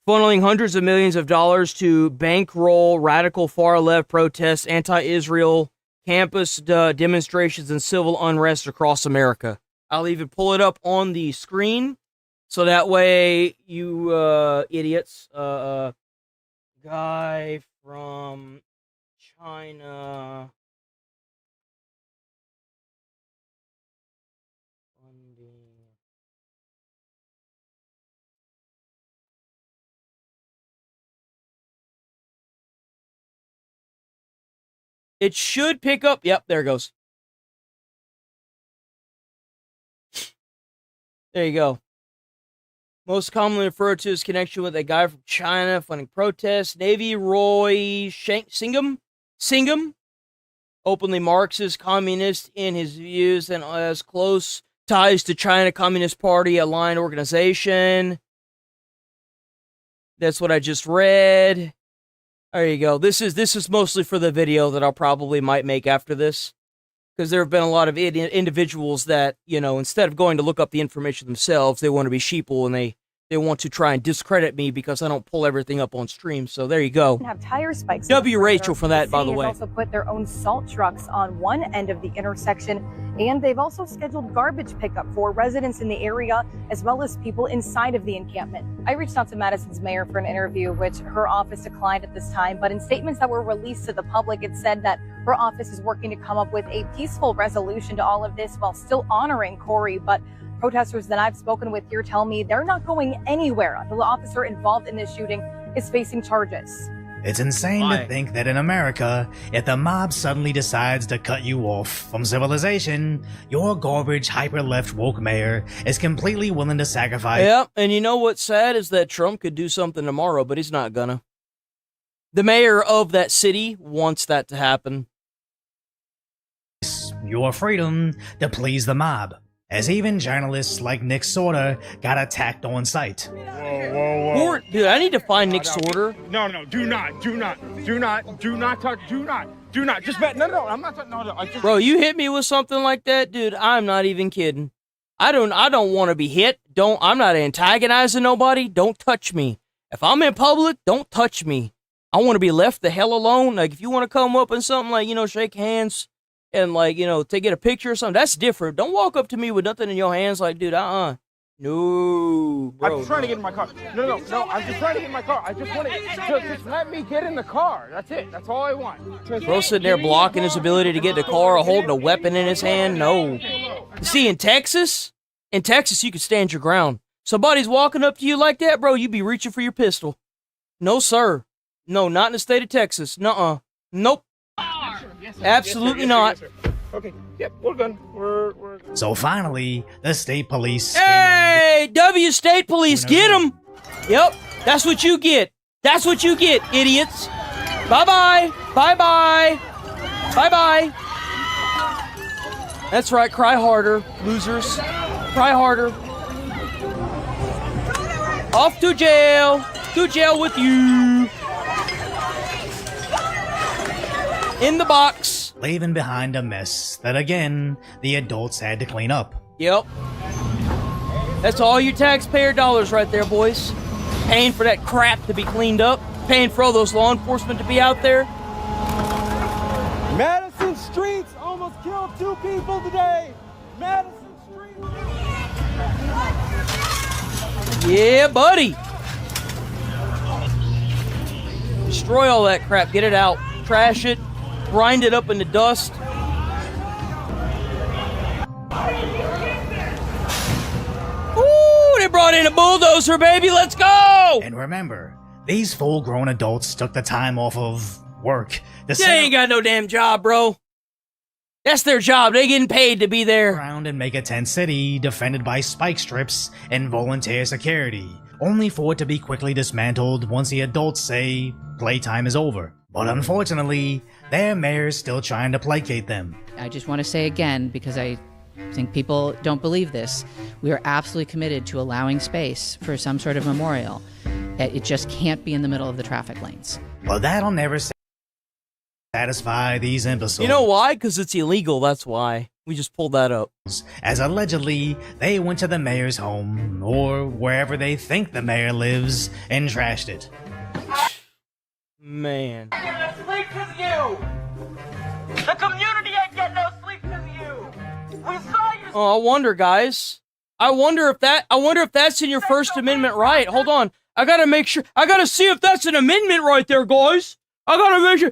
funneling hundreds of millions of dollars to bankroll radical far-left protests, anti-Israel campus demonstrations, and civil unrest across America. I'll even pull it up on the screen, so that way you idiots, guy from China... It should pick up. Yep, there it goes. There you go. Most commonly referred to as connection with a guy from China funding protests. Navy Roy Singham, openly Marxist, communist in his views, and has close ties to China Communist Party aligned organization. That's what I just read. There you go. This is mostly for the video that I'll probably might make after this, because there have been a lot of individuals that, you know, instead of going to look up the information themselves, they want to be sheeple and they want to try and discredit me because I don't pull everything up on stream. So there you go. Have tire spikes. W. Rachel for that, by the way. They've also put their own salt trucks on one end of the intersection, and they've also scheduled garbage pickup for residents in the area, as well as people inside of the encampment. I reached out to Madison's mayor for an interview, which her office declined at this time, but in statements that were released to the public, it said that her office is working to come up with a peaceful resolution to all of this while still honoring Corey. But protesters that I've spoken with here tell me they're not going anywhere until the officer involved in this shooting is facing charges. It's insane to think that in America, if the mob suddenly decides to cut you off from civilization, your garbage hyper-left woke mayor is completely willing to sacrifice. Yeah, and you know what's sad is that Trump could do something tomorrow, but he's not gonna. The mayor of that city wants that to happen. Your freedom to please the mob. As even journalists like Nick Sorter got attacked on site. Whoa. Dude, I need to find Nick Sorter. No, do not touch, just bet, no, I'm not touching, no, I just... Bro, you hit me with something like that, dude, I'm not even kidding. I don't want to be hit. I'm not antagonizing nobody. Don't touch me. If I'm in public, don't touch me. I want to be left the hell alone. Like, if you want to come up and something like, you know, shake hands, and like, you know, to get a picture or something, that's different. Don't walk up to me with nothing in your hands like, dude, No, bro. I'm just trying to get in my car. No, I'm just trying to get in my car. I just want to, just let me get in the car. That's it. That's all I want. Bro sitting there blocking his ability to get in the car or holding a weapon in his hand? No. See, in Texas, you can stand your ground. Somebody's walking up to you like that, bro, you be reaching for your pistol. No, sir. No, not in the state of Texas. Nuh-uh. Nope. Absolutely not. Okay, yep, we're good. We're... So finally, the state police... Hey, W State Police, get him! Yep, That's what you get. That's what you get, idiots. Bye-bye. Bye-bye. Bye-bye. That's right, cry harder, losers. Cry harder. Off to jail. To jail with you. In the box. Leaving behind a mess that, again, the adults had to clean up. Yep. That's all your taxpayer dollars right there, boys. Paying for that crap to be cleaned up. Paying for all those law enforcement to be out there. Madison streets almost killed 2 people today. Madison streets. Yeah, buddy. Destroy all that crap. Get it out. Trash it. Grind it up into dust. Ooh, they brought in a bulldozer, baby. Let's go. And remember, these full-grown adults took the time off of work. They ain't got no damn job, bro. That's their job. They getting paid to be there. Around and make a tent city defended by spike strips and volunteer security, only for it to be quickly dismantled once the adults say playtime is over. But unfortunately, their mayor's still trying to placate them. I just want to say again, because I think people don't believe this, we are absolutely committed to allowing space for some sort of memorial. It just can't be in the middle of the traffic lanes. Well, that'll never satisfy these imbeciles. You know why? Because it's illegal, that's why. We just pulled that up. As allegedly, they went to the mayor's home, or wherever they think the mayor lives, and trashed it. Man. Sleep with you. The community ain't getting no sleep with you. We saw you. Oh, I wonder, guys. I wonder if that's in your First Amendment right. Hold on. I gotta make sure. I gotta see if that's an amendment right there, guys. I gotta make sure.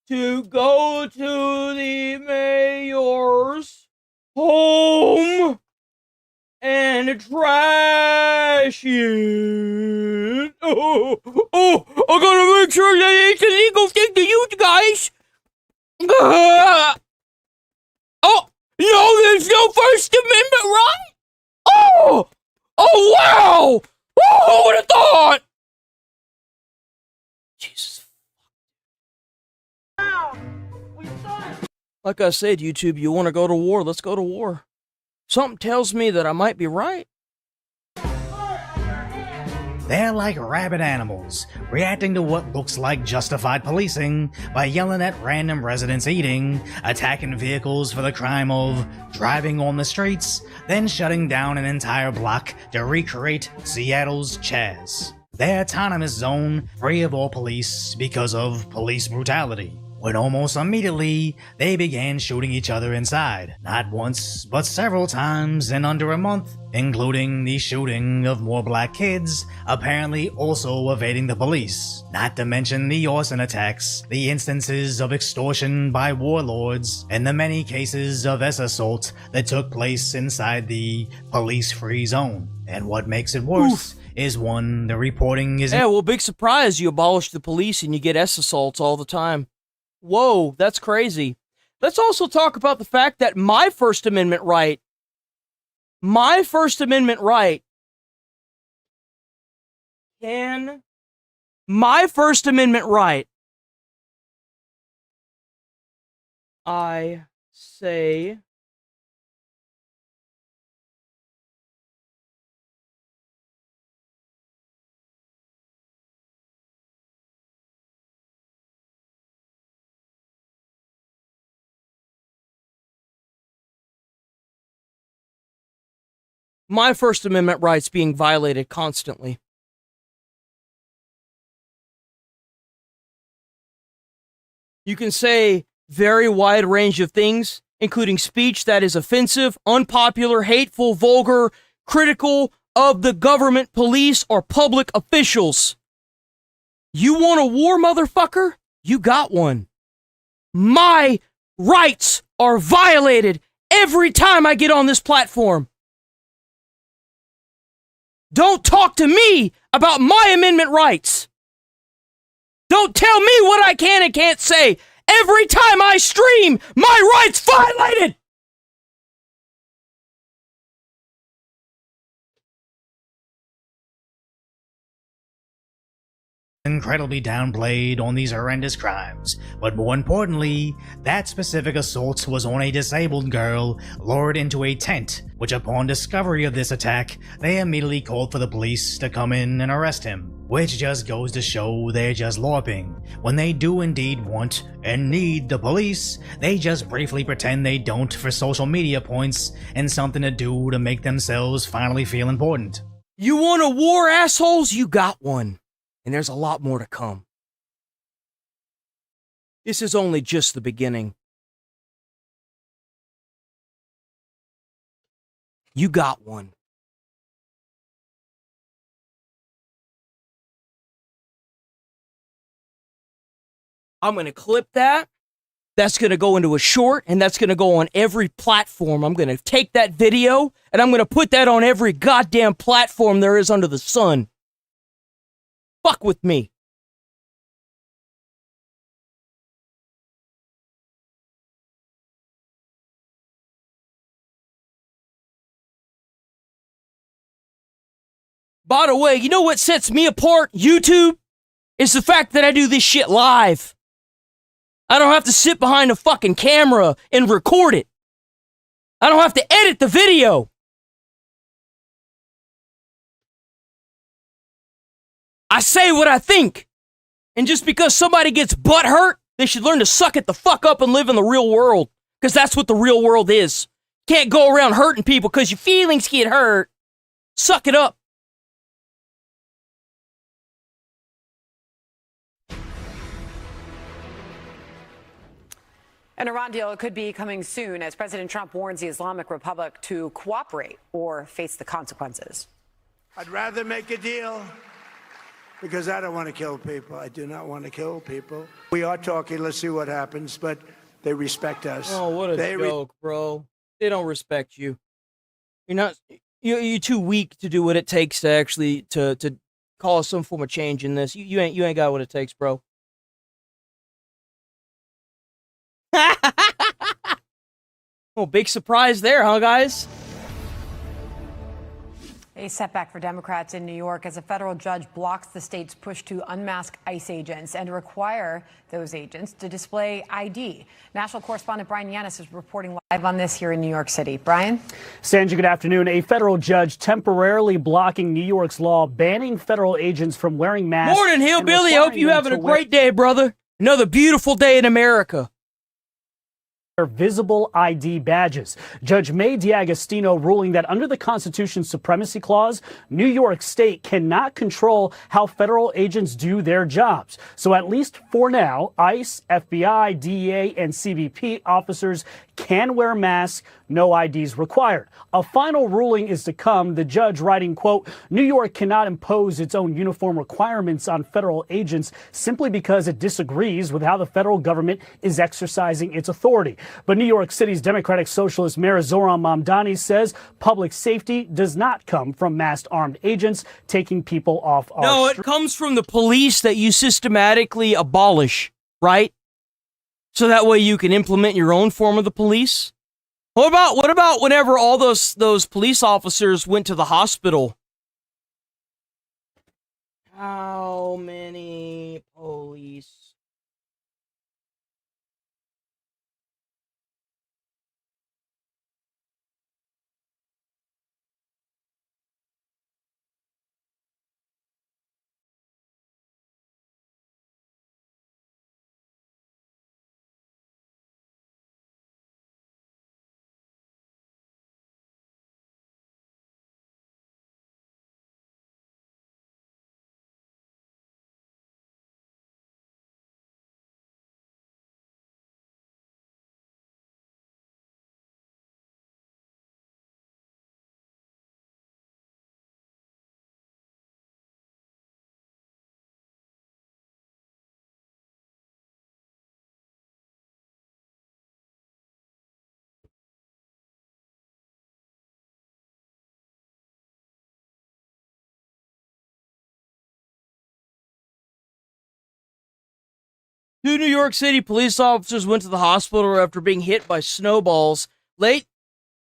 To go to the mayor's home and trash it. Oh, I gotta make sure that it's a legal thing to use, guys. Oh, no, there's no First Amendment, right? Oh, wow. Who would have thought? Jesus. Like I said, YouTube, you want to go to war? Let's go to war. Something tells me that I might be right. They're like rabid animals, reacting to what looks like justified policing by yelling at random residents eating, attacking vehicles for the crime of driving on the streets, then shutting down an entire block to recreate Seattle's Chaz. Their autonomous zone free of all police because of police brutality. When almost immediately, they began shooting each other inside. Not once, but several times in under a month, including the shooting of more black kids, apparently also evading the police. Not to mention the arson attacks, the instances of extortion by warlords, and the many cases of assault that took place inside the police-free zone. And what makes it worse is one, the reporting is... Yeah, well, big surprise, you abolish the police and you get assaults all the time. Whoa, that's crazy. Let's also talk about the fact that my First Amendment right, I say, my First Amendment rights being violated constantly. You can say very wide range of things, including speech that is offensive, unpopular, hateful, vulgar, critical of the government, police, or public officials. You want a war, motherfucker? You got one. My rights are violated every time I get on this platform. Don't talk to me about my amendment rights. Don't tell me what I can and can't say. Every time I stream, my rights violated. incredibly downplayed on these horrendous crimes. But more importantly, that specific assault was on a disabled girl lured into a tent, which upon discovery of this attack, they immediately called for the police to come in and arrest him. Which just goes to show they're just LARPing. When they do indeed want and need the police, they just briefly pretend they don't for social media points and something to do to make themselves finally feel important. You want a war, assholes? You got one. And there's a lot more to come. This is only just the beginning. You got one. I'm going to clip that. That's going to go into a short, and that's going to go on every platform. I'm going to take that video, and I'm going to put that on every goddamn platform there is under the sun. Fuck with me. By the way, you know what sets me apart, YouTube? Is the fact that I do this shit live. I don't have to sit behind a fucking camera and record it. I don't have to edit the video. I say what I think. And just because somebody gets butt hurt, they should learn to suck it the fuck up and live in the real world. Because that's what the real world is. Can't go around hurting people because your feelings get hurt. Suck it up. An Iran deal could be coming soon as President Trump warns the Islamic Republic to cooperate or face the consequences. I'd rather make a deal because I don't want to kill people. I do not want to kill people. We are talking. Let's see what happens, but they respect us. Oh, what a joke, bro. They don't respect you. You're not. You're too weak to do what it takes to actually to cause some form of change in this. You ain't got what it takes, bro. Oh, big surprise there, huh, guys? A setback for Democrats in New York as a federal judge blocks the state's push to unmask ICE agents and require those agents to display ID. National correspondent Brian Yanis is reporting live on this here in New York City. Brian? Sanjay, good afternoon. A federal judge temporarily blocking New York's law banning federal agents from wearing masks. Morning, Hillbilly. I hope you're having a great day, brother. Another beautiful day in America. Visible ID badges. Judge May D'Agostino ruling that under the Constitution's Supremacy Clause, New York State cannot control how federal agents do their jobs. So at least for now, ICE, FBI, DEA, and CBP officers can wear masks, no IDs required. A final ruling is to come, the judge writing, quote, New York cannot impose its own uniform requirements on federal agents simply because it disagrees with how the federal government is exercising its authority. But New York City's Democratic Socialist Mayor Zohran Mamdani says public safety does not come from masked armed agents taking people off our No, it comes from the police that you systematically abolish, right? So that way you can implement your own form of the police. What about whenever all those police officers went to the hospital? How many police? Two New York City police officers went to the hospital after being hit by snowballs late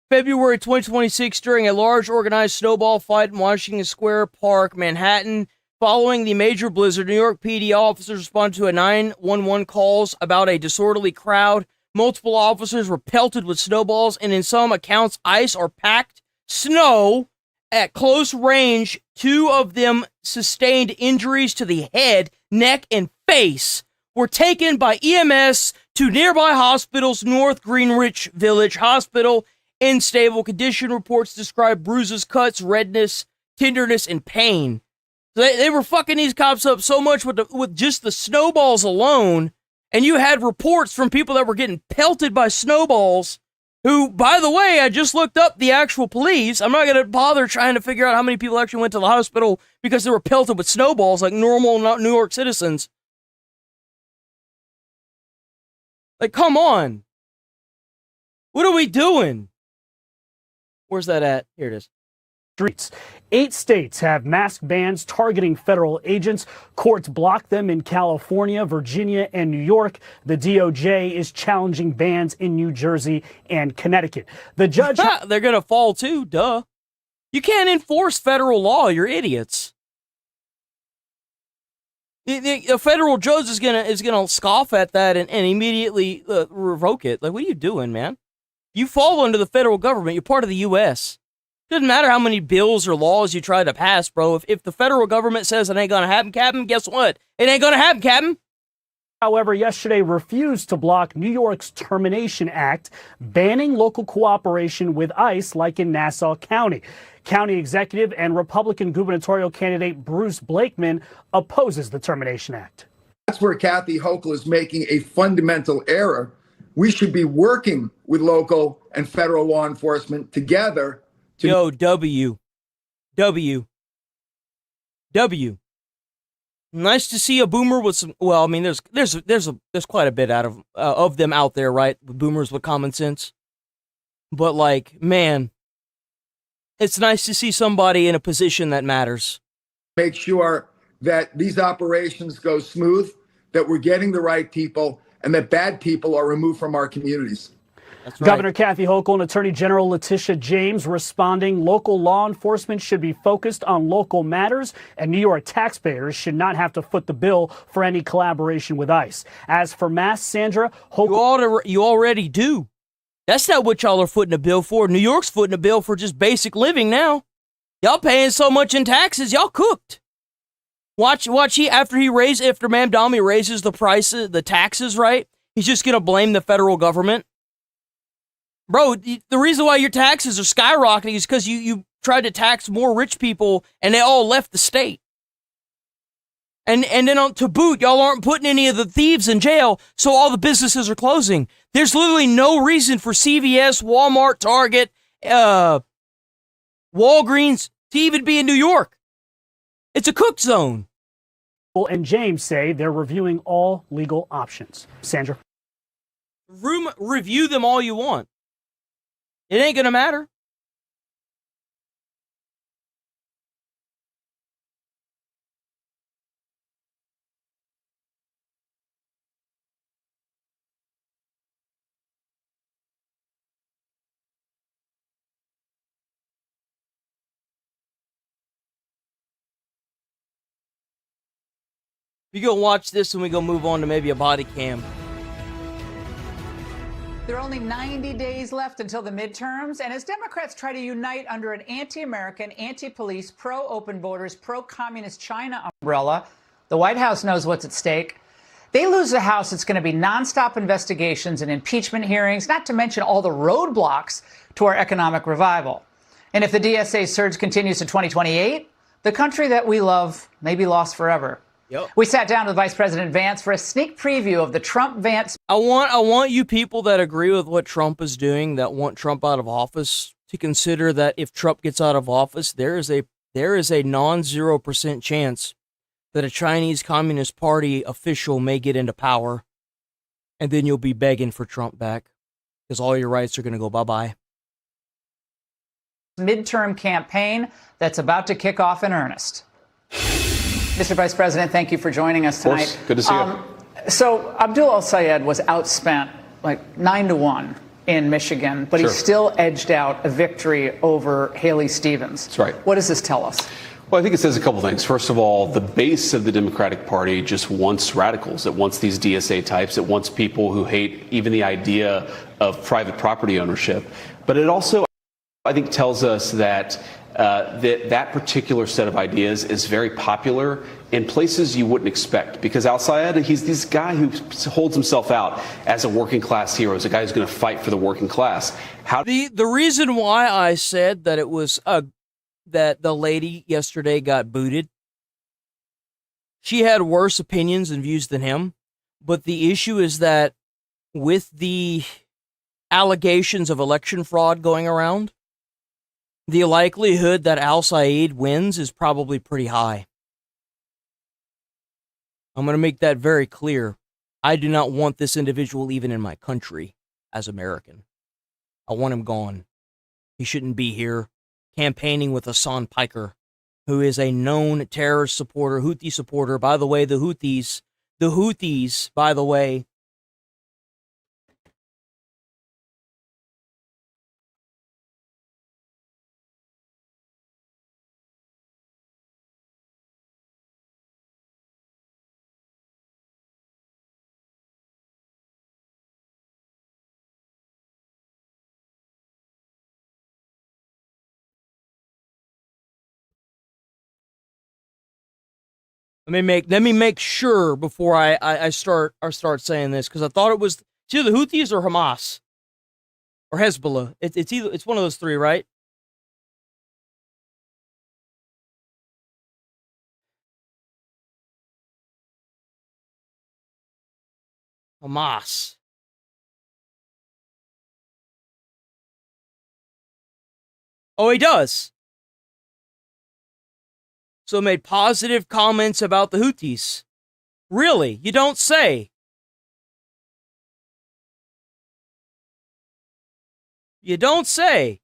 February 2026 during a large organized snowball fight in Washington Square Park, Manhattan. Following the major blizzard, New York PD officers responded to a 911 calls about a disorderly crowd. Multiple officers were pelted with snowballs, and in some accounts, ice or packed snow at close range. 2 of them sustained injuries to the head, neck, and face. Were taken by EMS to nearby hospitals. North Greenwich Village Hospital in stable condition. Reports describe bruises, cuts, redness, tenderness, and pain. They were fucking these cops up so much with just the snowballs alone, and you had reports from people that were getting pelted by snowballs, who, by the way, I just looked up the actual police. I'm not going to bother trying to figure out how many people actually went to the hospital because they were pelted with snowballs like normal New York citizens. Like, come on. What are we doing? Where's that at? Here it is. Streets. 8 states have mask bans targeting federal agents. Courts blocked them in California, Virginia, and New York. The DOJ is challenging bans in New Jersey and Connecticut. The judge... They're going to fall too, duh. You can't enforce federal law, you're idiots. A federal judge is gonna scoff at that and immediately revoke it. Like, what are you doing, man? You fall under the federal government. You're part of the U.S. Doesn't matter how many bills or laws you try to pass, bro. If the federal government says it ain't gonna happen, Captain, guess what? It ain't gonna happen, Captain. However, yesterday refused to block New York's Termination Act, banning local cooperation with ICE like in Nassau County. County executive and Republican gubernatorial candidate Bruce Blakeman opposes the Termination Act. That's where Kathy Hochul is making a fundamental error. We should be working with local and federal law enforcement together to... Yo, W. Nice to see a boomer with some... Well, I mean, there's quite a bit of them out there, right? Boomers with common sense. But, like, man... It's nice to see somebody in a position that matters. Make sure that these operations go smooth, that we're getting the right people, and that bad people are removed from our communities. That's right. Governor Kathy Hochul and Attorney General Letitia James responding, local law enforcement should be focused on local matters, and New York taxpayers should not have to foot the bill for any collaboration with ICE. As for masks, Sandra, Hochul... You already do. That's not what y'all are footing a bill for. New York's footing a bill for just basic living now. Y'all paying so much in taxes, y'all cooked. Watch after Mamdani raises the prices, the taxes, right? He's just gonna blame the federal government. Bro, the reason why your taxes are skyrocketing is because you tried to tax more rich people and they all left the state. And then to boot, y'all aren't putting any of the thieves in jail, so all the businesses are closing. There's literally no reason for CVS, Walmart, Target, Walgreens to even be in New York. It's a cook zone. And James say they're reviewing all legal options. Sandra? Review them all you want. It ain't gonna matter. We go watch this and we go move on to maybe a body cam. There are only 90 days left until the midterms, and as Democrats try to unite under an anti-American, anti-police, pro-open borders, pro-communist China umbrella, the White House knows what's at stake. They lose the House, it's going to be nonstop investigations and impeachment hearings, not to mention all the roadblocks to our economic revival. And if the DSA surge continues to 2028, the country that we love may be lost forever. Yep. We sat down with Vice President Vance for a sneak preview of the Trump-Vance. I want you people that agree with what Trump is doing, that want Trump out of office, to consider that if Trump gets out of office, there is a non-0% chance that a Chinese Communist Party official may get into power, and then you'll be begging for Trump back because all your rights are going to go bye-bye. Midterm campaign that's about to kick off in earnest. Mr. Vice President, thank you for joining us tonight. Good to see you. So Abdul El-Sayed was outspent like 9-1 in Michigan, but he still edged out a victory over Haley Stevens. That's right. What does this tell us? Well, I think it says a couple things. First of all, the base of the Democratic Party just wants radicals. It wants these DSA types. It wants people who hate even the idea of private property ownership. But it also, I think, tells us that that particular set of ideas is very popular in places you wouldn't expect. Because Al-Sayed, he's this guy who holds himself out as a working class hero, as a guy who's going to fight for the working class. The reason why I said that it was that the lady yesterday got booted, she had worse opinions and views than him. But the issue is that with the allegations of election fraud going around, the likelihood that Al-Sayed wins is probably pretty high. I'm going to make that very clear. I do not want this individual even in my country as American. I want him gone. He shouldn't be here campaigning with Hassan Piker, who is a known terrorist supporter, Houthi supporter. By the way, the Houthis, by the way, let me make sure before I start saying this, because I thought it was either the Houthis or Hamas or Hezbollah. It's one of those three, right? Hamas. Oh, he does. So made positive comments about the Houthis. Really? You don't say. You don't say.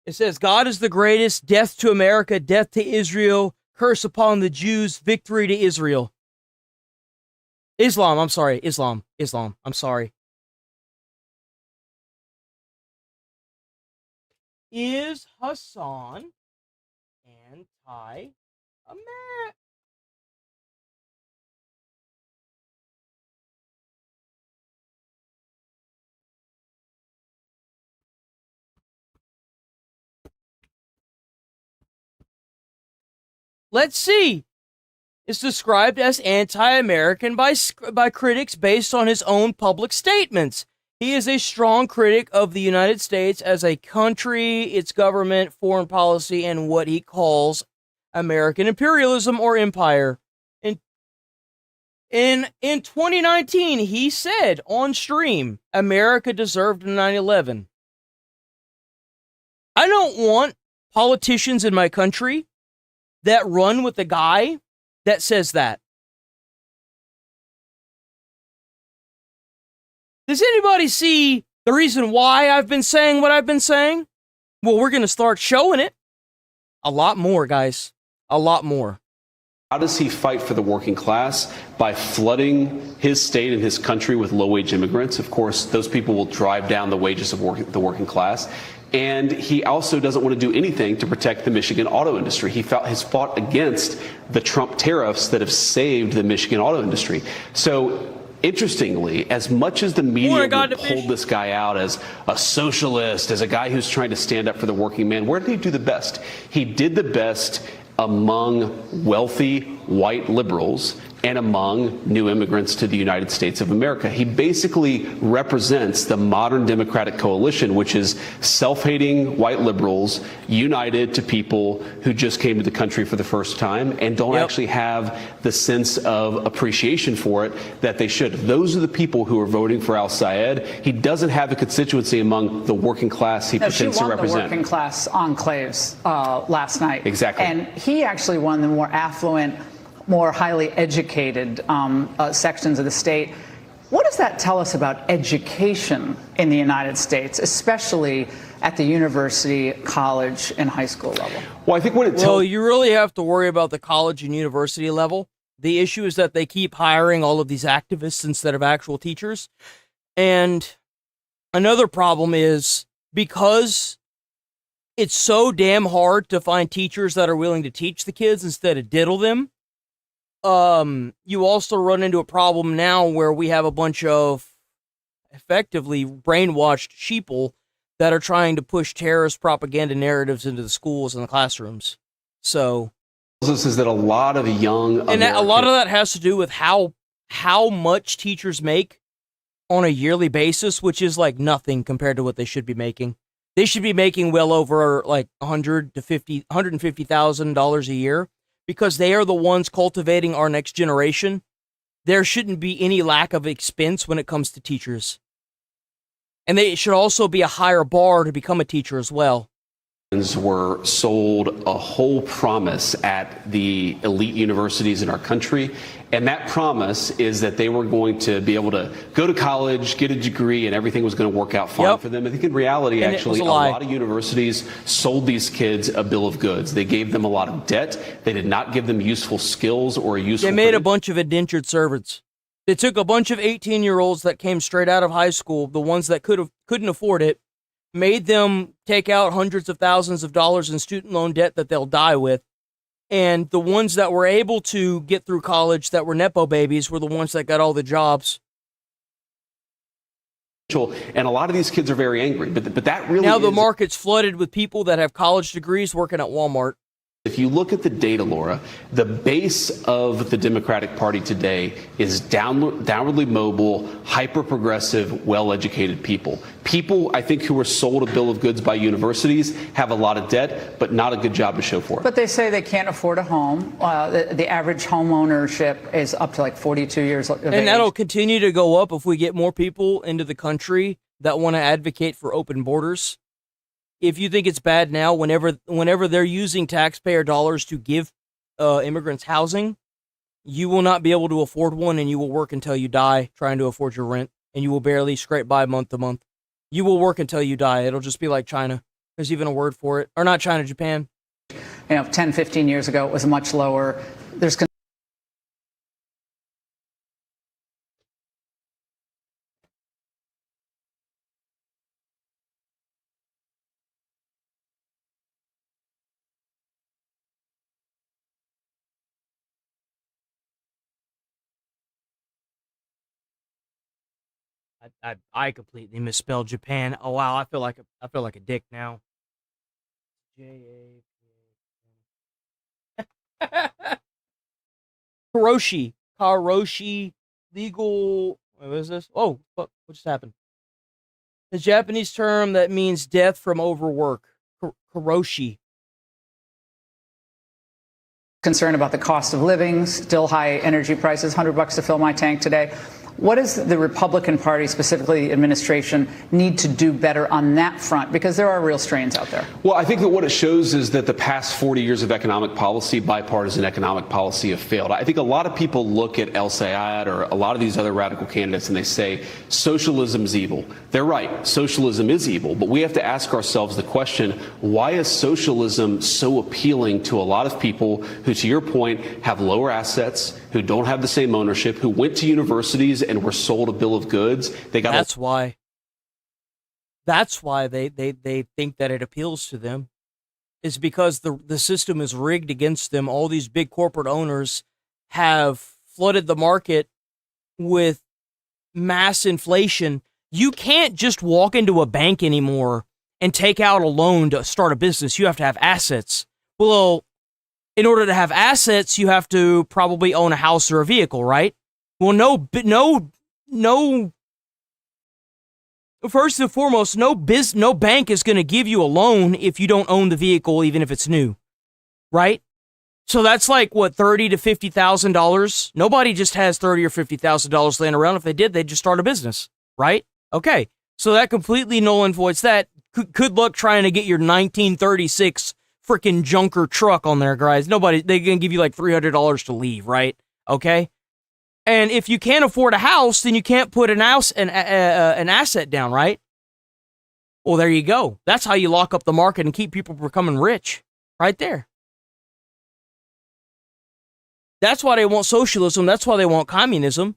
It says, God is the greatest, death to America, death to Israel, curse upon the Jews, victory to Israel. Islam, I'm sorry. Islam, I'm sorry. Is Hassan anti-American? Let's see. It's described as anti-American by critics based on his own public statements. He is a strong critic of the United States as a country, its government, foreign policy, and what he calls American imperialism or empire. In 2019, he said on stream, America deserved 9/11. I don't want politicians in my country that run with the guy that says that. Does anybody see the reason why I've been saying what I've been saying? Well, we're going to start showing it. A lot more, guys. A lot more. How does he fight for the working class? By flooding his state and his country with low-wage immigrants. Of course, those people will drive down the wages of the working class. And he also doesn't want to do anything to protect the Michigan auto industry. He has fought against the Trump tariffs that have saved the Michigan auto industry. So, interestingly, as much as the media would hold this guy out as a socialist, as a guy who's trying to stand up for the working man, where did he do the best? He did the best among wealthy white liberals and among new immigrants to the United States of America. He basically represents the modern Democratic coalition, which is self-hating white liberals united to people who just came to the country for the first time and don't actually have the sense of appreciation for it that they should. Those are the people who are voting for Al-Sayed. He doesn't have a constituency among the working class he pretends to represent. She won the working class enclaves last night. Exactly. And he actually won the more affluent, more highly educated sections of the state. What does that tell us about education in the United States, especially at the university, college, and high school level? Well, I think what it tells... Well, you really have to worry about the college and university level. The issue is that they keep hiring all of these activists instead of actual teachers. And another problem is because it's so damn hard to find teachers that are willing to teach the kids instead of diddle them. You also run into a problem now where we have a bunch of effectively brainwashed sheeple that are trying to push terrorist propaganda narratives into the schools and the classrooms. So this is that a lot of young and a lot of that has to do with how much teachers make on a yearly basis, which is like nothing compared to what they should be making. They should be making well over like $150,000 a year because they are the ones cultivating our next generation. There shouldn't be any lack of expense when it comes to teachers. And they should also be a higher bar to become a teacher as well. Were sold a whole promise at the elite universities in our country. And that promise is that they were going to be able to go to college, get a degree, and everything was going to work out fine for them. I think in reality, actually, a lot of universities sold these kids a bill of goods. They gave them a lot of debt. They did not give them useful skills or a useful... They made a bunch of indentured servants. They took a bunch of 18-year-olds that came straight out of high school, the ones that couldn't afford it, made them take out hundreds of thousands of dollars in student loan debt that they'll die with. And the ones that were able to get through college that were Nepo babies were the ones that got all the jobs. And a lot of these kids are very angry, but that really now the market's flooded with people that have college degrees working at Walmart. If you look at the data, Laura, the base of the Democratic Party today is downwardly mobile, hyper-progressive, well-educated people. People, I think, who are sold a bill of goods by universities have a lot of debt, but not a good job to show for it. But they say they can't afford a home. The average home ownership is up to like 42 years of age. And that'll continue to go up if we get more people into the country that want to advocate for open borders. If you think it's bad now, whenever they're using taxpayer dollars to give immigrants housing, you will not be able to afford one, and you will work until you die trying to afford your rent, and you will barely scrape by month to month. You will work until you die. It'll just be like China. There's even a word for it. Or not China, Japan. 10, 15 years ago, it was much lower. There's I completely misspelled Japan. Oh wow, I feel like a dick now. Karoshi legal. What is this? Oh, fuck! What just happened? The Japanese term that means death from overwork. Karoshi. concern about the cost of living, still high energy prices, $100 to fill my tank today. What does the Republican Party, specifically the administration, need to do better on that front? Because there are real strains out there. Well, I think that what it shows is that the past 40 years of economic policy, bipartisan economic policy, have failed. I think a lot of people look at El Sayed or a lot of these other radical candidates and they say socialism's evil. They're right. Socialism is evil. But we have to ask ourselves the question, why is socialism so appealing to a lot of people who, to your point, have lower assets, who don't have the same ownership, who went to universities and were sold a bill of goods? That's why they think that it appeals to them. Is because the system is rigged against them. All these big corporate owners have flooded the market with mass inflation. You can't just walk into a bank anymore and take out a loan to start a business. You have to have assets. Well, in order to have assets, you have to probably own a house or a vehicle, right? Well, no. First and foremost, no bank is going to give you a loan if you don't own the vehicle, even if it's new, right? So that's like what, $30,000 to $50,000. Nobody just has $30,000 or $50,000 laying around. If they did, they'd just start a business, right? Okay, so that completely null and voids that. Good luck trying to get your 1936 freaking junker truck on there, guys. They're gonna give you like $300 to leave, right? Okay. And if you can't afford a house, then you can't put an asset down, right? Well, there you go. That's how you lock up the market and keep people from becoming rich, right there. That's why they want socialism. That's why they want communism.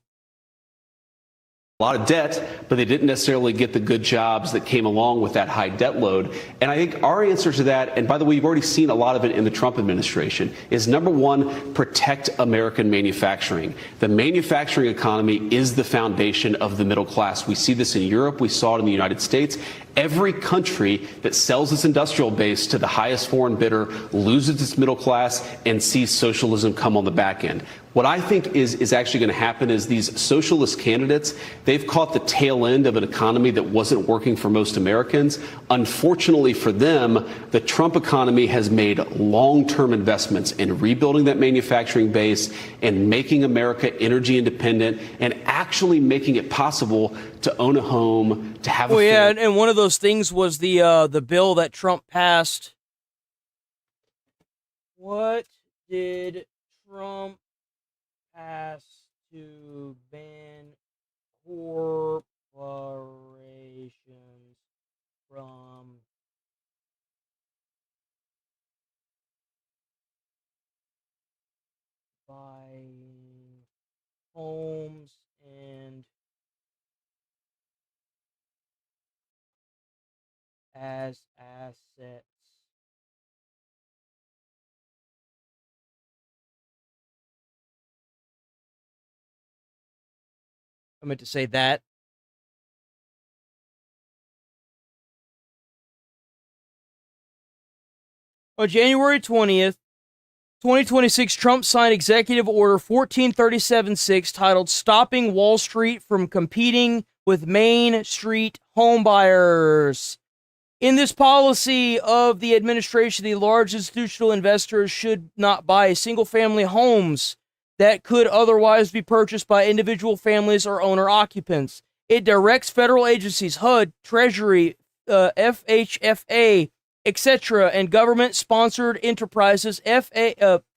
A lot of debt, but they didn't necessarily get the good jobs that came along with that high debt load. And I think our answer to that, and by the way, you've already seen a lot of it in the Trump administration, is number one, protect American manufacturing. The manufacturing economy is the foundation of the middle class. We see this in Europe. We saw it in the United States. Every country that sells its industrial base to the highest foreign bidder loses its middle class and sees socialism come on the back end. What I think is actually going to happen is these socialist candidates, they've caught the tail end of an economy that wasn't working for most Americans. Unfortunately for them, the Trump economy has made long-term investments in rebuilding that manufacturing base and making America energy independent and actually making it possible to own a home, to have a family. Yeah, and one of those things was the bill that Trump passed. What did Trump pass to ban corporations from buying homes and as assets? I meant to say that. On January 20th, 2026, Trump signed Executive Order 1437-6 titled Stopping Wall Street from Competing with Main Street Homebuyers. In this policy of the administration, the large institutional investors should not buy single-family homes that could otherwise be purchased by individual families or owner-occupants. It directs federal agencies, HUD, Treasury, FHFA, etc., and government-sponsored enterprises,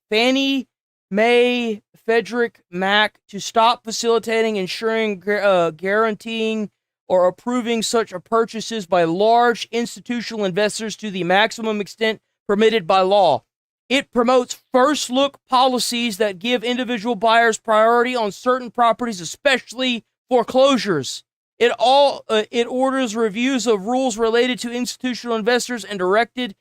Fannie Mae, Frederick Mac, to stop facilitating, ensuring, guaranteeing, or approving such purchases by large institutional investors to the maximum extent permitted by law. It promotes first-look policies that give individual buyers priority on certain properties, especially foreclosures. It orders reviews of rules related to institutional investors and directed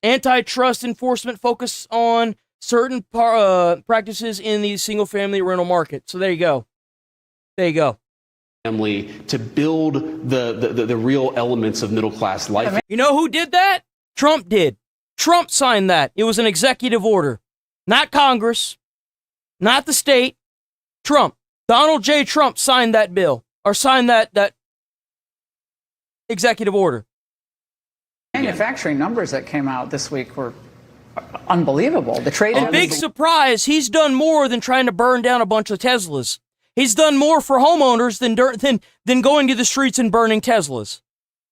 antitrust enforcement focus on certain practices in the single-family rental market. So there you go. There you go. Family to build the real elements of middle-class life. You know who did that? Trump did. Trump signed that. It was an executive order. Not Congress. Not the state. Trump. Donald J. Trump signed that bill. Or signed that executive order. Manufacturing numbers that came out this week were unbelievable. The trade. And big surprise, he's done more than trying to burn down a bunch of Teslas. He's done more for homeowners than going to the streets and burning Teslas.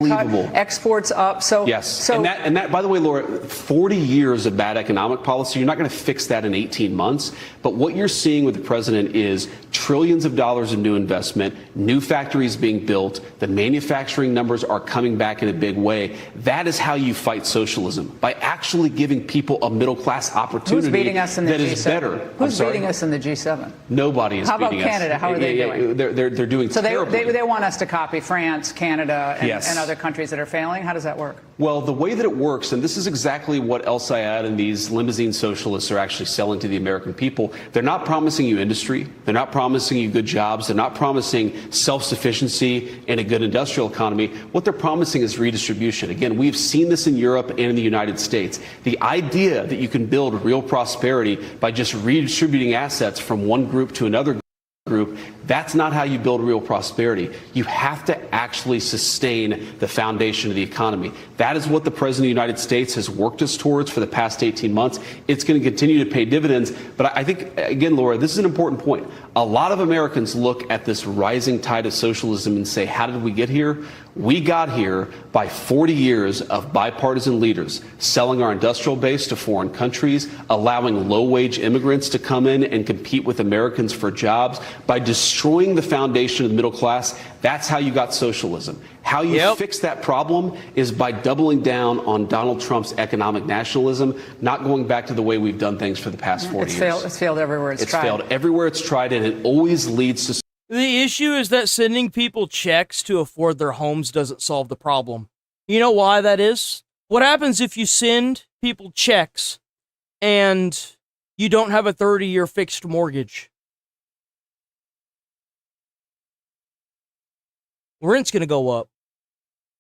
Exports up. So yes, and that by the way, Laura, 40 years of bad economic policy, you're not going to fix that in 18 months. But what you're seeing with the president is trillions of dollars of new investment, new factories being built, the manufacturing numbers are coming back in a big way. That is how you fight socialism, by actually giving people a middle class opportunity. Who's beating us in the that G7? is better. Who's beating us in the G7? Nobody is beating us. How about Canada? How are they doing? They're doing so terribly. they want us to copy France, Canada, and, Yes. and other countries that are failing. How does that work? Well, the way that it works, and this is exactly what El Sayed and these limousine socialists are actually selling to the American people, they're not promising you industry, they're not promising you good jobs, they're not promising self-sufficiency and a good industrial economy. What they're promising is redistribution. Again, we've seen this in Europe and in the United States. The idea that you can build real prosperity by just redistributing assets from one group to another group, that's not how you build real prosperity. You have to actually sustain the foundation of the economy. That is what the President of the United States has worked us towards for the past 18 months. It's going to continue to pay dividends. But I think, again, Laura, this is an important point. A lot of Americans look at this rising tide of socialism and say, how did we get here? We got here by 40 years of bipartisan leaders selling our industrial base to foreign countries, allowing low-wage immigrants to come in and compete with Americans for jobs, by destroying the foundation of the middle class. That's how you got socialism. How you fix that problem is by doubling down on Donald Trump's economic nationalism, not going back to the way we've done things for the past 40 years. It's failed everywhere it's tried. It's failed everywhere it's tried, and it always leads to... The issue is that sending people checks to afford their homes doesn't solve the problem. You know why that is? What happens if you send people checks and you don't have a 30-year fixed mortgage? Rent's going to go up.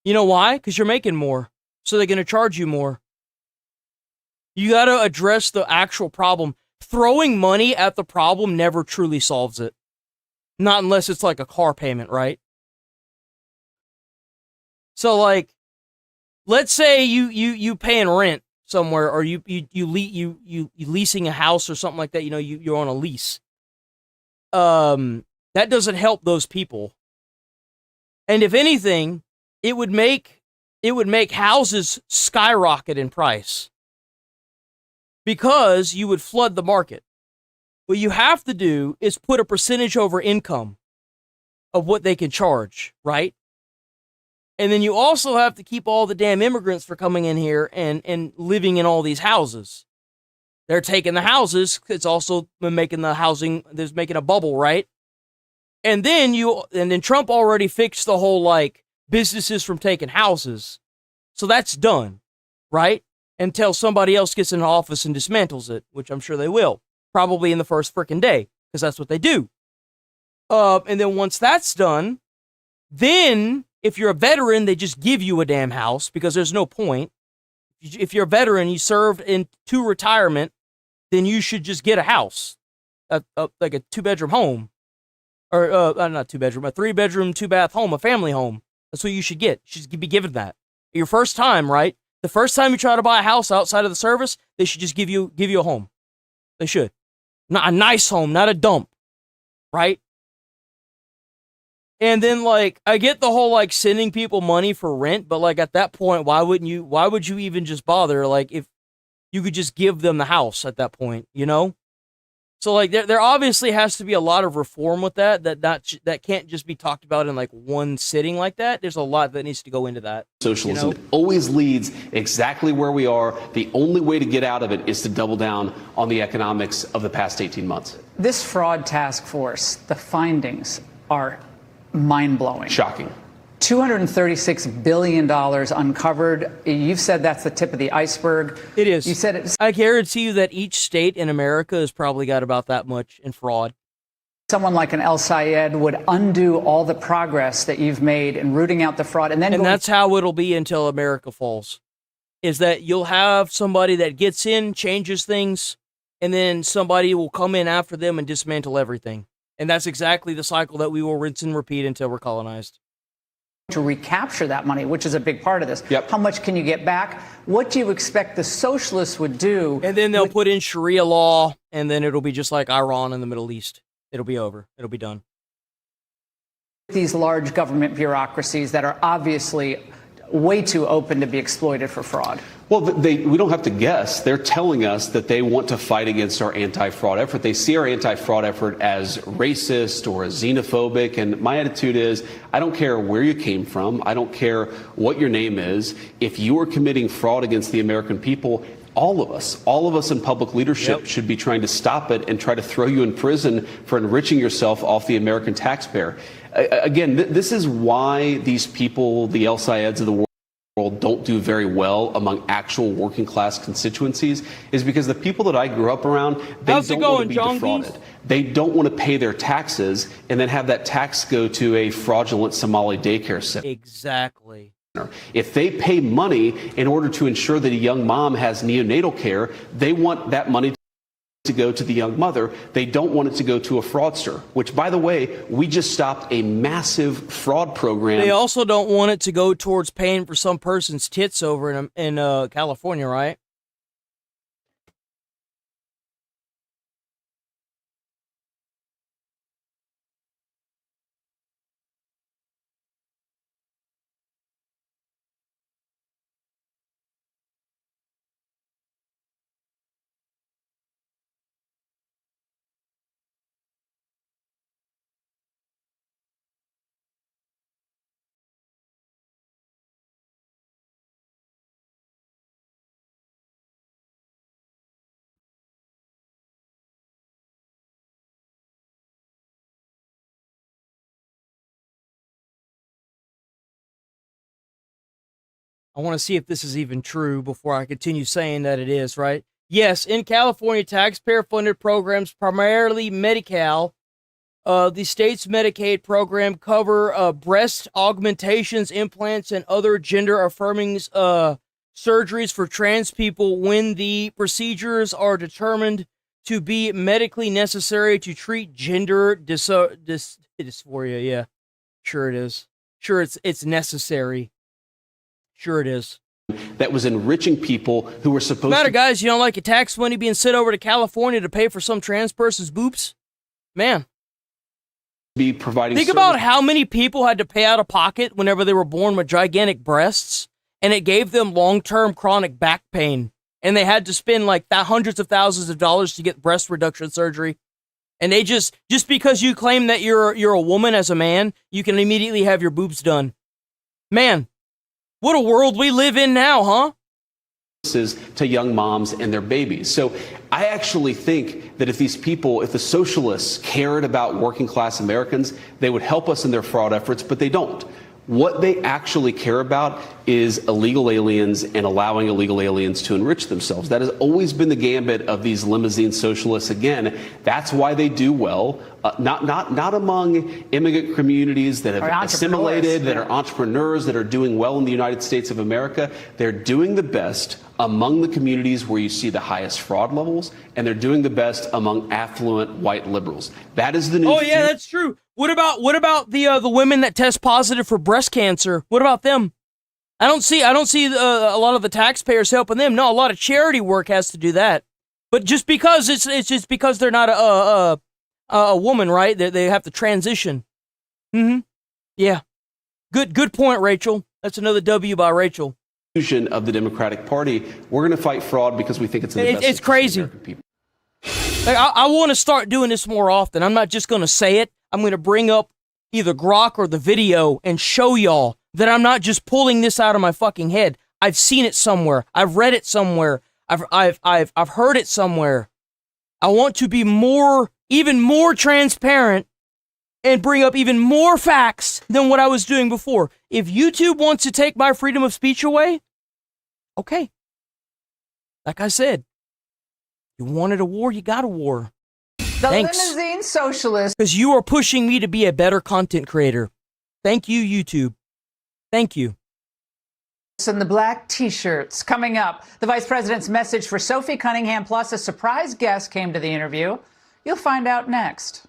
You know why? Because you're making more. So they're going to charge you more. You got to address the actual problem. Throwing money at the problem never truly solves it. Not unless it's like a car payment, right? So like, let's say you paying rent somewhere, or you leasing a house or something like that. You know, you're on a lease. That doesn't help those people. And if anything, it would make houses skyrocket in price, because you would flood the market. What you have to do is put a percentage over income of what they can charge, right? And then you also have to keep all the damn immigrants from coming in here and living in all these houses. They're taking the houses. It's also making the housing, there's making a bubble, right? And then Trump already fixed the whole, like, businesses from taking houses. So that's done, right? Until somebody else gets in the office and dismantles it, which I'm sure they will. Probably in the first frickin' day, because that's what they do. And then once that's done, then if you're a veteran, they just give you a damn house, because there's no point. If you're a veteran, you served into retirement, then you should just get a house, like a 2-bedroom home, or not 2-bedroom, a 3-bedroom, 2-bath home, a family home. That's what you should get. You should be given that. Your first time, right? The first time you try to buy a house outside of the service, they should just give you a home. They should. Not a nice home, not a dump, right? And then, like, I get the whole, like, sending people money for rent, but, like, at that point, why would you even just bother? Like, if you could just give them the house at that point, you know? So, like, there obviously has to be a lot of reform with that can't just be talked about in, like, one sitting like that. There's a lot that needs to go into that. Socialism always leads exactly where we are. The only way to get out of it is to double down on the economics of the past 18 months. This fraud task force, the findings are mind-blowing. Shocking. $236 billion uncovered. You've said that's the tip of the iceberg. It is. You said it's... I guarantee you that each state in America has probably got about that much in fraud. Someone like an El Sayed would undo all the progress that you've made in rooting out the fraud. And that's how it'll be until America falls. Is that you'll have somebody that gets in, changes things, and then somebody will come in after them and dismantle everything. And that's exactly the cycle that we will rinse and repeat until we're colonized. To recapture that money, which is a big part of this. Yep. How much can you get back? What do you expect the socialists would do? And then they'll put in Sharia law, and then it'll be just like Iran in the Middle East. It'll be over. It'll be done. These large government bureaucracies that are obviously way too open to be exploited for fraud. Well, we don't have to guess. They're telling us that they want to fight against our anti-fraud effort. They see our anti-fraud effort as racist or as xenophobic. And my attitude is, I don't care where you came from. I don't care what your name is. If you are committing fraud against the American people, all of us in public leadership should be trying to stop it and try to throw you in prison for enriching yourself off the American taxpayer. Again, this is why these people, the El Sayeds of the world, don't do very well among actual working class constituencies, is because the people that I grew up around, they don't want to be defrauded. They don't want to pay their taxes and then have that tax go to a fraudulent Somali daycare center. Exactly. If they pay money in order to ensure that a young mom has neonatal care, they want that money to go to the young mother. They don't want it to go to a fraudster, which, by the way, we just stopped a massive fraud program. They also don't want it to go towards paying for some person's tits over in California, right? I want to see if this is even true before I continue saying that it is, right? Yes, in California, taxpayer-funded programs, primarily Medi-Cal, the state's Medicaid program cover breast augmentations, implants, and other gender-affirming surgeries for trans people when the procedures are determined to be medically necessary to treat gender dysphoria. Yeah, sure it is. Sure, it's necessary. Sure it is. That was enriching people who were supposed Matter, to guys, you don't like your tax money being sent over to California to pay for some trans person's boobs? Man. be providing Think about how many people had to pay out of pocket whenever they were born with gigantic breasts, and it gave them long-term chronic back pain, and they had to spend like hundreds of thousands of dollars to get breast reduction surgery. And they just because you claim that you're a woman as a man, you can immediately have your boobs done. Man, what a world we live in now, huh? to young moms and their babies. So I actually think that if the socialists cared about working class Americans, they would help us in their fraud efforts, but they don't. What they actually care about is illegal aliens and allowing illegal aliens to enrich themselves. That has always been the gambit of these limousine socialists. Again, that's why they do well. Not among immigrant communities that have assimilated, that are entrepreneurs, that are doing well in the United States of America. They're doing the best among the communities where you see the highest fraud levels, and they're doing the best among affluent white liberals. That is the new. Oh yeah, that's true. What about the women that test positive for breast cancer? What about them? I don't see a lot of the taxpayers helping them. No, a lot of charity work has to do that. But just because it's just because they're not a woman, right? They have to transition. Yeah. Good point, Rachel. That's another W by Rachel. Of the Democratic Party, we're going to fight fraud because we think it's in the best it's crazy. of the American people. Like, I want to start doing this more often. I'm not just going to say it. I'm going to bring up either Grok or the video and show y'all that I'm not just pulling this out of my fucking head. I've seen it somewhere. I've read it somewhere. I've heard it somewhere. I want to be even more transparent and bring up even more facts than what I was doing before. If YouTube wants to take my freedom of speech away, okay. Like I said, you wanted a war, you got a war. The limousine socialist. Because you are pushing me to be a better content creator. Thank you, YouTube. Thank you. And the black t-shirts coming up. The vice president's message for Sophie Cunningham, plus a surprise guest came to the interview. You'll find out next.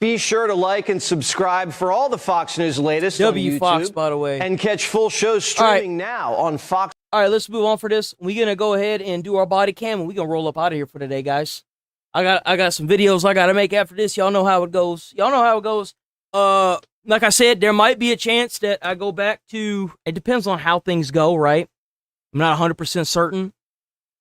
Be sure to like and subscribe for all the Fox News latest on YouTube. Fox, by the way. And catch full shows streaming now on Fox. All right, let's move on for this. We're going to go ahead and do our body cam, and we're going to roll up out of here for today, guys. I got some videos I got to make after this. Y'all know how it goes. Like I said, there might be a chance that I go back to, it depends on how things go, right? I'm not 100% certain,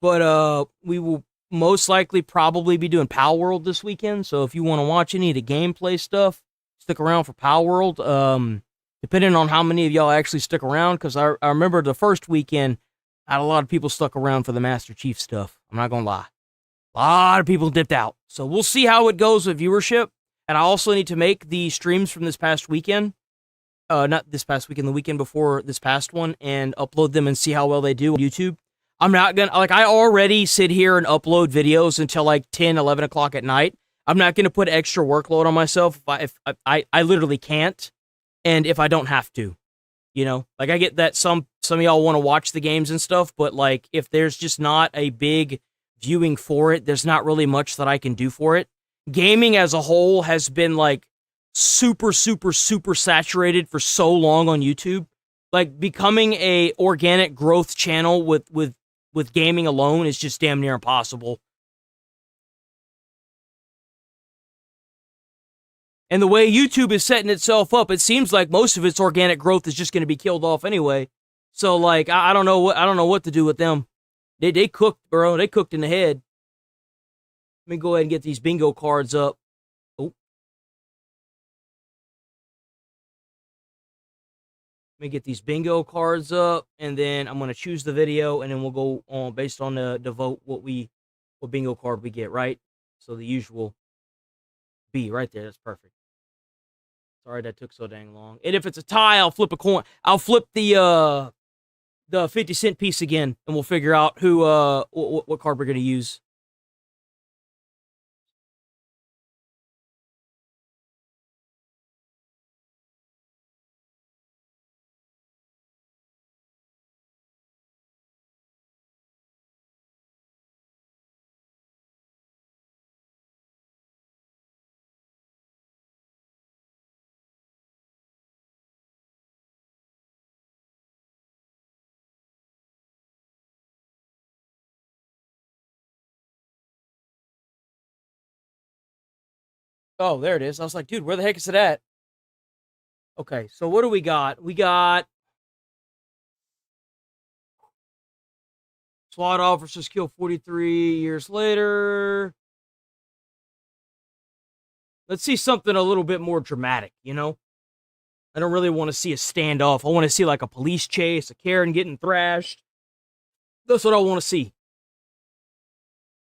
but we will most likely probably be doing Power World this weekend. So if you want to watch any of the gameplay stuff, stick around for Power World. Depending on how many of y'all actually stick around, because I remember the first weekend, I had a lot of people stuck around for the Master Chief stuff. I'm not going to lie. A lot of people dipped out. So we'll see how it goes with viewership. And I also need to make the streams from this past weekend. Not this past weekend, the weekend before this past one, and upload them and see how well they do on YouTube. I'm not going to, I already sit here and upload videos until like 10, 11 o'clock at night. I'm not going to put extra workload on myself if I literally can't, and if I don't have to, Like, I get that some of y'all want to watch the games and stuff, but like, if there's just not a big viewing for it, there's not really much that I can do for it. Gaming as a whole has been like super saturated for so long on YouTube. Like, becoming a organic growth channel with gaming alone is just damn near impossible. And the way YouTube is setting itself up, it seems like most of its organic growth is just going to be killed off anyway. So like, I don't know what to do with them. They cooked, bro. They cooked in the head. Let me go ahead and get these bingo cards up. Oh. Let me get these bingo cards up, and then I'm going to choose the video, and then we'll go on based on the vote what bingo card we get, right? So the usual B right there. That's perfect. Sorry that took so dang long. And if it's a tie, I'll flip a coin. I'll flip the 50-cent piece again, and we'll figure out who what card we're gonna use. Oh, there it is. I was like, dude, where the heck is it at? Okay, so what do we got? We got SWAT officers killed 43 years later. Let's see something a little bit more dramatic, you know? I don't really want to see a standoff. I want to see like a police chase, a Karen getting thrashed. That's what I want to see.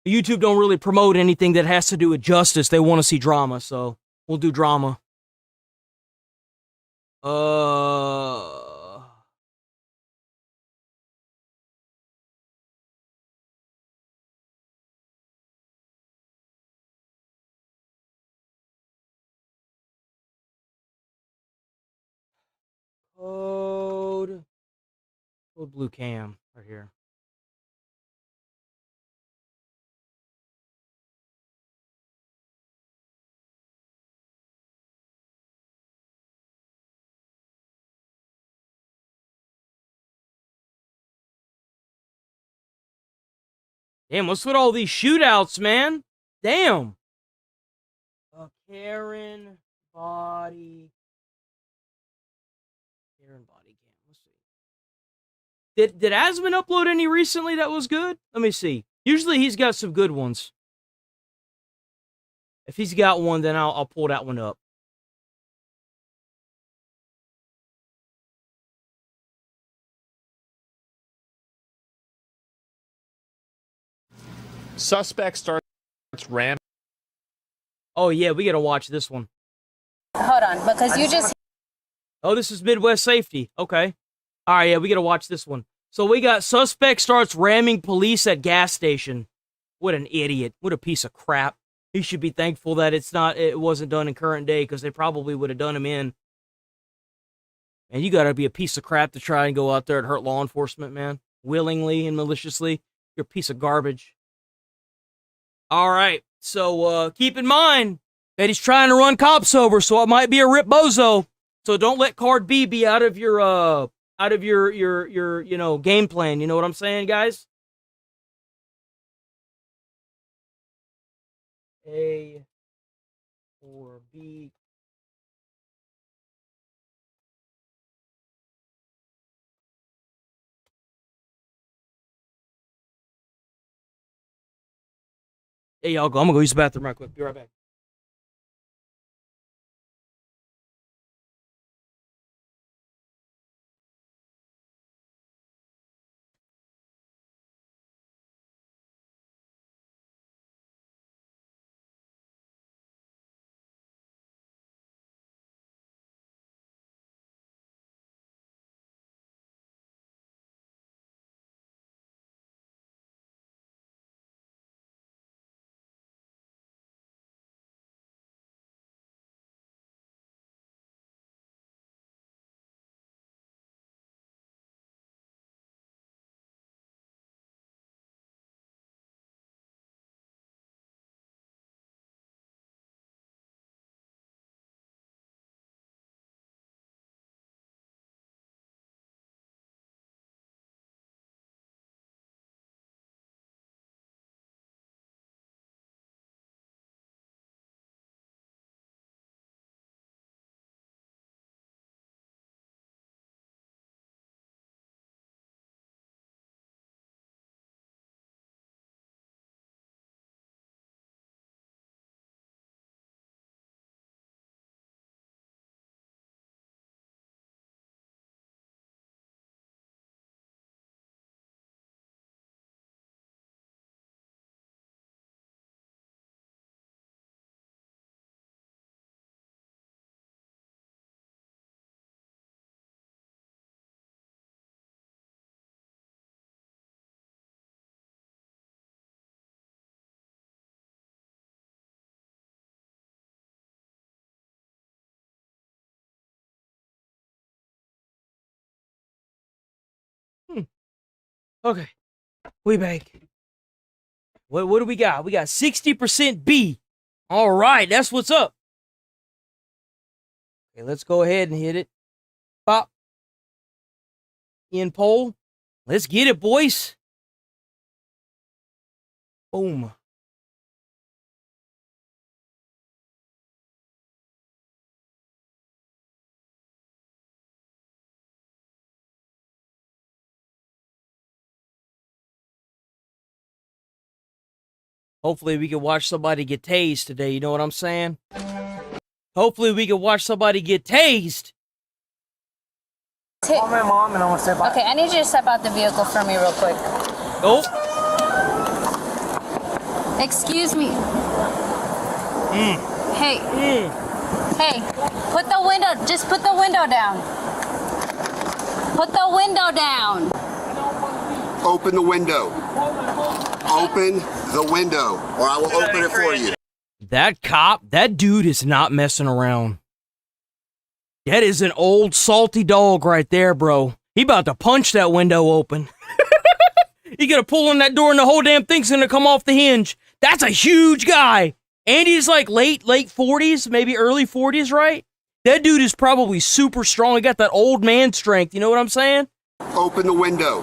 YouTube don't really promote anything that has to do with justice. They want to see drama, so we'll do drama. Code blue cam right here. Damn, what's with all these shootouts, man? Damn. Karen body cam. Let's see. Did Asmon upload any recently that was good? Let me see. Usually he's got some good ones. If he's got one, then I'll pull that one up. Suspect starts ramming. Oh yeah, we gotta watch this one. Hold on, because you just... Oh, this is Midwest Safety. Okay. All right, yeah, we gotta watch this one. So we got suspect starts ramming police at gas station. What an idiot. What a piece of crap. He should be thankful that it wasn't done in current day, because they probably would have done him in. And you gotta be a piece of crap to try and go out there and hurt law enforcement, man. Willingly and maliciously. You're a piece of garbage. All right, so keep in mind that he's trying to run cops over, so it might be a rip bozo. So don't let card B be out of your game plan. You know what I'm saying, guys? A or B. Hey, y'all go. I'm gonna go use the bathroom right quick. Be right back. Okay, we back. What do we got? We got 60% B. All right, that's what's up. Okay, let's go ahead and hit it. Pop. In poll. Let's get it, boys. Boom. Hopefully we can watch somebody get tased today, you know what I'm saying? Hopefully we can watch somebody get tased. Call my mom and I'm gonna say bye. Okay, I need you to step out the vehicle for me real quick. Oh. Excuse me. Hey. Hey, put the window, just put the window down. Put the window down. Open the window. Open the window, or I will open it for you. That cop, that dude is not messing around. That is an old salty dog right there, bro. He about to punch that window open. He gonna pull on that door and the whole damn thing's gonna come off the hinge. That's a huge guy. And he's like late 40s, maybe early 40s, right? That dude is probably super strong. He got that old man strength, you know what I'm saying? Open the window.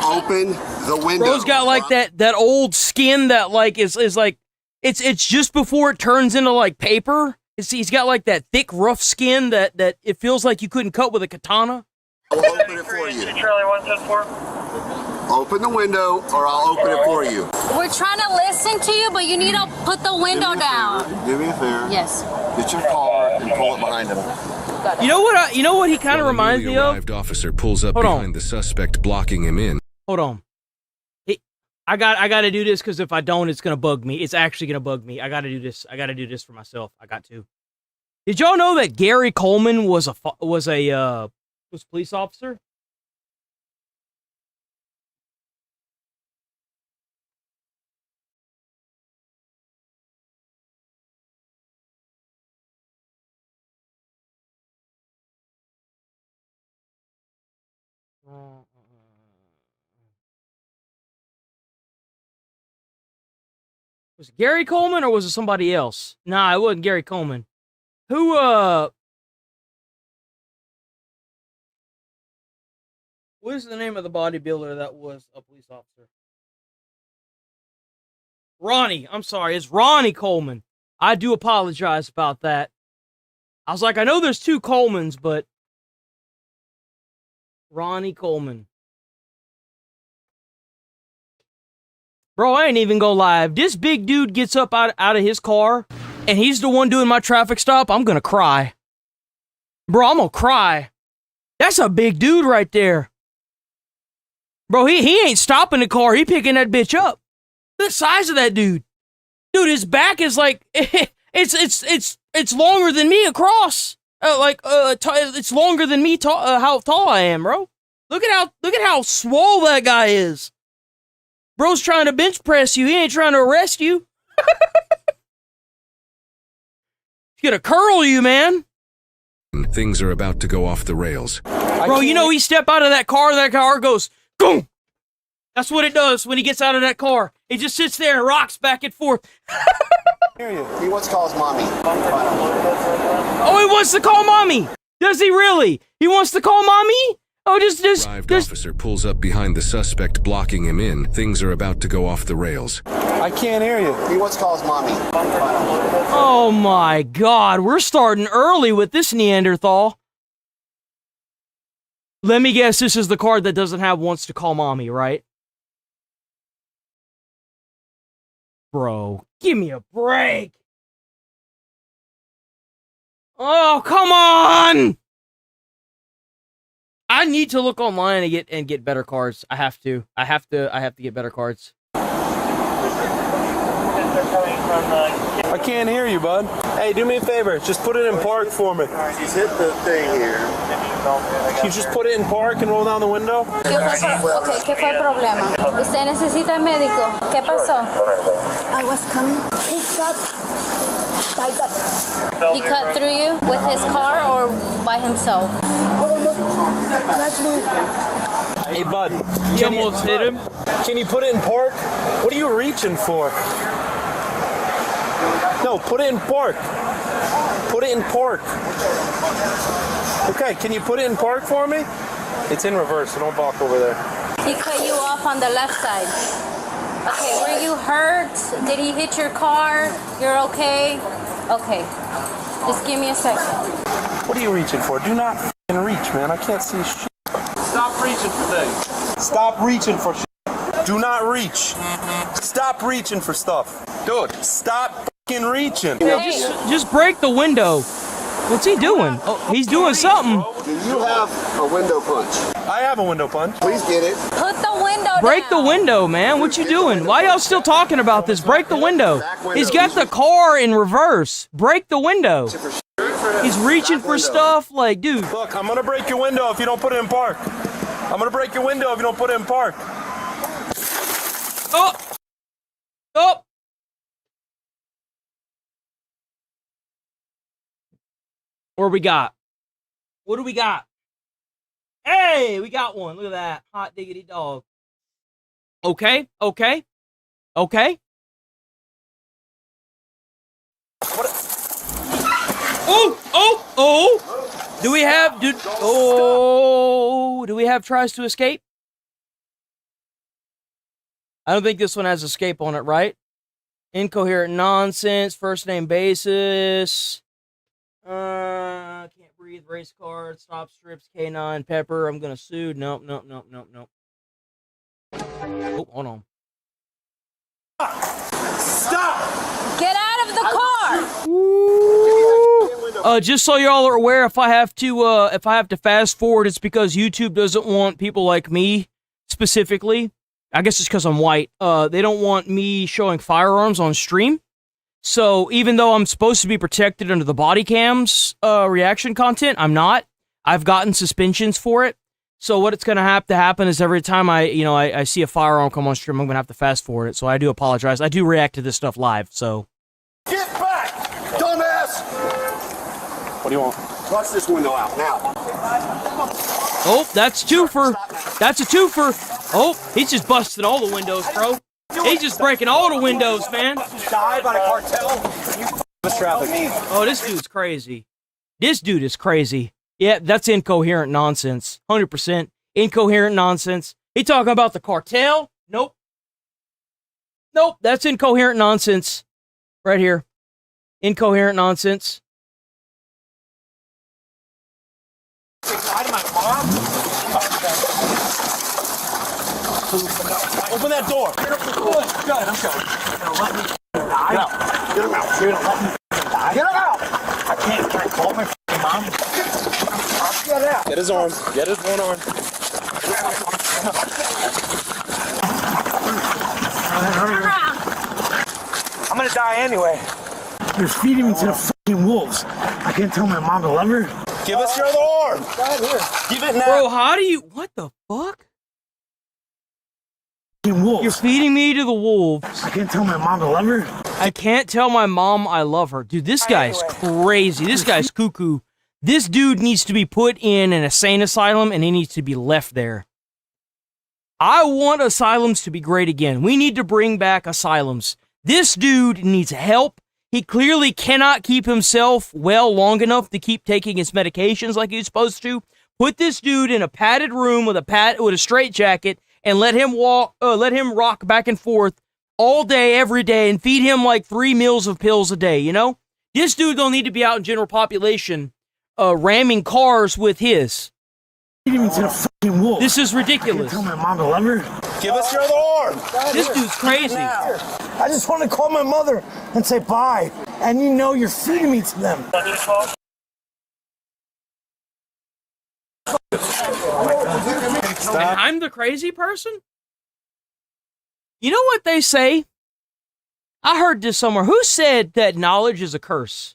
Open the window. Bro's got like that old skin that like is like it's just before it turns into like paper. He's got like that thick, rough skin that it feels like you couldn't cut with a katana. I'll open it for you. Charlie 174. Open the window, or I'll open it for you. We're trying to listen to you, but you need to put the window down. Do me a favor. Yes. Get your car and pull it behind him. You know what he kind of reminds me of? Arrived officer pulls up behind the suspect, blocking him in. Hold on. I got to do this because if I don't, it's gonna bug me. It's actually gonna bug me. I got to do this. I got to do this for myself. I got to. Did y'all know that Gary Coleman was a police officer? Was it Gary Coleman or was it somebody else? Nah, it wasn't Gary Coleman. Who, what is the name of the bodybuilder that was a police officer? Ronnie. I'm sorry. It's Ronnie Coleman. I do apologize about that. I was like, I know there's two Colemans, but Ronnie Coleman. Bro, I ain't even gonna lie. If this big dude gets up out of his car and he's the one doing my traffic stop, I'm gonna cry. Bro, I'm gonna cry. That's a big dude right there. Bro, he ain't stopping the car. He picking that bitch up. The size of that dude. Dude, his back is like, it's longer than me across. It's longer than me, how tall I am, bro. Look at how swole that guy is. Bro's trying to bench press you. He ain't trying to arrest you. He's gonna curl you, man. Things are about to go off the rails. Bro, you know he step out of that car goes, boom. That's what it does when he gets out of that car. He just sits there and rocks back and forth. He wants to call his mommy. Oh, he wants to call mommy. Does he really? He wants to call mommy? Oh, Arrived officer pulls up behind the suspect, blocking him in. Things are about to go off the rails. I can't hear you. He wants to call his mommy. Oh my God, we're starting early with this Neanderthal. Let me guess, this is the card that doesn't have wants to call mommy, right? Bro, give me a break. Oh, come on! I need to look online and get better cards. I have to get better cards. I can't hear you, bud. Hey, do me a favor. Just put it in park for me. She's hit the thing here. You just put it in park and roll down the window? ¿Qué fue el problema? ¿Usted necesita médico? ¿Qué pasó? I was coming. He cut my gut. He cut through you with his car or by himself? Hey, bud. He almost hit him. Can you put it in park? What are you reaching for? No, put it in park. Put it in park. Okay, can you put it in park for me? It's in reverse, so don't walk over there. He cut you off on the left side. Okay, were you hurt? Did he hit your car? You're okay? Okay. Just give me a second. What are you reaching for? Do not f***ing reach, man. I can't see shit. Stop reaching for things. Stop reaching for shit. Do not reach. Stop reaching for stuff. Dude, stop f***ing reaching. Just break the window. What's he doing? Oh, he's doing something. Do you have a window punch? I have a window punch. Please get it. Put the window Break the window, man. What you doing? Why y'all still talking about this? Break the window. He's got the car in reverse. Break the window. He's reaching for stuff. Like, dude. Look, I'm gonna break your window if you don't put it in park. I'm gonna break your window if you don't put it in park. Oh! Oh! What we got? What do we got? Hey, we got one. Look at that. Hot diggity dog. Okay, okay, okay. Oh! Do we have, do we have tries to escape? I don't think this one has escape on it, right? Incoherent nonsense, first name basis. Can't breathe, race card, stop strips, K9, pepper, I'm gonna sue. Nope. Oh, hold on. Stop! Get out of the car! Just so y'all are aware, if I have to fast forward, it's because YouTube doesn't want people like me, specifically. I guess it's because I'm white. They don't want me showing firearms on stream. So even though I'm supposed to be protected under the body cams reaction content, I'm not. I've gotten suspensions for it. So what it's gonna have to happen is every time I see a firearm come on stream, I'm gonna have to fast forward it. So I do apologize. I do react to this stuff live. So Get back, dumbass! What do you want? Bust this window out now. oh, that's twofer. That's a twofer. Oh, he's just busting all the windows, bro. He's just breaking all the windows, man. Die by the cartel. You traffic. Oh, this dude's crazy. This dude is crazy. Yeah, that's incoherent nonsense. 100% incoherent nonsense. He talking about the cartel? Nope. Nope, that's incoherent nonsense. Right here. Incoherent nonsense. Open that door. Get up the door. Good, I'm going. Let me die. Get him out. You're gonna let me die. Get him out. I can't. Can I call my mom? Get out. Get his arm. Get his one arm. I'm gonna die anyway. You're feeding me to the fucking wolves. I can't tell my mom to love her. Give us your other arm. Give it now. Bro, how do you... What the fuck? Wolves. You're feeding me to the wolves. I can't tell my mom to love her. I can't tell my mom I love her. Dude, this guy's crazy. This guy's cuckoo. This dude needs to be put in an insane asylum, and he needs to be left there. I want asylums to be great again. We need to bring back asylums. This dude needs help. He clearly cannot keep himself well long enough to keep taking his medications like he's supposed to. Put this dude in a padded room with a straitjacket and let him rock back and forth all day, every day, and feed him like 3 meals of pills a day, you know? This dude don't need to be out in general population ramming cars with his. This is ridiculous. I can't tell my mom to love her. Give us your other arm. This dude's crazy. I just want to call my mother and say bye. And you know you're feeding me to them. And I'm the crazy person? You know what they say? I heard this somewhere. Who said that knowledge is a curse?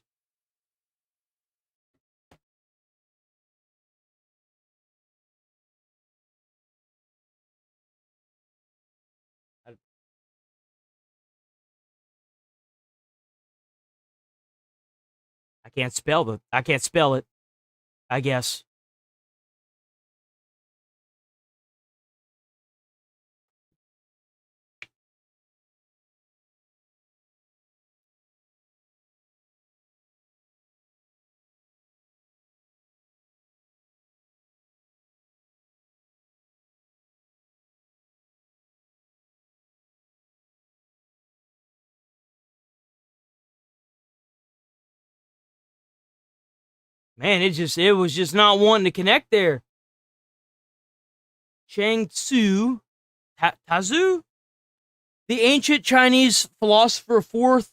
I can't spell it, I guess. Man, it was just not wanting to connect there. Chang Tzu, Tazu, the ancient Chinese philosopher, 4th,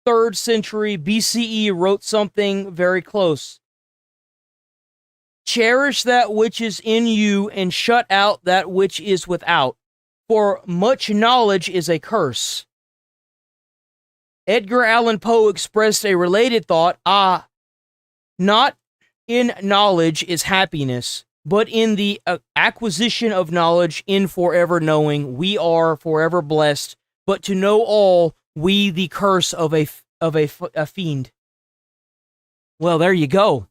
3rd century BCE, wrote something very close. Cherish that which is in you and shut out that which is without, for much knowledge is a curse. Edgar Allan Poe expressed a related thought, not in knowledge is happiness, but in the acquisition of knowledge in forever knowing. We are forever blessed, but to know all, we the curse of a fiend. Well, there you go.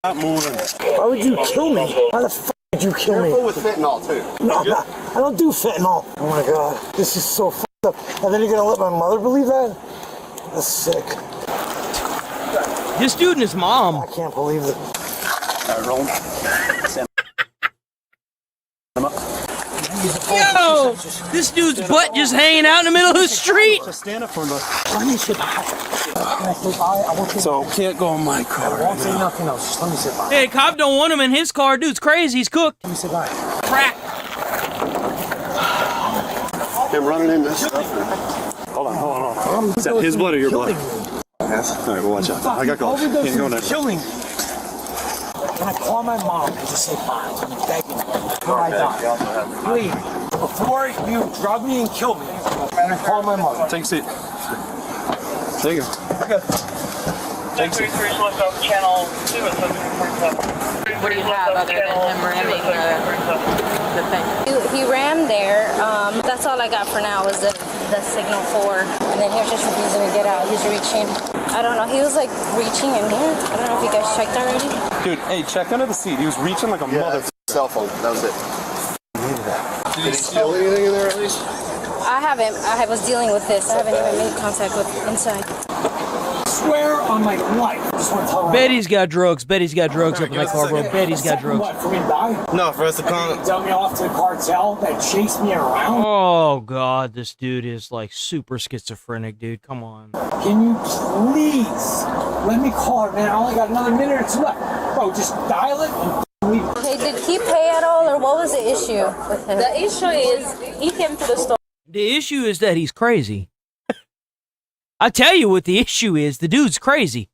Not moving. Why would you kill me? Why the f would you kill me? Careful with fentanyl, too. No, I don't do fentanyl. Oh my god, this is so f***ed up. And then you're gonna let my mother believe that? That's sick. This dude and his mom. I can't believe it. Roll. Yo! This dude's butt just hanging out in the middle of the street! Stand up for me. Let me sit by. Can I sit by? I won't So, can't go in my car. I won't say nothing else. Just let me sit by. Hey, the cop don't want him in his car. Dude's crazy. He's cooked. Let me sit by. Crack. Him running in this stuff. Hold on. Is that his blood or your blood? Yes. All right, well, watch out. I got calls. Can't go next. Killing. Can I call my mom and just say bye? I'm begging before I die. Please, before you drug me and kill me, can I call my mother? Take a seat. There you go. What do you have other than him ramming the thing? He rammed there. That's all I got for now was the signal 4. And then he was just refusing to get out. He's reaching. I don't know. He was like reaching in here. I don't know if you guys checked already. Dude, hey, check under the seat. He was reaching like a mother. Cell phone. That was it. Needed that. Did he steal anything in there at least? I haven't. I was dealing with this. I haven't even made contact with inside. Swear on my life. I just want to tell her. Betty's got drugs. Betty's got drugs up in that car, bro. Betty's got drugs. What, for me to die? No, for us to come. Dump me off to the cartel that chased me around? Oh, God. This dude is like super schizophrenic, dude. Come on. Can you please let me call her, man? I only got another minute or 2 left. Bro, just dial it and leave. Hey, did he pay at all, or what was the issue with him? The issue is he came to the store. The issue is that he's crazy. I tell you what the issue is. The dude's crazy.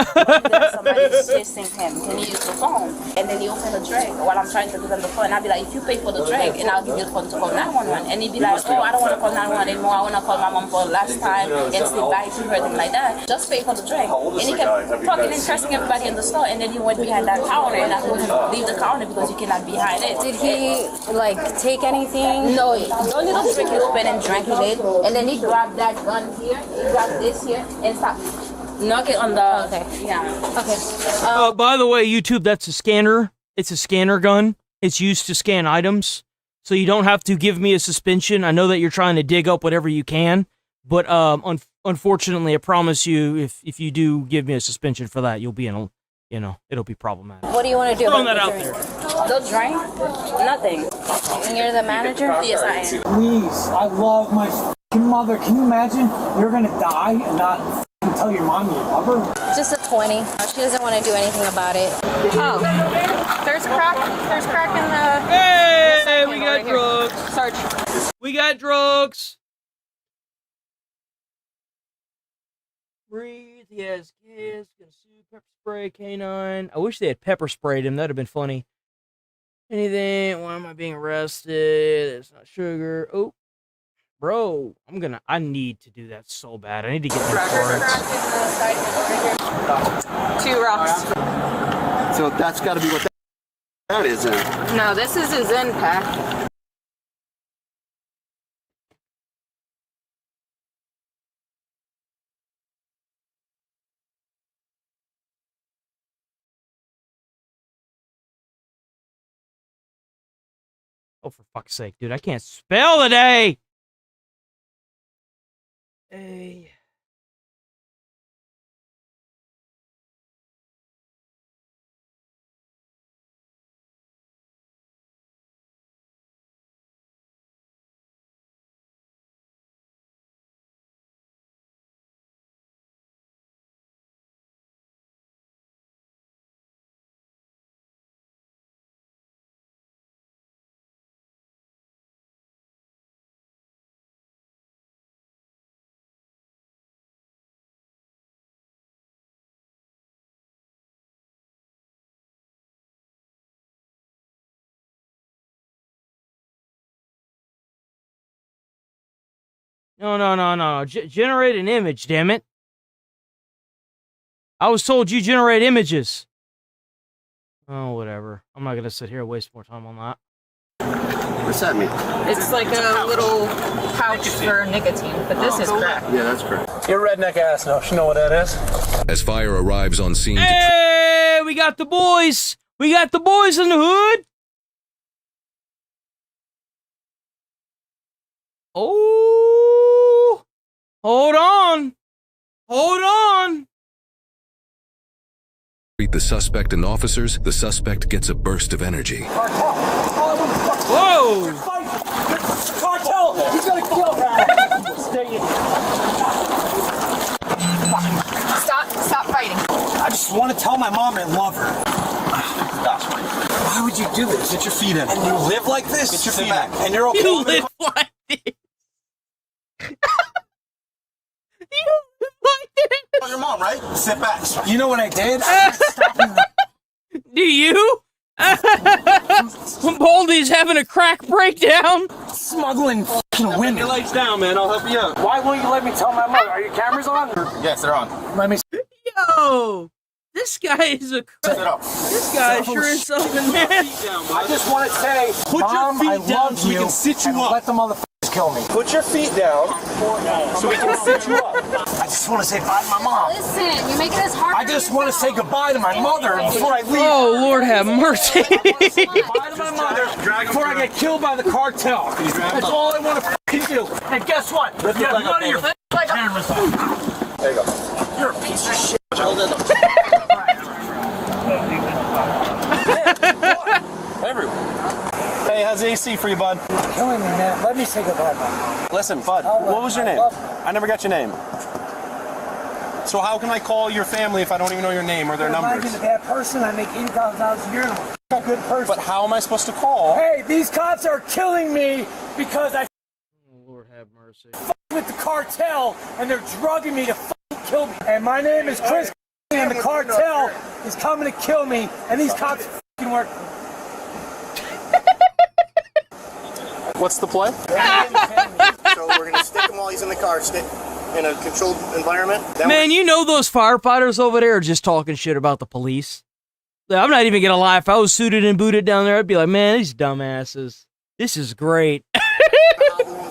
Somebody's chasing him. Can you use the phone? And then you open the drag while I'm trying to give him the phone. I'll be like, if you pay for the drag, and I'll give you the phone to call 911. And he'd be like, oh, I don't want to call 911 anymore. I want to call my mom for the last time and say bye to her, thing like that. Just pay for the drag. And he kept talking and cursing everybody in the store. And then he went behind that counter, and I told him, leave the counter because you cannot be behind it. Did he, like, take anything? No, the only little drink he opened and drank he did. And then he grabbed that gun here, he grabbed this here, and stopped. Knock it on the... Okay. Yeah. Okay. By the way, YouTube, that's a scanner. It's a scanner gun. It's used to scan items. So you don't have to give me a suspension. I know that you're trying to dig up whatever you can. But unfortunately, I promise you, if you do give me a suspension for that, you'll be in a... You know, it'll be problematic. What do you want to do Throwing about that out the there. The drink? Nothing. And you're the manager? Yes, I am. Please, I love my f***ing mother. Can you imagine? You're gonna die and not f***ing tell your mom you love her? Just a 20. She doesn't want to do anything about it. Oh, there's crack. There's crack in the... Hey, we got right here. drugs. Search. We got drugs. Breathe, yes, kiss, consume, pepper spray, canine. I wish they had pepper sprayed him. That'd have been funny. Anything? Why am I being arrested? It's not sugar. Oh, bro, I need to do that so bad. I need to get that cards. 2 rocks. So that's got to be what that is then. No, this is his end pack. Oh, for fuck's sake, dude, I can't spell today. A No. Generate an image, damn it. I was told you generate images. Oh, whatever. I'm not gonna sit here and waste more time on that. What's that mean? It's like a little pouch for nicotine, but this is crack. Yeah, that's correct. Your redneck ass knows. You know what that is? As fire arrives on scene to Hey, we got the boys. We got the boys in the hood. Oh, hold on. treat the suspect and officers, the suspect gets a burst of energy. Whoa! Cartel! He's gonna kill her! Stop fighting. I just want to tell my mom I love her. Why would you do this? Get your feet in. And you live like this? Get your feet back. And you're okay. You live like this. Your mom, right? Sit back. You know what I did? Do you? Baldy's having a crack breakdown. Smuggling women. Your legs down, man. I'll help you out. Why won't you let me tell my mother? Are your cameras on? Yes, they're on. Let me. Yo, this guy is a. This guy sure is something, man. I just want to say, put Mom, your feet down so we can sit you up. Let the motherfuckers kill me. Put your feet down so we can sit you up. I just want to say bye to my mom. Listen, you're making this hard. I just want to say goodbye to my mother before I leave. Oh, Lord have mercy. Bye to my mother before I get killed by the cartel. That's all I want to fucking do. And guess what? You have none of your cameras on. There you go. You're a piece of shit. Everyone. Hey, how's the AC for you, bud? You're killing me, man. Let me say goodbye, Mom. Listen, bud, what was your name? I never got your name. So how can I call your family if I don't even know your name or their numbers? I'm a bad person. I make $80,000 a year and I'm a good person. But how am I supposed to call? Hey, these cops are killing me because I Lord have mercy. with the cartel and they're drugging me to kill me. And my name is Chris and the cartel is coming to kill me and these cops work. What's the play? So we're gonna stick him while he's in the car, in a controlled environment. Man, you know those firefighters over there are just talking shit about the police. I'm not even gonna lie. If I was suited and booted down there, I'd be like, man, these dumbasses. This is great.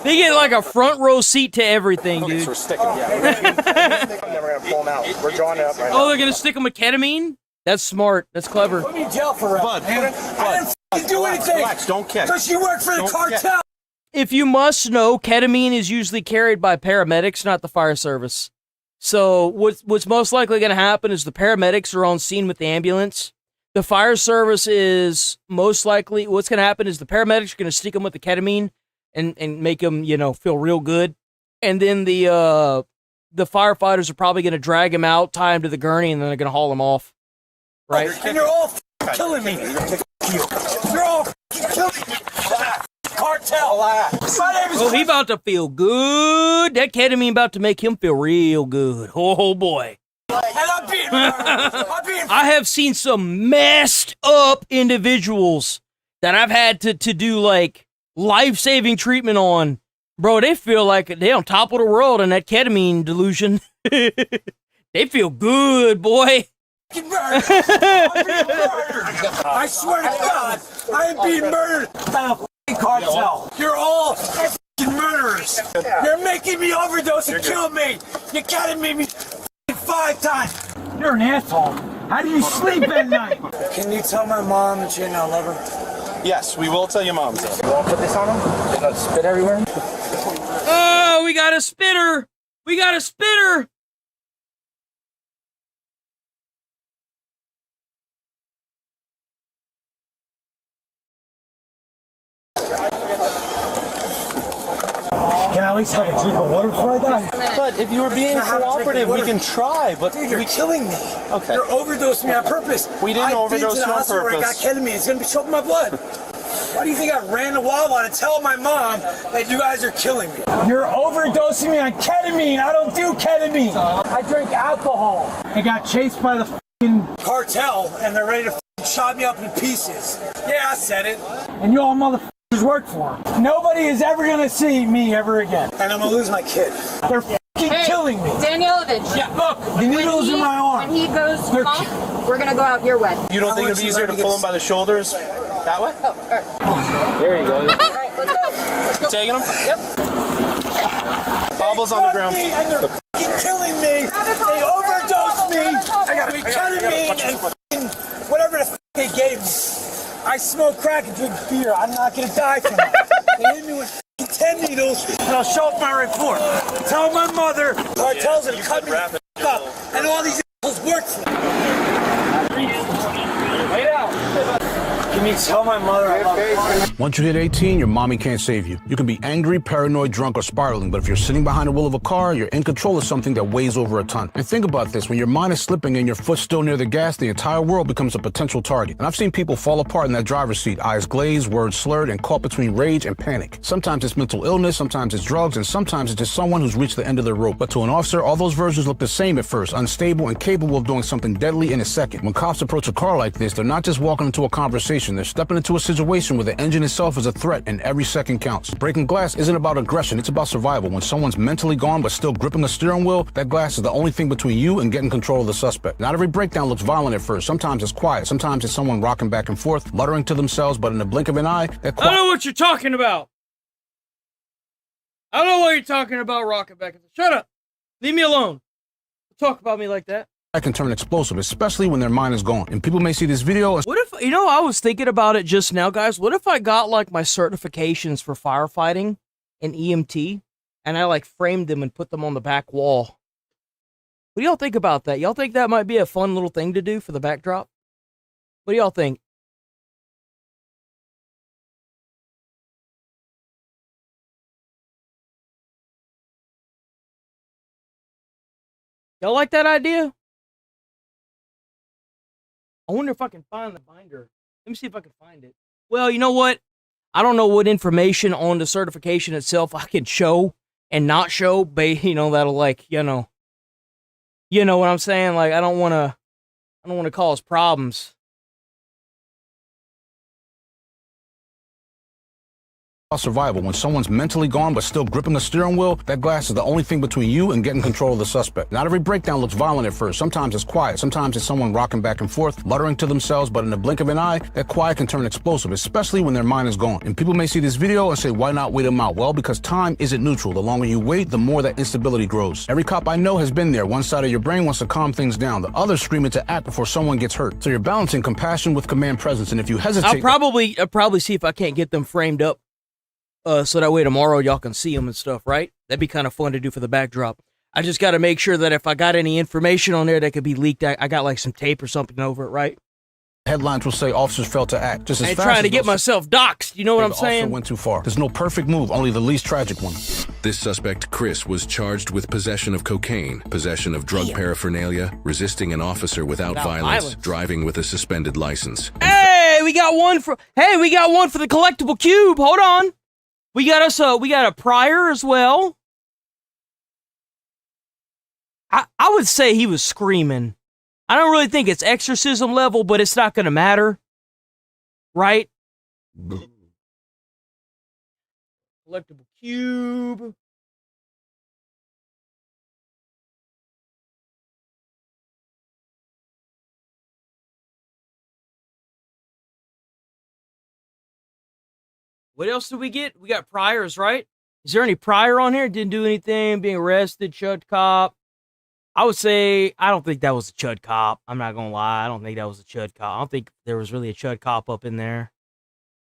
They get like a front row seat to everything, dude. So we're sticking. Yeah. I'm never gonna pull him out. We're drawing it up right now. Oh, they're gonna stick them with ketamine? That's smart. That's clever. Put me in jail for Bud, I didn't do anything. Relax, don't kick. Because you work for the cartel. If you must know, ketamine is usually carried by paramedics, not the fire service. So what's most likely going to happen is the paramedics are on scene with the ambulance. The fire service is most likely, what's going to happen is the paramedics are going to stick them with the ketamine and make them, feel real good. And then the firefighters are probably going to drag him out, tie him to the gurney, and then they're going to haul him off. Right? And you're all killing me. You're all killing me. Cartel. My name is He about to feel good. That ketamine about to make him feel real good. Oh boy. And I'm being I have seen some messed up individuals that I've had to do like life-saving treatment on. Bro, they feel like they on top of the world in that ketamine delusion. They feel good, boy. I swear to God, I am being murdered by a cartel. You're all murderers. You're making me overdose and kill me. You gotta make me 5 times. You're an asshole. How do you sleep at night? Can you tell my mom that you now love her? Yes, we will tell your mom. You want to put this on him? You're gonna spit everywhere? Oh, we got a spitter. We got a spitter. Can I at least have a drink of water before I die? But if you were being cooperative, we can try. But dude, you're killing me. Okay. You're overdosing me on purpose. We didn't overdose you on Where I got purpose. ketamine. It's gonna be choking my blood. Why do you think I ran to Wawa to tell my mom that you guys are killing me? You're overdosing me on ketamine. I don't do ketamine. I drink alcohol. I got chased by the cartel, and they're ready to chop me up in pieces. Yeah, I said it. And you all motherfuckers work for him. Nobody is ever gonna see me ever again. And I'm gonna lose my kid. They're killing me. Danielovich. Yeah, look, the needle's in my arm. When he goes pump, we're gonna go out your way. You don't think it'd be easier to pull him by the shoulders that way? Oh, all right. There you go. All right, let's go. You taking him? Yep. Bobbles on the ground. And they're killing me. They overdosed me. I got ketamine and whatever the they gave me. I smoke crack and drink beer. I'm not gonna die from that. They hit me with 10 needles, and I'll show up my report. Tell my mother, tells her to cut me the up, and all these assholes work for me. Wait out. Can you tell my mother I love her? Once you hit 18, your mommy can't save you. You can be angry, paranoid, drunk, or spiraling, but if you're sitting behind the wheel of a car, you're in control of something that weighs over a ton. And think about this, when your mind is slipping and your foot's still near the gas, the entire world becomes a potential target. And I've seen people fall apart in that driver's seat, eyes glazed, words slurred, and caught between rage and panic. Sometimes it's mental illness, sometimes it's drugs, and sometimes it's just someone who's reached the end of their rope. But to an officer, all those versions look the same at first, unstable and capable of doing something deadly in a second. When cops approach a car like this, they're not just walking into a conversation, they're stepping into a situation where the engine itself is a threat and every second counts. Breaking glass isn't about aggression, it's about survival. When someone's mentally gone but still gripping the steering wheel, that glass is the only thing between you and getting control of the suspect. Not every breakdown looks violent at first. Sometimes it's quiet. Sometimes it's someone rocking back and forth, muttering to themselves, but in the blink of an eye, that I don't know what you're talking about. I don't know what you're talking about, rocking back and forth. Shut up. Leave me alone. Don't talk about me like that. can turn explosive, especially when their mind is gone. And people may see this video as— What if, you know, I was thinking about it just now, guys. What if I got like my certifications for firefighting and EMT and I like framed them and put them on the back wall? What do y'all think about that? Y'all think that might be a fun little thing to do for the backdrop? What do y'all think? Y'all like that idea? I wonder if I can find the binder. Let me see if I can find it. Well, you know what? I don't know what information on the certification itself I can show and not show, but you know, that'll like, you know what I'm saying? Like, I don't want to cause problems. survival. When someone's mentally gone but still gripping the steering wheel, that glass is the only thing between you and getting control of the suspect. Not every breakdown looks violent at first. Sometimes it's quiet. Sometimes it's someone rocking back and forth, muttering to themselves, but in the blink of an eye, that quiet can turn explosive, especially when their mind is gone. And people may see this video and say, why not wait them out? Well, because time isn't neutral. The longer you wait, the more that instability grows. Every cop I know has been there. One side of your brain wants to calm things down. The other screaming to act before someone gets hurt. So you're balancing compassion with command presence. And if you hesitate— I'll probably see if I can't get them framed up. So that way tomorrow y'all can see them and stuff, right? That'd be kind of fun to do for the backdrop. I just got to make sure that if I got any information on there that could be leaked, I got like some tape or something over it, right? Headlines will say officers failed to act. Just as I ain't fast trying as to get those— myself doxxed, you know what I'm The officer saying? went too far. There's no perfect move, only the least tragic one. This suspect, Chris, was charged with possession of cocaine, possession of drug paraphernalia, resisting an officer without violence, driving with a suspended license. Hey, we got one for the collectible cube. Hold on. We got a prior as well. I would say he was screaming. I don't really think it's exorcism level, but it's not going to matter. Right? Collectible cube. What else did we get? We got priors, right? Is there any prior on here? Didn't do anything, being arrested, Chud Cop. I would say, I don't think that was a Chud Cop. I'm not going to lie. I don't think that was a Chud Cop. I don't think there was really a Chud Cop up in there.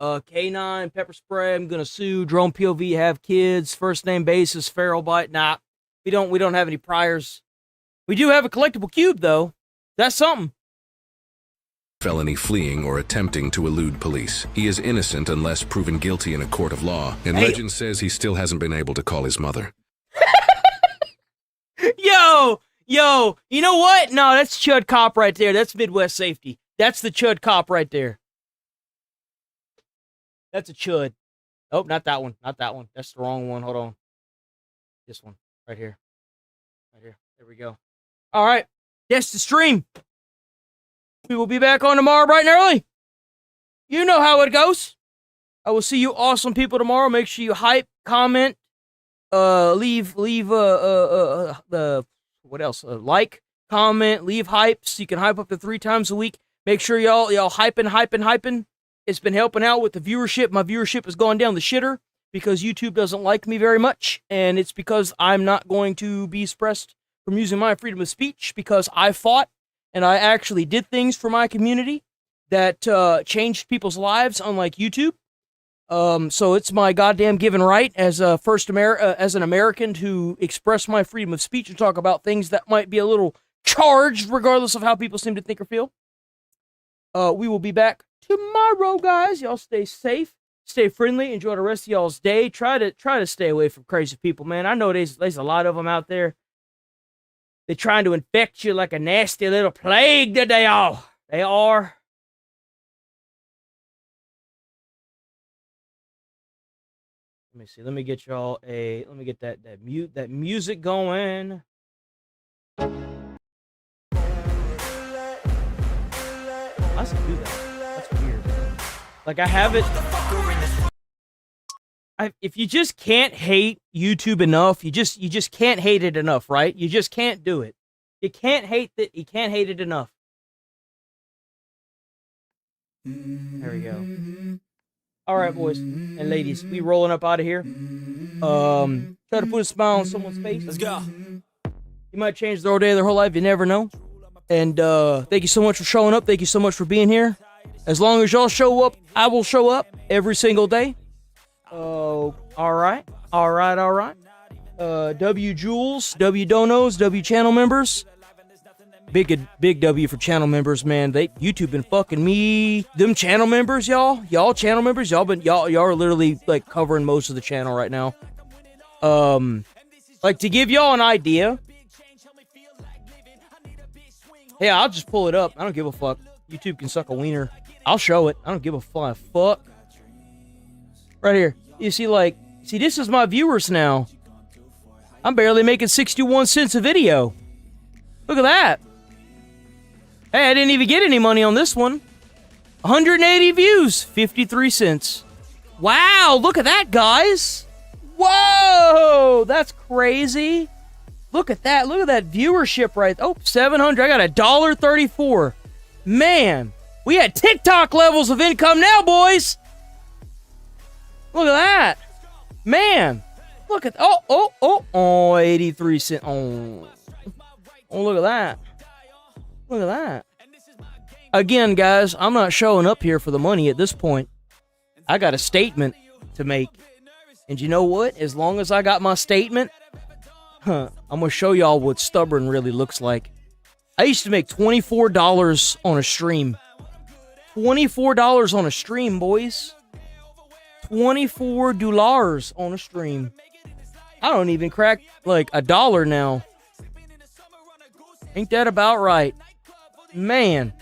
K9, pepper spray, I'm going to sue, drone POV, have kids, first name basis, feral bite. Nah, we don't have any priors. We do have a collectible cube, though. That's something. Felony fleeing or attempting to elude police. He is innocent unless proven guilty in a court of law, and legend says he still hasn't been able to call his mother. Yo, you know what? No, that's Chud Cop right there. That's Midwest Safety. That's the Chud Cop right there. That's a Chud. Oh, not that one. Not that one. That's the wrong one. Hold on. This one. Right here. Right here. There we go. All right. That's the stream. We will be back on tomorrow bright and early. You know how it goes. I will see you awesome people tomorrow. Make sure you hype, comment, leave the what else? Like, comment, leave hypes. You can hype up to 3 times a week. Make sure y'all hyping. It's been helping out with the viewership. My viewership has gone down the shitter because YouTube doesn't like me very much, and it's because I'm not going to be suppressed from using my freedom of speech because I fought and I actually did things for my community that changed people's lives, unlike YouTube. So it's my goddamn given right as a as an American to express my freedom of speech and talk about things that might be a little charged, regardless of how people seem to think or feel. We will be back tomorrow, guys. Y'all stay safe, stay friendly, enjoy the rest of y'all's day. Try to stay away from crazy people, man. I know there's a lot of them out there. They're trying to infect you like a nasty little plague that they are. They are. Let me see. Let me get y'all let me get that music going. I should do that. That's weird. Like I have it. If you just can't hate YouTube enough, you just can't hate it enough, right? You just can't do it. You can't hate it. You can't hate it enough. There we go. All right, boys and ladies, we rolling up out of here. Try to put a smile on someone's face. Let's go. You might change their whole day, their whole life. You never know. And thank you so much for showing up. Thank you so much for being here. As long as y'all show up, I will show up every single day. All right. W Jules, W Donos, W channel members. Big W for channel members, man. YouTube been fucking me. Them channel members, y'all channel members, y'all are literally like covering most of the channel right now. Like to give y'all an idea. Hey, I'll just pull it up. I don't give a fuck. YouTube can suck a wiener. I'll show it. I don't give a fuck. Right here. You see, this is my viewers now. I'm barely making 61 cents a video. Look at that. Hey, I didn't even get any money on this one. 180 views, 53 cents. Wow, look at that, guys. Whoa, that's crazy. Look at that. Look at that viewership right there. Oh, 700. I got $1.34. Man, we had TikTok levels of income now, boys. Look at that. Man, look at... Oh, 83 cents. Oh, look at that. Look at that. Again, guys, I'm not showing up here for the money at this point. I got a statement to make. And you know what? As long as I got my statement, I'm going to show y'all what stubborn really looks like. I used to make $24 on a stream. $24 on a stream, boys. $24 on a stream. I don't even crack like $1 now. Ain't that about right? Man.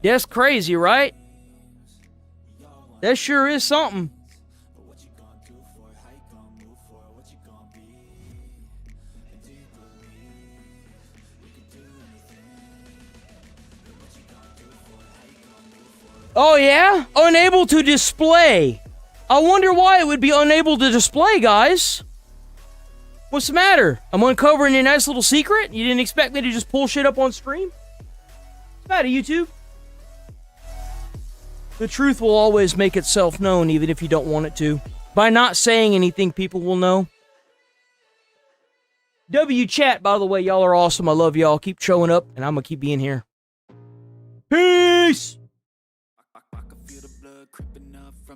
That's crazy, right? That sure is something. Oh yeah? Unable to display. I wonder why it would be unable to display, guys. What's the matter? I'm uncovering your nice little secret? You didn't expect me to just pull shit up on stream? What's the matter, YouTube? The truth will always make itself known, even if you don't want it to. By not saying anything, people will know. W chat, by the way, y'all are awesome. I love y'all. Keep showing up, and I'm gonna keep being here. Peace!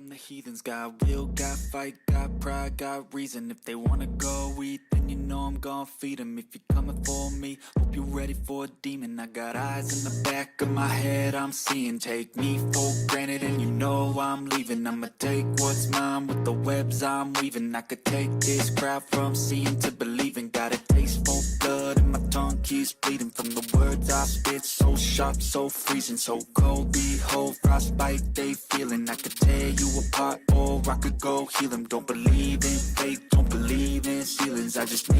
The heathens got will, got fight, got pride, got reason. If they wanna go eat, then you know I'm gonna feed them. If you're coming for me, hope you're ready for a demon. I got eyes in the back of my head, I'm seeing. Take me for granted and you know I'm leaving. I'ma take what's mine with the webs I'm weaving. I could take this crowd from seeing to believing. Got a taste for blood and my tongue keeps bleeding. From the words I spit, so sharp, so freezing. So cold, behold, frostbite they feeling. I could tear you apart or I could go heal them. Don't believe in fate, don't believe in ceilings. I just need